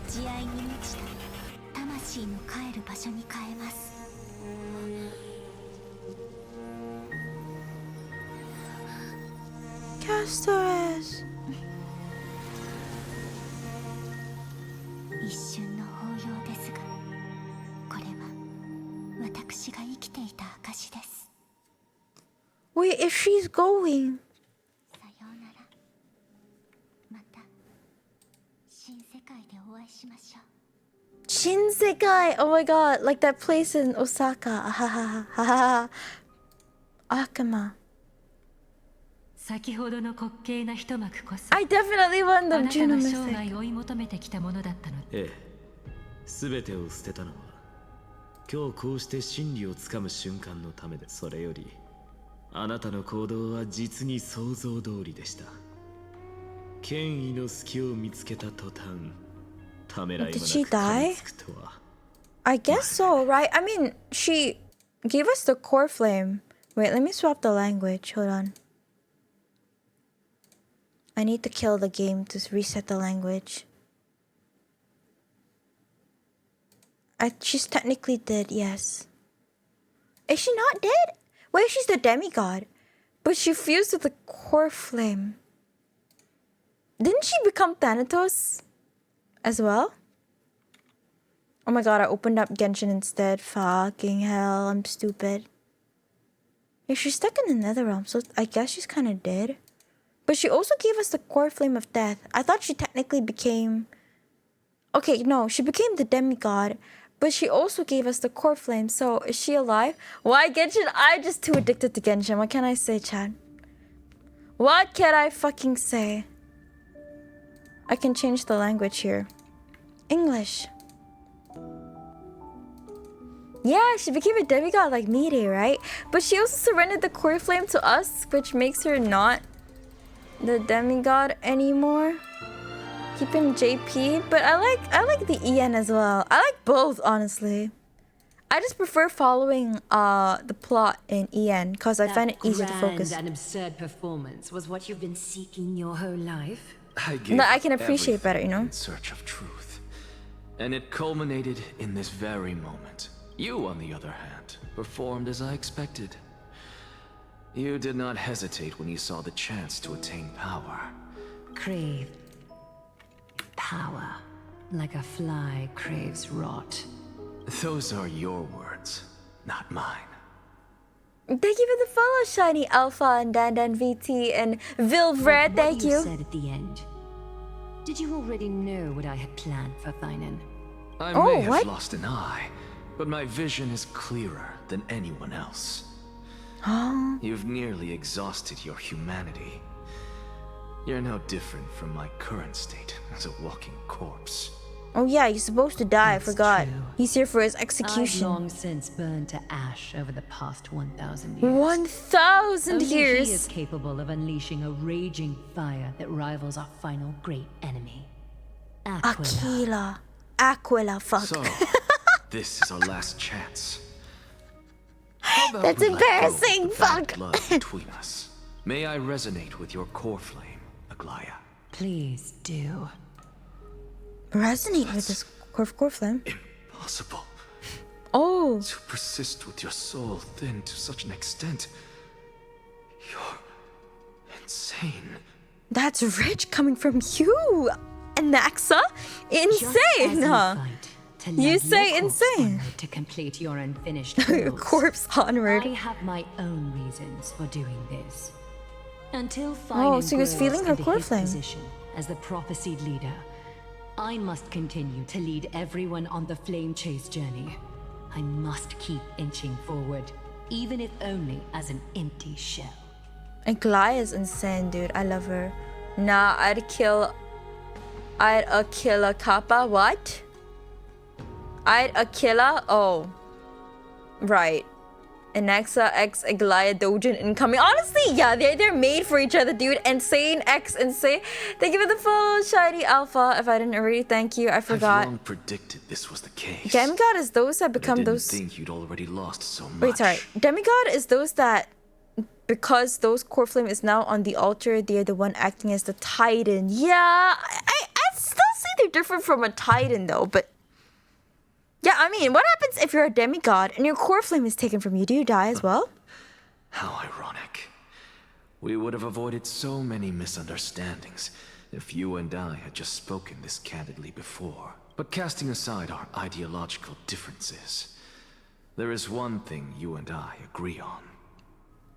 慈愛に満ちた魂の帰る場所に変えます。Caster's. 一瞬の抱擁ですが、これは私が生きていた証です。 Wait, if she's going. さようなら。また新世界でお会いしましょう。 Shinsekai. Oh my god, like that place in Osaka. Akama. 先ほどの滑稽な一幕こそ I definitely want あ them なたの Juno 生 Mythic. 涯追い求めてきたものだったの。ええ、全てを捨てたのは今日こうして真理をつかむ瞬間のためで、それよりあなたの行動は実に想像通りでした。権威の隙を見つけた途端、ためらいもなく Did she 噛み die? つくとは。 I guess so, right? I mean, she gave us the core flame. Wait, let me swap the language. Hold on. I need to kill the game to reset the language. She's technically dead, yes. Is she not dead? Wait, she's the demigod. But she fused with the core flame. Didn't she become Thanatos as well? Oh my god, I opened up Genshin instead. Fucking hell, I'm stupid. Yeah, she's stuck in the Netherrealm, so I guess she's kind of dead. But she also gave us the core flame of death. I thought she technically became... Okay, no, she became the demigod. But she also gave us the core flame, so is she alive? Why Genshin? I'm just too addicted to Genshin. What can I say, Chad? What can I fucking say? I can change the language here. English. Yeah, she became a demigod like Miri, right? But she also surrendered the core flame to us, which makes her not the demigod anymore. Keeping JP, but I like the EN as well. I like both, honestly. I just prefer following the plot in EN because I find it easier to focus. That absurd performance was what you've been seeking your whole life. I can appreciate better, you know. In search of truth, and it culminated in this very moment. You, on the other hand, performed as I expected. You did not hesitate when you saw the chance to attain power. Crave power, like a fly craves rot. Those are your words, not mine. Thank you for the follow, Shiny Alpha and Dan VT and Vilvred. Thank you. What you said at the end. Did you already know what I had planned for Thinen? I may have lost an eye, but my vision is clearer than anyone else. You've nearly exhausted your humanity. You're no different from my current state as a walking corpse. Oh yeah, he's supposed to die, I forgot. He's here for his execution. I've long since burned to ash over the past 1,000 years. 1,000 years? Only he is capable of unleashing a raging fire that rivals our final great enemy. Aquila. Aquila, fuck. So, this is our last chance. That's embarrassing, fuck. Blood between us. May I resonate with your core flame, Aglaya? Please do. Resonate with this core flame? Impossible. Oh. To persist with your soul thin to such an extent. You're insane. That's rich coming from you, Anaxa. Insane, huh? You say insane. To complete your unfinished corpse onward. I have my own reasons for doing this. Until so he was feeling her core flame. Position as the prophesied leader, I must continue to lead everyone on the flame chase journey. I must keep inching forward, even if only as an empty shell. And Glai is insane, dude. I love her. Nah, I'd kill a Kappa. What? Aquila? Oh. Right. Anaxa x Aglaya Dojin incoming. Honestly, yeah, they're made for each other, dude. Insane x Insane. Thank you for the follow, Shiny Alpha. If I didn't already thank you, I forgot. I've long predicted this was the case. Demigod is those that become those. I didn't think you'd already lost so much. Wait, sorry. Demigod is those that, because those core flame is now on the altar, they're the one acting as the Titan. Yeah, I still say they're different from a Titan though, but. Yeah, I mean, what happens if you're a demigod and your core flame is taken from you? Do you die as well? How ironic. We would have avoided so many misunderstandings if you and I had just spoken this candidly before. But casting aside our ideological differences, there is one thing you and I agree on.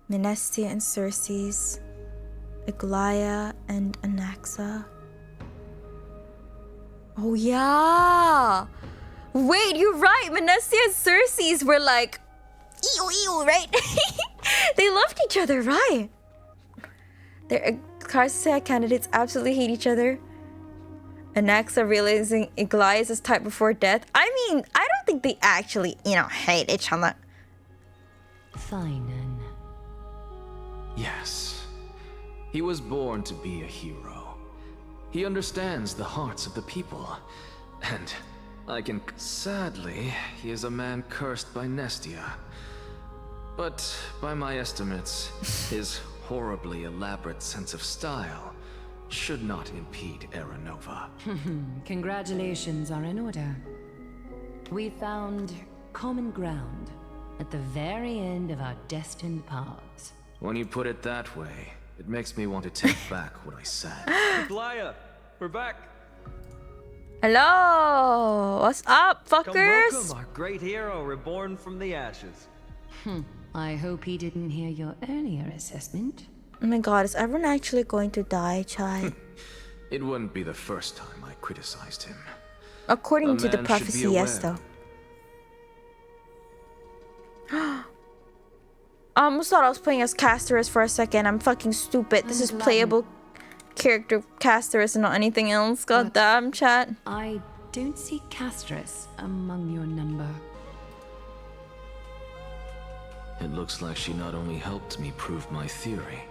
Minestia and Circes, Aglaya and Anaxa. Oh yeah! Wait, you're right. Minestia and Circes were like, ew, right? They loved each other, right? Their Karsia candidates absolutely hate each other. Anaxa realizing Aglaya is his type before death. I mean, I don't think they actually, hate each other. Thinen. Yes. He was born to be a hero. He understands the hearts of the people. And sadly, he is a man cursed by Nestia. But by my estimates, his horribly elaborate sense of style should not impede Era Nova. Congratulations are in order. We found common ground at the very end of our destined paths. When you put it that way, it makes me want to take back what I said. Glaya, we're back. Hello! What's up, fuckers? Welcome, our great hero reborn from the ashes. I hope he didn't hear your earlier assessment. Oh my god, is everyone actually going to die, Chai? It wouldn't be the first time I criticized him. According to the prophecy, yes, though. I almost thought I was playing as Casterus for a second. I'm fucking stupid. This is playable character Casterus and not anything else. God damn, chat. I don't see Casterus among your number. It looks like she not only helped me prove my theory,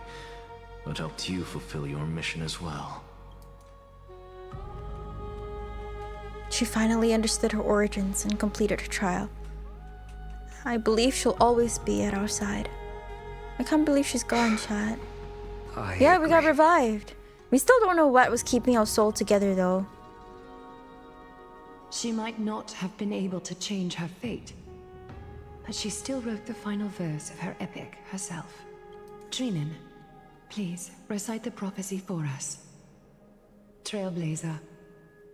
but helped you fulfill your mission as well. She finally understood her origins and completed her trial. I believe she'll always be at our side. I can't believe she's gone, chat. Yeah, we got revived. We still don't know what was keeping our soul together, though. She might not have been able to change her fate, but she still wrote the final verse of her epic herself. Trinin, please recite the prophecy for us. Trailblazer,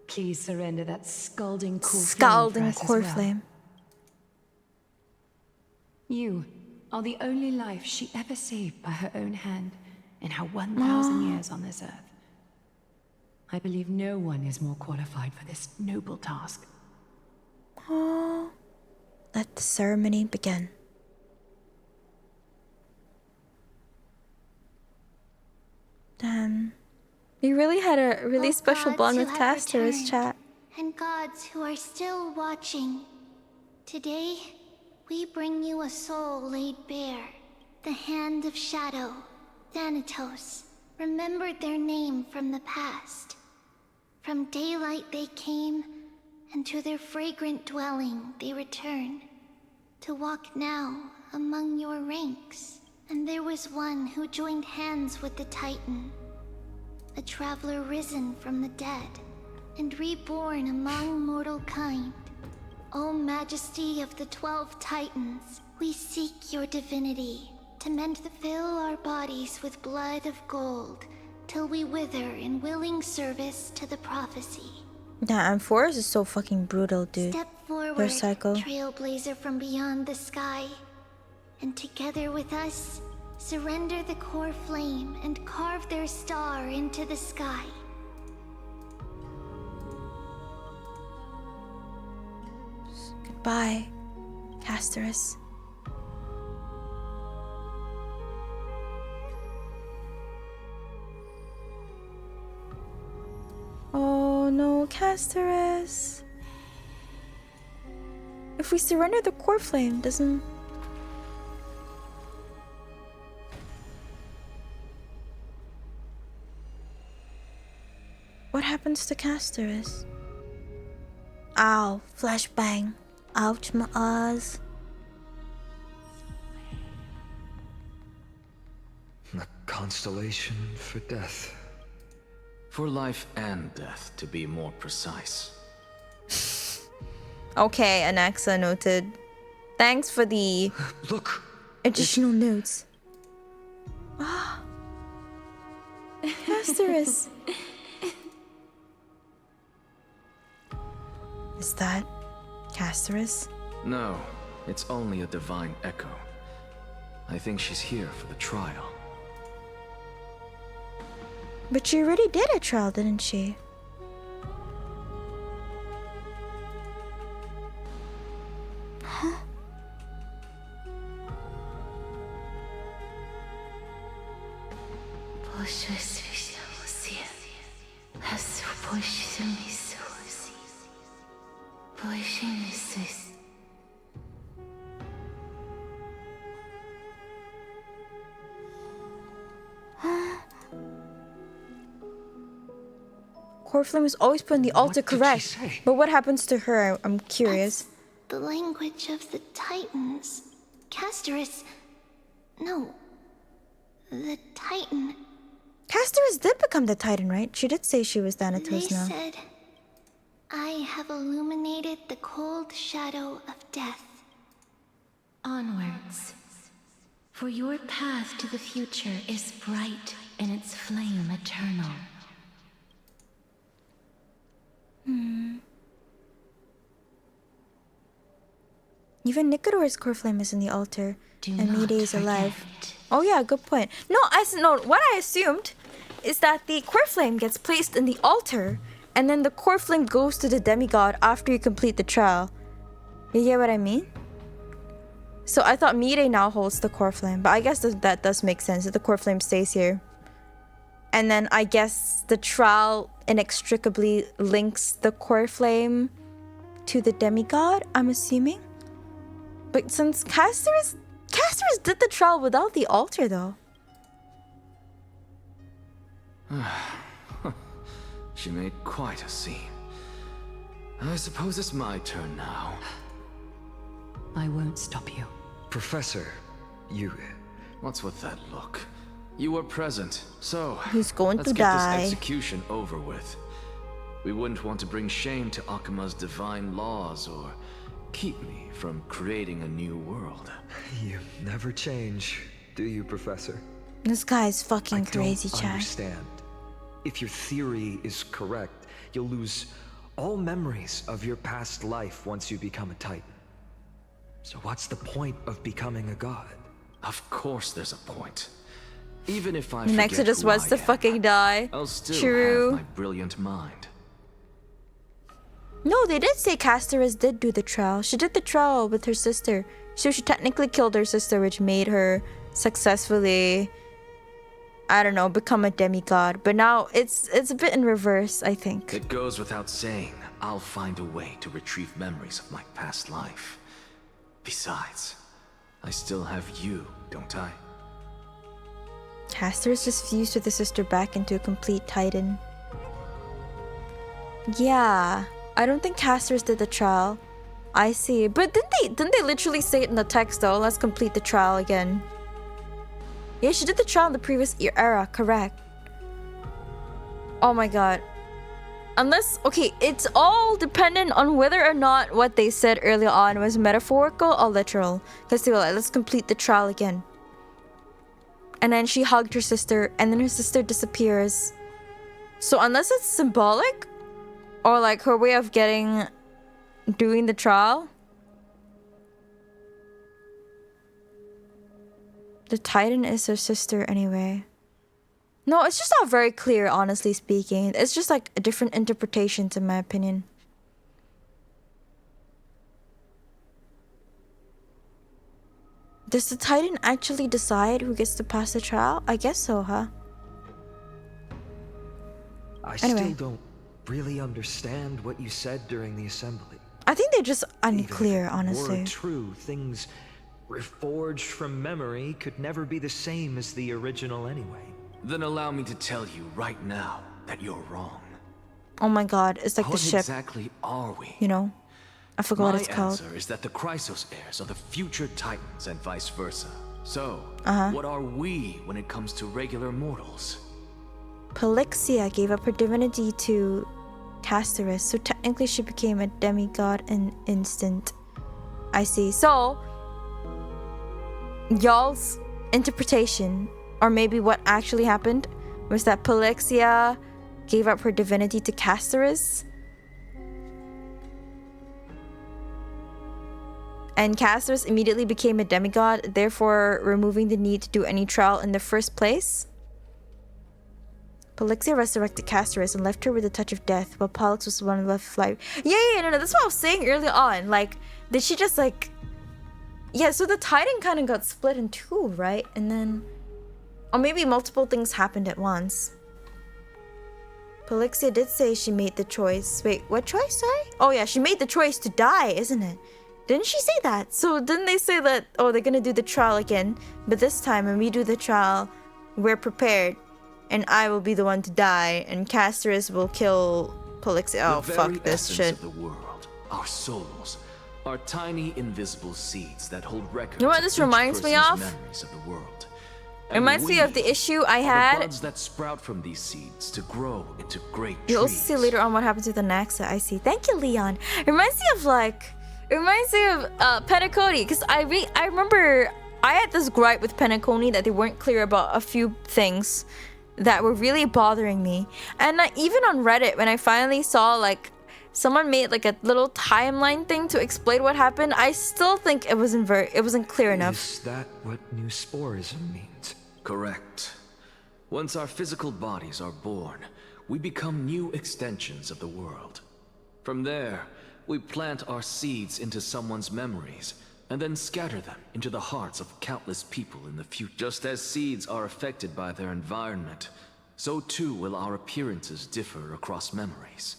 please surrender that scalding core flame. You are the only life she ever saved by her own hand in her 1,000 years on this earth. I believe no one is more qualified for this noble task. Oh, let the ceremony begin. Damn. You really had a really special bond with Castor's, chat. And gods who are still watching. Today, we bring you a soul laid bare. The Hand of Shadow, Thanatos, remembered their name from the past. From daylight they came, and to their fragrant dwelling they return. To walk now among your ranks. And there was one who joined hands with the Titan. A traveler risen from the dead, and reborn among mortal kind. O Majesty of the 12 Titans, we seek your divinity, to fill our bodies with blood of gold, till we wither in willing service to the prophecy. Damn, Forest is so fucking brutal, dude. Step forward, They're psycho. trailblazer from beyond the sky, and together with us, surrender the core flame and carve their star into the sky. Goodbye, Castorus. Oh no, Castorus. If we surrender the core flame, doesn't... What happens to Castorus? Ow, flashbang. Ouch, my eyes. A constellation for death. For life and death, to be more precise. Okay, Anaxa noted. Thanks for the Look, additional notes. Ah, Castorus. Is that Castorus? No, it's only a divine echo. I think she's here for the trial. But she already did a trial, didn't she? Huh? Corflame was always put in the altar, correct? But what happens to her? I'm curious. That's the language of the Titans. Castorus... No. The Titan. Castorus did become the Titan, right? She did say she was Thanatos now. They said, I have illuminated the cold shadow of death. Onwards. For your path to the future is bright and its flame eternal. Even Nicodor's core flame is in the altar, and not Mide is alive. Oh yeah, good point. No, what I assumed is that the core flame gets placed in the altar, and then the core flame goes to the demigod after you complete the trial. You get what I mean? So I thought Mide now holds the core flame, but I guess that does make sense that the core flame stays here. And then I guess the trial inextricably links the core flame to the demigod, I'm assuming. But since Castorus did the trial without the altar, though. She made quite a scene. I suppose it's my turn now. I won't stop you. Professor, you... What's with that look? You were present, so... He's going let's to get die. this execution over with. We wouldn't want to bring shame to Akuma's divine laws or keep me from creating a new world. You never change, do you, Professor? This guy's fucking I crazy, don't Chad. understand. If your theory is correct, you'll lose all memories of your past life once you become a Titan. So what's the point of becoming a god? Of course there's a point. Even if I And forget Exodus who wants I to am, fucking die. I'll still True. have my brilliant mind. No, they did say Castoris did do the trial. She did the trial with her sister. So she technically killed her sister, which made her successfully, I don't know, become a demigod. But now it's a bit in reverse, I think. It goes without saying, I'll find a way to retrieve memories of my past life. Besides, I still have you, don't I? Castoris just fused with the sister back into a complete Titan. Yeah, I don't think Castoris did the trial. I see. But didn't they literally say it in the text though? Let's complete the trial again. Yeah, she did the trial in the previous era, correct. Oh my god. Unless, okay, it's all dependent on whether or not what they said earlier on was metaphorical or literal. Because they were like, let's complete the trial again. And then she hugged her sister, and then her sister disappears. So unless it's symbolic, or like her way of doing the trial, the Titan is her sister anyway. No, it's just not very clear, honestly speaking. It's just like a different interpretations in my opinion. Does the Titan actually decide who gets to pass the trial? I guess so, huh? I Anyway. still don't really understand what you said during the assembly. I think they're just unclear, Even if it honestly. were true, things reforged from memory could never be the same as the original anyway. Then allow me to tell you right now that you're wrong. Oh my god, it's like What the ship, exactly are we? you know? I forgot My what it's called. answer is that the Chrysos heirs are the future Titans and vice versa. So, Uh-huh. what are we when it comes to regular mortals? Polixia gave up her divinity to Castoris, so technically she became a demigod in instant. I see. So, y'all's interpretation, or maybe what actually happened, was that Polixia gave up her divinity to Castoris, and Castoris immediately became a demigod, therefore removing the need to do any trial in the first place. Polixia resurrected Castoris and left her with a touch of death, while Pollux was the one left alive. Yeah, no, that's what I was saying earlier on. Like, did she just like... Yeah, so the Titan kind of got split in two, right? And then... Or maybe multiple things happened at once. Polixia did say she made the choice. Wait, what choice, sorry? Oh yeah, she made the choice to die, isn't it? Didn't she say that? So didn't they say that, oh, they're gonna do the trial again, but this time when we do the trial, we're prepared, and I will be the one to die, and Castoris will kill Polixia. Oh, the fuck very this essence shit. of the world, our souls, are tiny invisible seeds that hold records. You know what of this each reminds me person's of? Memories of the world. It reminds me of the issue I are had. the buds that sprout from these seeds to grow into great You'll also trees. see later on what happens with Anaxa. I see. Thank you, Leon. It reminds me of Penacony, because I remember I had this gripe with Penacony that they weren't clear about a few things that were really bothering me. And even on Reddit, when I finally saw like someone made like a little timeline thing to explain what happened, I still think it wasn't clear enough. Is that what new sporism means? Correct. Once our physical bodies are born, we become new extensions of the world. From there, we plant our seeds into someone's memories, and then scatter them into the hearts of countless people in the future. Just as seeds are affected by their environment, so too will our appearances differ across memories.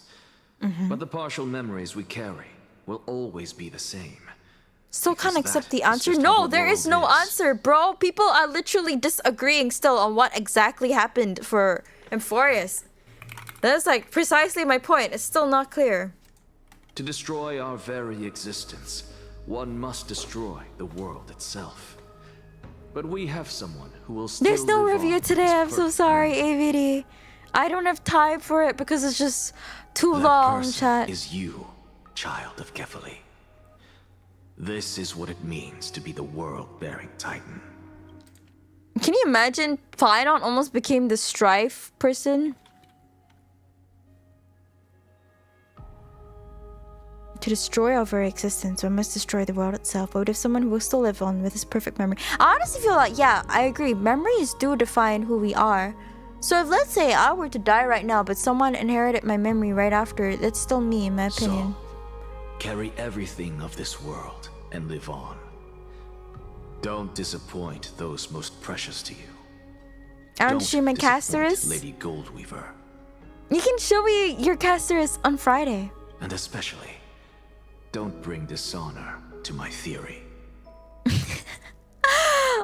But the partial memories we carry will always be the same. Still can't accept the answer. just how No, the there is world no is. answer, bro. People are literally disagreeing still on what exactly happened for Amphorius. That's like precisely my point. It's still not clear. To destroy our very existence, one must destroy the world itself. But we have someone who will still There's no live review on today. as I'm so perfect sorry, memory. AVD. I don't have time for it because it's just too That long, person chat. is you, child of Kefali. This is what it means to be the world-bearing Titan. Can you imagine Phynon almost became the Strife person? To destroy our very existence, one must destroy the world itself. But what if someone will still live on with his perfect memory? I honestly feel like, yeah, I agree. Memories do define who we are. So if, let's say, I were to die right now, but someone inherited my memory right after, that's still me, in my opinion. So, carry everything of this world and live on. Don't disappoint those most precious to you. Aren't you my disappoint Casterus? Lady Goldweaver. You can show me your Casterus on Friday. And especially, don't bring dishonor to my theory.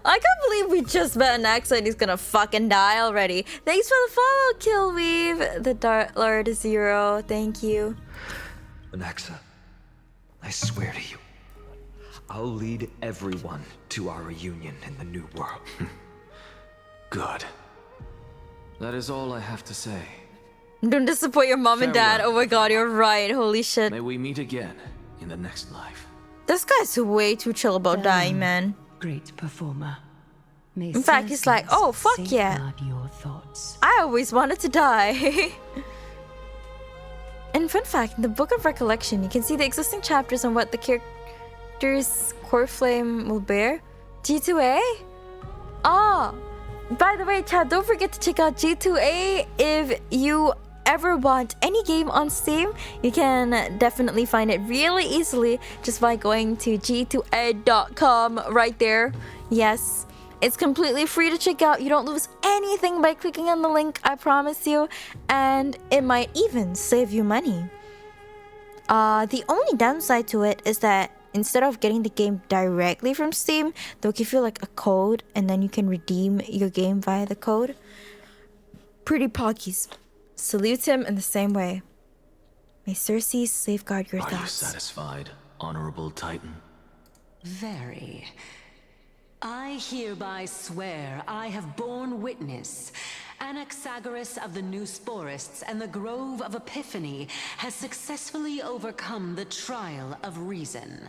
I can't believe we just met an Axa and he's gonna fucking die already. Thanks for the follow, Killweave. The Dark Lord Zero, thank you. Anaxa, I swear to you, I'll lead everyone to our reunion in the new world. Good. That is all I have to say. Don't disappoint your mom and dad. Oh my god, you're right. Holy shit. May we meet again in the next life. This guy's way too chill about dying, man. Great performer. May In fact, he's like, oh, fuck yeah. safeguard your thoughts. I always wanted to die. And fun fact, in the Book of Recollection, you can see the existing chapters on what the character's core flame will bear. G2A? Ah, by the way, chat, don't forget to check out G2A if you ever want any game on Steam. You can definitely find it really easily just by going to g2a.com right there. Yes, it's completely free to check out. You don't lose anything by clicking on the link, I promise you, and it might even save you money. The only downside to it is that instead of getting the game directly from Steam, they'll give you like a code and then you can redeem your game via the code. Pretty poggies. Salute him in the same way. May Cersei safeguard your Are thoughts. you satisfied, honorable Titan? Very. I hereby swear I have borne witness. Anaxagoras of the New Sporists and the Grove of Epiphany has successfully overcome the trial of reason.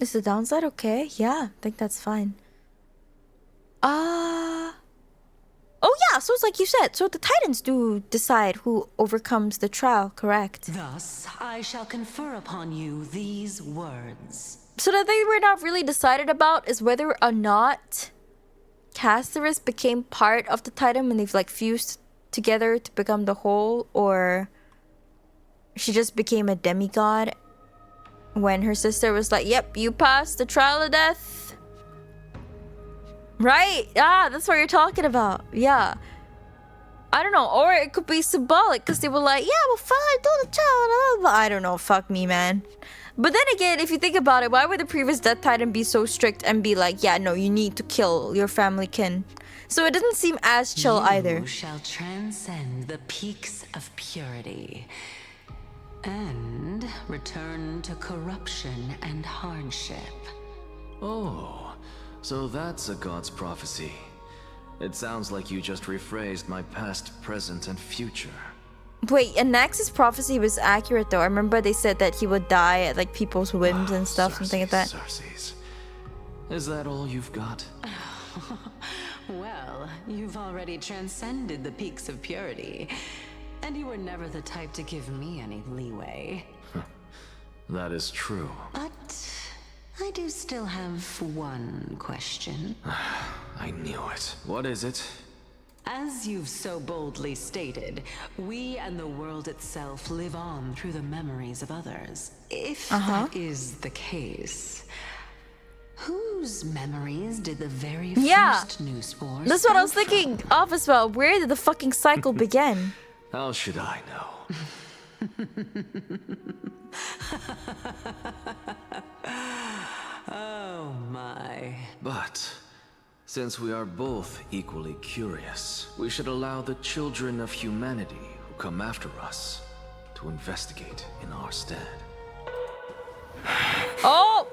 Is the downside okay? Yeah, I think that's fine. Oh yeah, so it's like you said. So the Titans do decide who overcomes the trial, correct? Thus, I shall confer upon you these words. So the thing we're not really decided about is whether or not Casterus became part of the Titan when they've like fused together to become the whole, or she just became a demigod when her sister was like, yep, you passed the trial of death. Right? Ah, that's what you're talking about. Yeah. I don't know. Or it could be symbolic because they were like, yeah, well, fine, do the child. I don't know. Fuck me, man. But then again, if you think about it, why would the previous Death Titan be so strict and be like, yeah, no, you need to kill your family kin? So it doesn't seem as chill either. You shall transcend the peaks of purity and return to corruption and hardship. Oh, so that's a god's prophecy. It sounds like you just rephrased my past, present, and future. Wait, Anax's prophecy was accurate though. I remember they said that he would die at like people's whims and stuff, something like that. Cersei's. Is that all you've got? Well, you've already transcended the peaks of purity, and you were never the type to give me any leeway. That is true. But I do still have one question. I knew it. What is it? As you've so boldly stated, we and the world itself live on through the memories of others. If that is the case, whose memories did the very first New Spores? That's what I was thinking of as well. Where did the fucking cycle begin? How should I know? Oh my. But since we are both equally curious, we should allow the children of humanity who come after us to to investigate in our stead. Oh!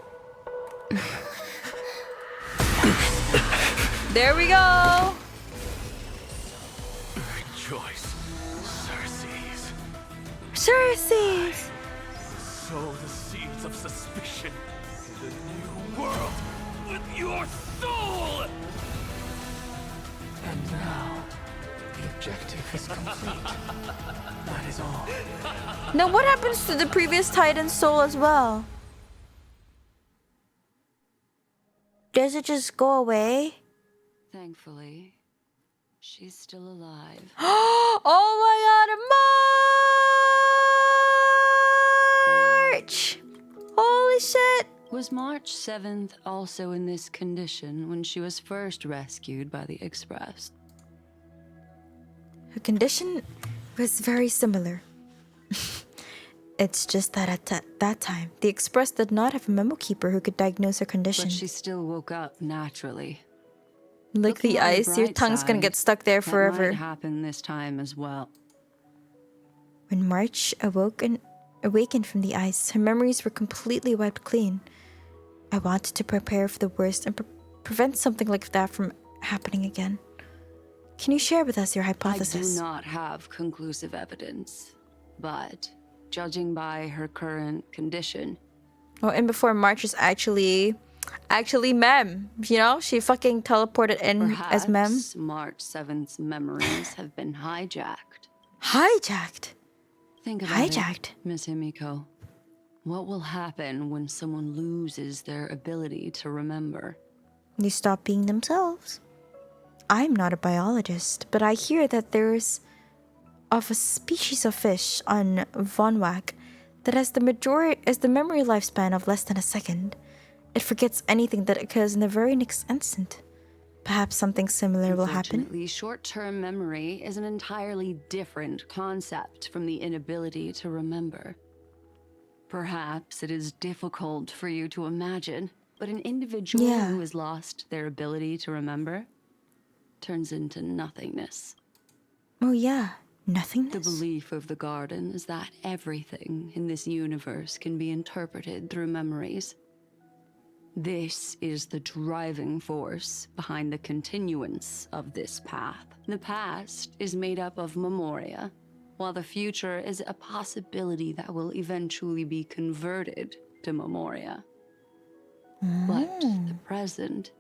There we go! Rejoice, Circes. Circes! Sow the seeds of suspicion in the new world with your soul! And now, the objective is complete. That is all. Now what happens to the previous Titan's soul as well? Does it just go away? Thankfully, she's still alive. Oh my god, March! Holy shit! Was March 7th also in this condition when she was first rescued by the Express? Her condition was very similar. It's just that at that time, the Express did not have a memo keeper who could diagnose her condition. But she still woke up naturally. Like the ice, your tongue's gonna get stuck there forever. That might happen this time as well. When March awakened from the ice, her memories were completely wiped clean. I wanted to prepare for the worst and prevent something like that from happening again. Can you share with us your hypothesis? I do not have conclusive evidence, but judging by her current condition... Oh, and before March was actually Mem, you know? She fucking teleported in as Mem. Perhaps March 7th's memories have been hijacked. Hijacked? Think about it, Miss Himiko. What will happen when someone loses their ability to remember? They stop being themselves. I'm not a biologist, but I hear that there's a species of fish on Vonwak that has the memory lifespan of less than a second. It forgets anything that occurs in the very next instant. Perhaps something similar will happen. Unfortunately, short-term memory is an entirely different concept from the inability to remember. Perhaps it is difficult for you to imagine, but an individual who has lost their ability to remember turns into nothingness. Oh yeah, nothingness? The belief of the Garden is that everything in this universe can be interpreted through memories. This is the driving force behind the continuance of this path. The past is made up of memoria, while the future is a possibility that will eventually be converted to memoria. But the present,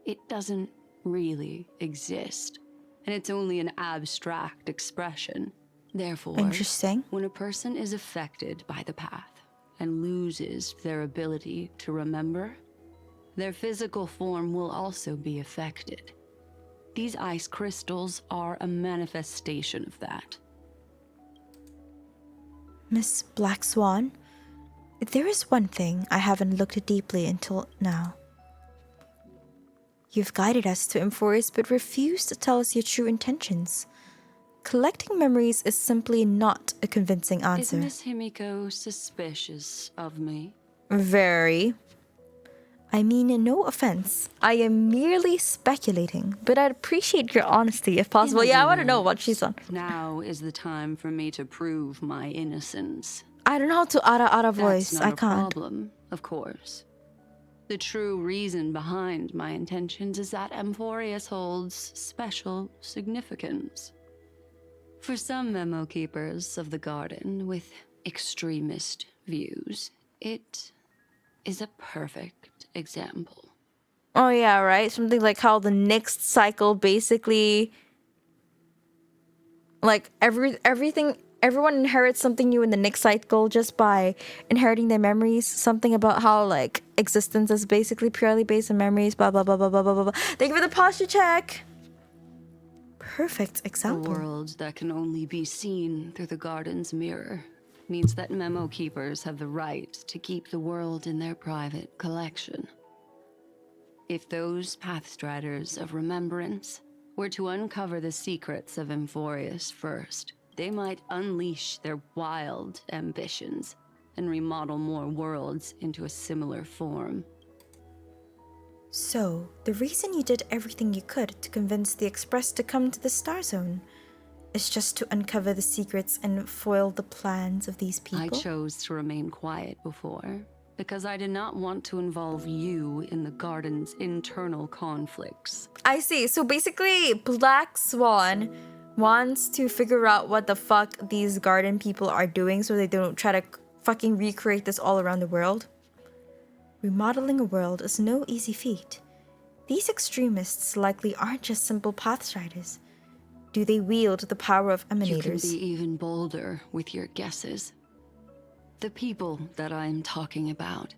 it doesn't really exist, and it's only an abstract expression. Therefore, interesting. When a person is affected by the path and loses their ability to remember, their physical form will also be affected. These ice crystals are a manifestation of that. Miss Black Swan, there is one thing I haven't looked deeply until now. You've guided us to Emphorus but refused to tell us your true intentions. Collecting memories is simply not a convincing answer. Is Miss Himiko suspicious of me? Very. I mean, no offense. I am merely speculating, but I'd appreciate your honesty if possible. Yeah, I want to know what she's on. Now is the time for me to prove my innocence. I don't know how to ara voice. That's not I can't. A problem, of course. The true reason behind my intentions is that Emphorus holds special significance. For some memo keepers of the Garden with extremist views, it is a perfect example. Oh yeah, right? Something like how the next cycle basically, like everyone inherits something new in the next cycle just by inheriting their memories. Something about how like existence is basically purely based on memories, blah blah blah blah blah blah blah. Thank you for the posture check. Perfect example. A world that can only be seen through the Garden's mirror means that memo keepers have the right to keep the world in their private collection. If those pathstriders of remembrance were to uncover the secrets of Emphorus first, they might unleash their wild ambitions and remodel more worlds into a similar form. So, the reason you did everything you could to convince the Express to come to the Star Zone is just to uncover the secrets and foil the plans of these people? I chose to remain quiet before, because I did not want to involve you in the garden's internal conflicts. I see. So basically, Black Swan wants to figure out what the fuck these garden people are doing so they don't try to fucking recreate this all around the world. Remodeling a world is no easy feat. These extremists likely aren't just simple pathstriders. Do they wield the power of emanators? You can be even bolder with your guesses. The people that I'm talking about,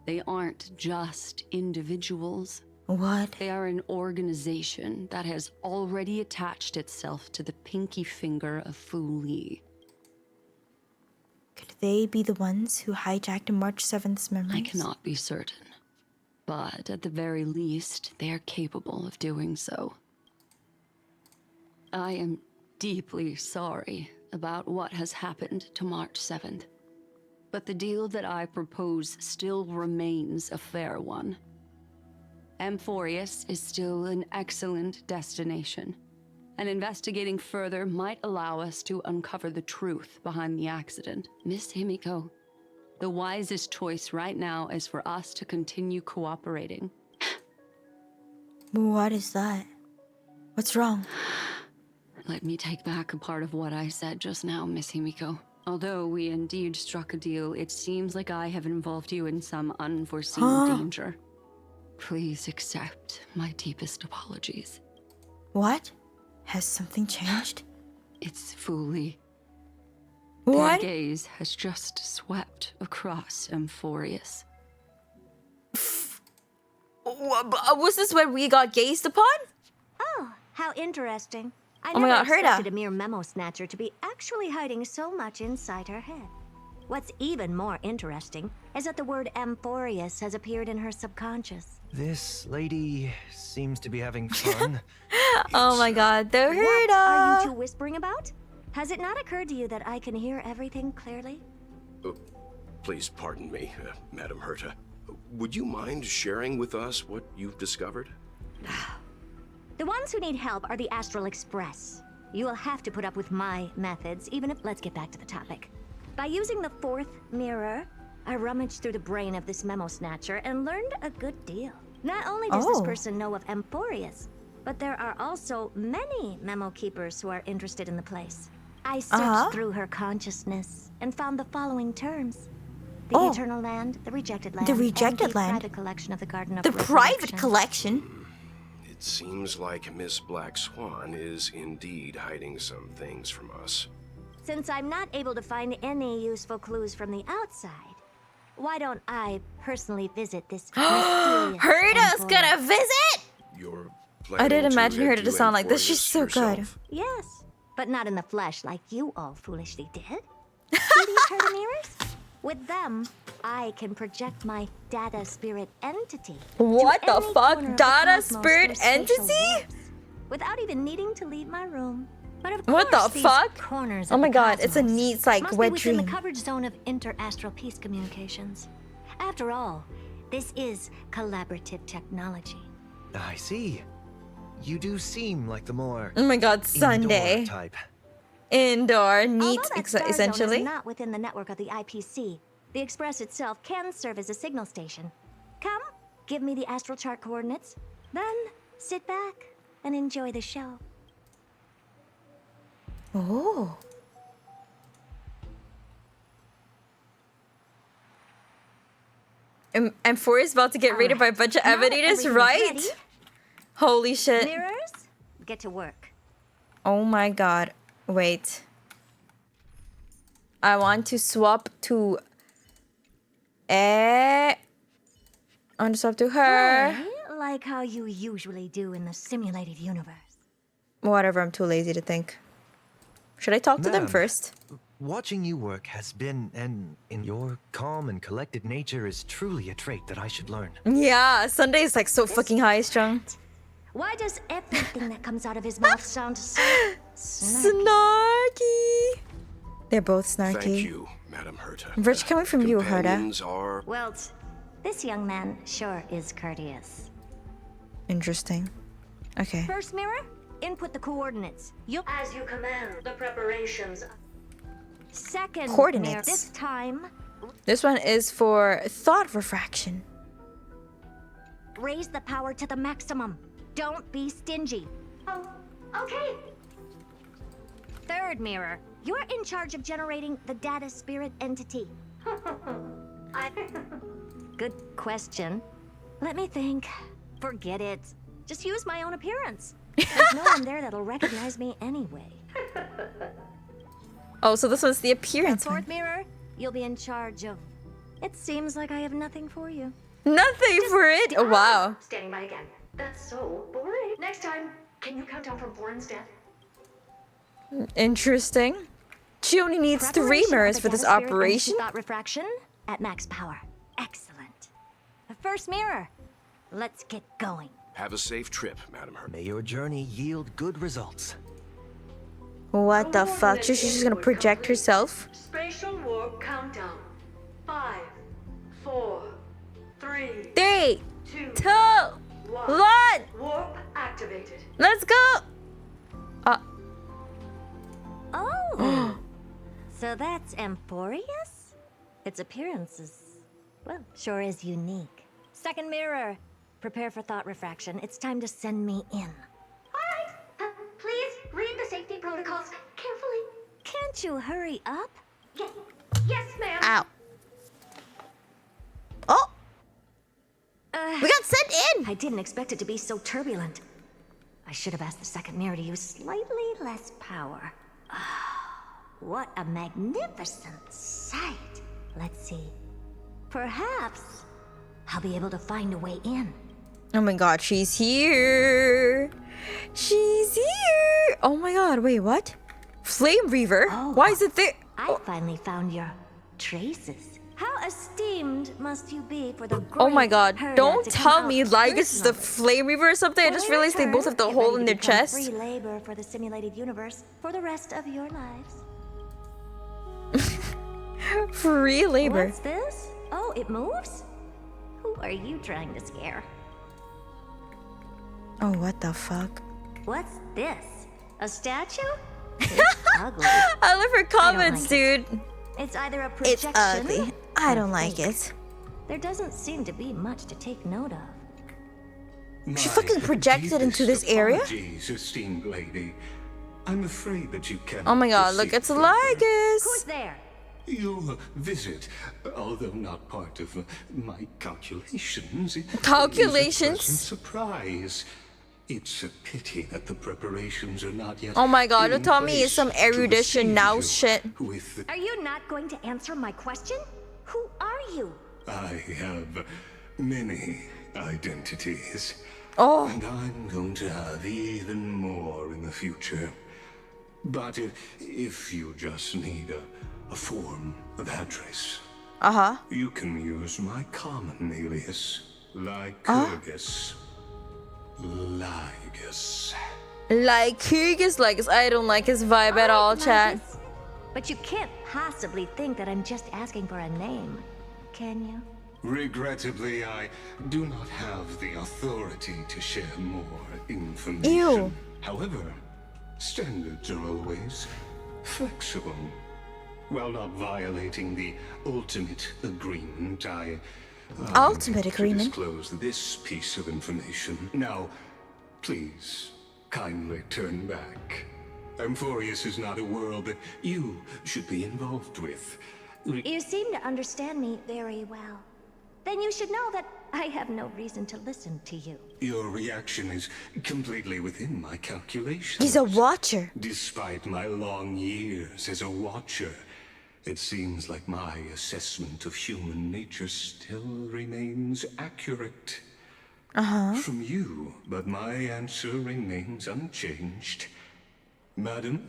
they aren't just individuals. What? They are an organization that has already attached itself to the pinky finger of Fu Li. Could they be the ones who hijacked March 7th's memories? I cannot be certain, but at the very least, they are capable of doing so. I am deeply sorry about what has happened to March 7th, but the deal that I propose still remains a fair one. Amphorius is still an excellent destination, and investigating further might allow us to uncover the truth behind the accident. Miss Himiko, the wisest choice right now is for us to continue cooperating. What is that? What's wrong? Let me take back a part of what I said just now, Miss Himiko. Although we indeed struck a deal, it seems like I have involved you in some unforeseen danger. Please accept my deepest apologies. What? Has something changed? It's Fu Li. What? Their gaze has just swept across Amphorius. Was this when we got gazed upon? Oh, how interesting. I Oh my never God, Herta. expected a mere memo snatcher to be actually hiding so much inside her head. What's even more interesting is that the word Amphorius has appeared in her subconscious. This lady seems to be having fun. Oh my God, the What Herta! are you two whispering about? Has it not occurred to you that I can hear everything clearly? Please pardon me, Madam Herta. Would you mind sharing with us what you've discovered? The ones who need help are the Astral Express. You will have to put up with my methods, even if... Let's get back to the topic. By using the fourth mirror, I rummaged through the brain of this memo snatcher and learned a good deal. Not only does this person know of Amphorius, but there are also many memo keepers who are interested in the place. I searched through her consciousness and found the following terms. The Eternal Land, the Rejected Land, The Rejected and the Land? private collection of the Garden of The private Resurrection. collection? It seems like Miss Black Swan is indeed hiding some things from us. Since I'm not able to find any useful clues from the outside, why don't I personally visit this mysterious Herta's gonna Amphorius? visit? You're I didn't planning imagine head Herta to sound like this. She's Amphorius so good. yourself? Yes, but not in the flesh like you all foolishly did. See these Herta mirrors? With them, I can project my data spirit entity. to What the any fuck? corner of the Data cosmos spirit for spatial entity? warps, without even needing to leave my room. But of What course, the these fuck? corners Oh of my the God, it's a cosmos neat, like, must wet be within dream. the coverage zone of inter-astral peace communications. After all, this is collaborative technology. I see. You do seem like the more Oh my God, indoor Sunday. type. Indoor, neat, Although that star zone essentially. is not within the network of the IPC, the Express itself can serve as a signal station. Come, give me the astral chart coordinates, then sit back and enjoy the show. Oh. And Four is about to get raided by a bunch of Now that emanators, everything is right? ready, Holy shit. mirrors, get to work. Oh my God. Wait. I want to swap to... I want to swap to her. Right, like how you usually do in the simulated universe. Whatever, I'm too lazy to think. Should I talk to them Madam, first? Watching you work has been, and in your calm and collected nature is truly a trait that I should learn. Yeah, Sunday is like so fucking high strung. Why does everything that comes out of his mouth sound so Snarky. They're both snarky. Thank you, Madam Herta. Rich coming from you, Herta. Companions are... Well, this young man sure is courteous. Interesting. Okay. First mirror, input the coordinates. You'll... As you command, the preparations. Second Coordinates. mirror. This time, This one is for thought refraction. raise the power to the maximum. Don't be stingy. Oh, okay. Third mirror. You're in charge of generating the data spirit entity. Good question. Let me think. Forget it. Just use my own appearance. There's no one there that'll recognize me anyway. Oh, so this was the appearance Fourth one. mirror, you'll be in charge of... It seems like I have nothing for you. Nothing for it? Oh, wow. Standing by again. That's so boring. Next time, can you count down from Boren's death? Interesting. She only needs 3 Preparation of mirrors the for this data spirit operation. entity thought refraction at max power. Excellent. The first mirror. Let's get going. Have a safe trip, Madam Herta. May your journey yield good results. What the fuck? She's just gonna project herself? Spatial warp countdown. 5, 4, 3, 3, 2, 2, 1. Warp activated. Let's go. Oh. So that's Amphorius? Its appearance is, well, sure is unique. Second mirror. Prepare for thought refraction. It's time to send me in. Please read the safety protocols carefully. Can't you hurry up? Yes, ma'am. Ow. Oh. We got sent in. I didn't expect it to be so turbulent. I should have asked the second mirror to use slightly less power. What a magnificent sight. Let's see. Perhaps I'll be able to find a way in. Oh my god, she's here. She's here. Oh my god, wait, what? Flame Reaver? Why is it there? I finally found your traces. How esteemed must you be for the great Oh my god, Herta don't to tell come me out Lygus is the personally. Flame Reaver or something. I just For your realized they both have the return, hole get in ready their to become chest. Free labor for the simulated universe for the rest of your lives. Free labor. What's this? Oh, it moves? Who are you trying to scare? Oh, what the fuck? What's this? A statue? It's ugly. I love her comments, dude. It's either a It's projection. ugly. I or don't like fake. it. There doesn't seem to be much to take note of. She fucking projected into this area? Apologies, esteemed lady. I'm afraid that you cannot. Oh my god, look, proceed it's further. Lygus. Who's there? Your visit, although not part of my calculations, Calculations? is a pleasant surprise. It's a pity that the preparations are not yet. Oh my god, in don't tell me it's place some to erudition receive now you shit. With Are you not going to answer my question? Who are you? I have many identities. Oh. And I'm going to have even more in the future. But if you just need a form of address, you can use my common alias, Lycurgus. Lygus. Lycurgus. I don't like his vibe at all, chat. But you can't possibly think that I'm just asking for a name, can you? Regrettably, I do not have the authority to share more information. Ew. However, standards are always flexible. While not violating the ultimate agreement, I Ultimate agreement? disclose this piece of information. Now, please, kindly turn back. Amphorius is not a world that you should be involved with. You seem to understand me very well. Then you should know that I have no reason to listen to you. Your reaction is completely within my calculations. He's a watcher. Despite my long years as a watcher, it seems like my assessment of human nature still remains accurate. From you, but my answer remains unchanged. Madam,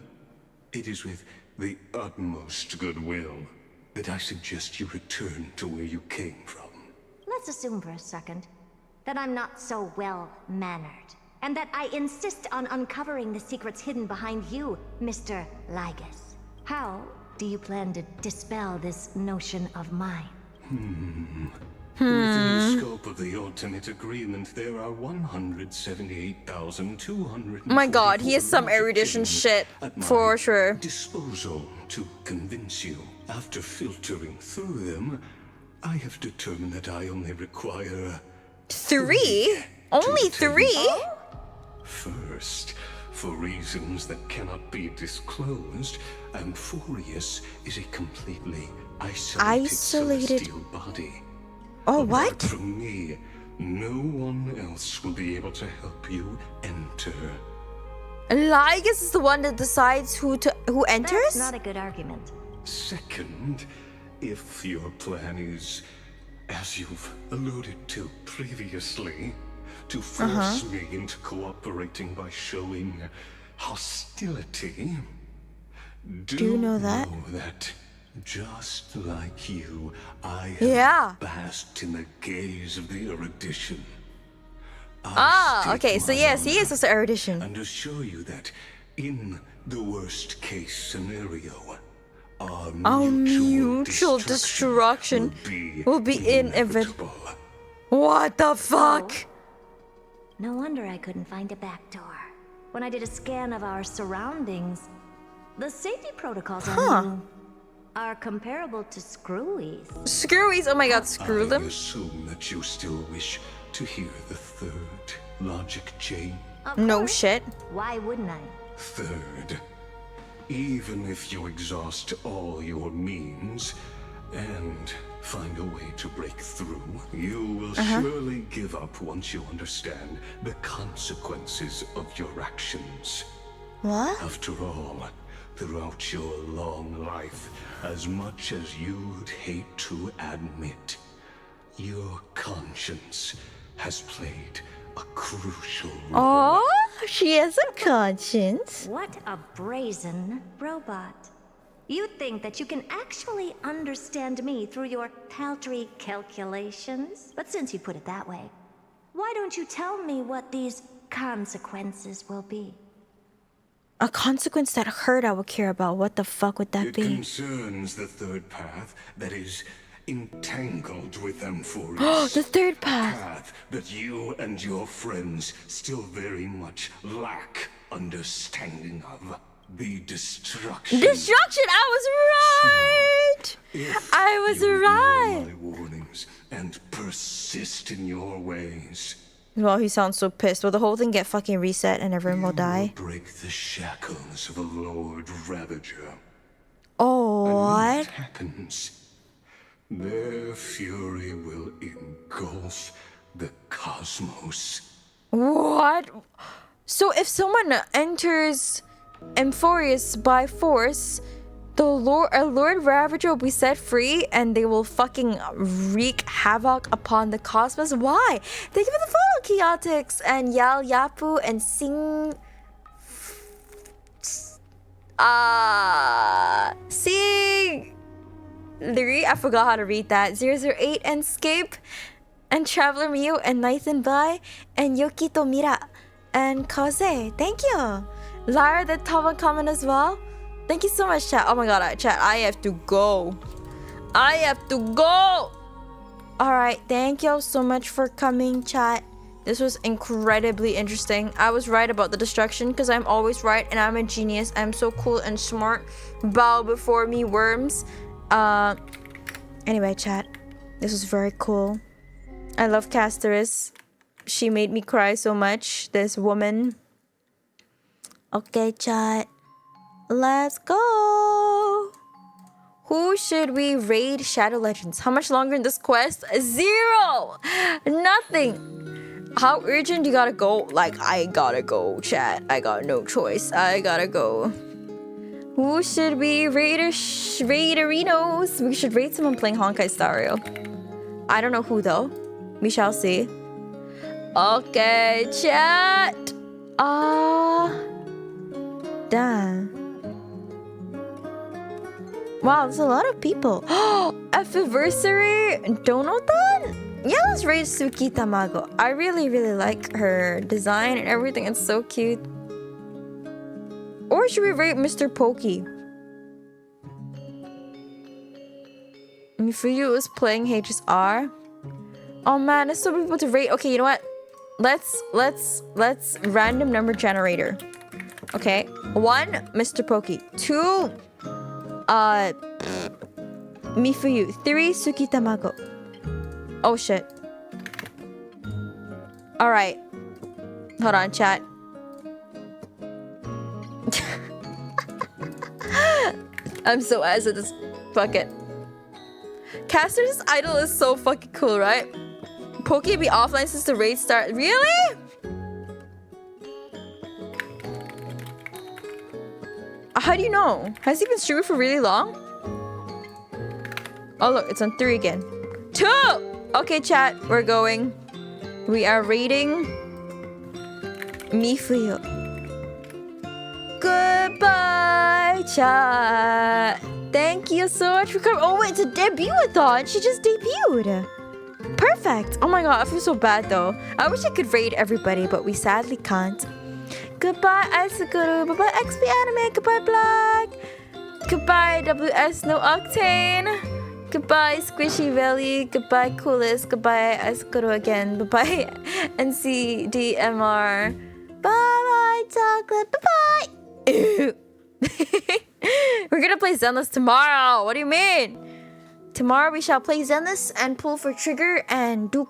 it is with the utmost goodwill that I suggest you return to where you came from. Let's assume for a second that I'm not so well-mannered, and that I insist on uncovering the secrets hidden behind you, Mr. Lygus. How do you plan to dispel this notion of mine? Within the scope of the ultimate agreement, there are 178,200. My god, he has some erudition shit for sure. Disposal to convince you. After filtering through them, I have determined that I only require 3? Only 3? First, for reasons that cannot be disclosed, Amphorius is a completely isolated celestial body. Oh, Apart what? from me, no one else will be able to help you enter. Lygus is the one that decides who enters? That's not a good argument. Second, if your plan is, as you've alluded to previously, to force me into cooperating by showing hostility, do you know that? Just like you, I have basked in the gaze of the erudition. Okay, so yes, he is also erudition. And assure you that in the worst case scenario, our mutual destruction will be inevitable. What the fuck? No wonder I couldn't find a back door. When I did a scan of our surroundings, the safety protocols are comparable to Screwies. Screwies? Oh my god, screw them. I assume that you still wish to hear the third logic chain. No shit. Why wouldn't I? Third, even if you exhaust all your means and find a way to break through, you will surely give up once you understand the consequences of your actions. What? After all, throughout your long life, as much as you'd hate to admit, your conscience has played a crucial role. Oh, she has a conscience. What a brazen robot. You think that you can actually understand me through your paltry calculations? But since you put it that way, why don't you tell me what these consequences will be? A consequence that hurt I would care about. What the fuck would that It be? concerns the third path that is entangled with Amphorius. The third path. Path that you and your friends still very much lack understanding of. The destruction. Destruction! I was right! I was right! My warnings and persist in your ways. Well, he sounds so pissed. Will the whole thing get fucking reset and everyone will die? Break the shackles of a Lord Ravager. Oh, and when what? that happens, their fury will engulf the cosmos. What? So if someone enters Amphorius by force, Lord Ravager will be set free and they will fucking wreak havoc upon the cosmos. Why? Thank you for the follow, Chaotix and Yal Yapu and Sing. Sing. Larry, I forgot how to read that. 008 and Scape and Traveler Miu and Nathan Bai and Yokito Mira and Kaze. Thank you. Lara, that top comment as well. Thank you so much, chat. Oh my god, chat, I have to go. I have to go. Alright, thank y'all so much for coming, chat. This was incredibly interesting. I was right about the destruction because I'm always right and I'm a genius. I'm so cool and smart. Bow before me, worms. Anyway, chat. This was very cool. I love Casteris. She made me cry so much. This woman. Okay, chat. Let's go. Who should we raid? Shadow Legends. How much longer in this quest? 0. Nothing. How urgent you gotta go? Like, I gotta go, chat. I got no choice. I gotta go. Who should we raid? Raiderinos. We should raid someone playing Honkai Star Rail. I don't know who though. We shall see. Okay, chat. Damn. Wow, there's a lot of people. Anniversary Donaldon? Yeah, let's raid Suki Tamago. I really, really like her design and everything. It's so cute. Or should we raid Mr. Pokey? Mifuyu is playing HSR. Oh man, there's so many people to rate. Okay, you know what? Let's random number generator. Okay. 1, Mr. Pokey. 2, Mifuyu. 3, Suki Tamago. Oh shit. Alright. Hold on, chat. I'm so ass at this bucket. Caster's idol is so fucking cool, right? Pokey be offline since the raid start. Really? How do you know? Has he been streaming for really long? Oh look, it's on 3 again. 2! Okay, chat, we're going. We are rating Mifuyu. Goodbye, chat. Thank you so much for coming. Oh, it's a debut-a-thon. She just debuted. Perfect. Oh my god, I feel so bad though. I wish I could raid everybody, but we sadly can't. Goodbye, Isaguru. Goodbye, XP Anime. Goodbye, Black. Goodbye, WS No Octane. Goodbye, Squishy Belly. Goodbye, Coolest. Goodbye, Isaguru again. Bye-bye, NCDMR. Bye-bye, Chocolate. Bye-bye. We're gonna play Zenless tomorrow. What do you mean? Tomorrow we shall play Zenless and pull for trigger and do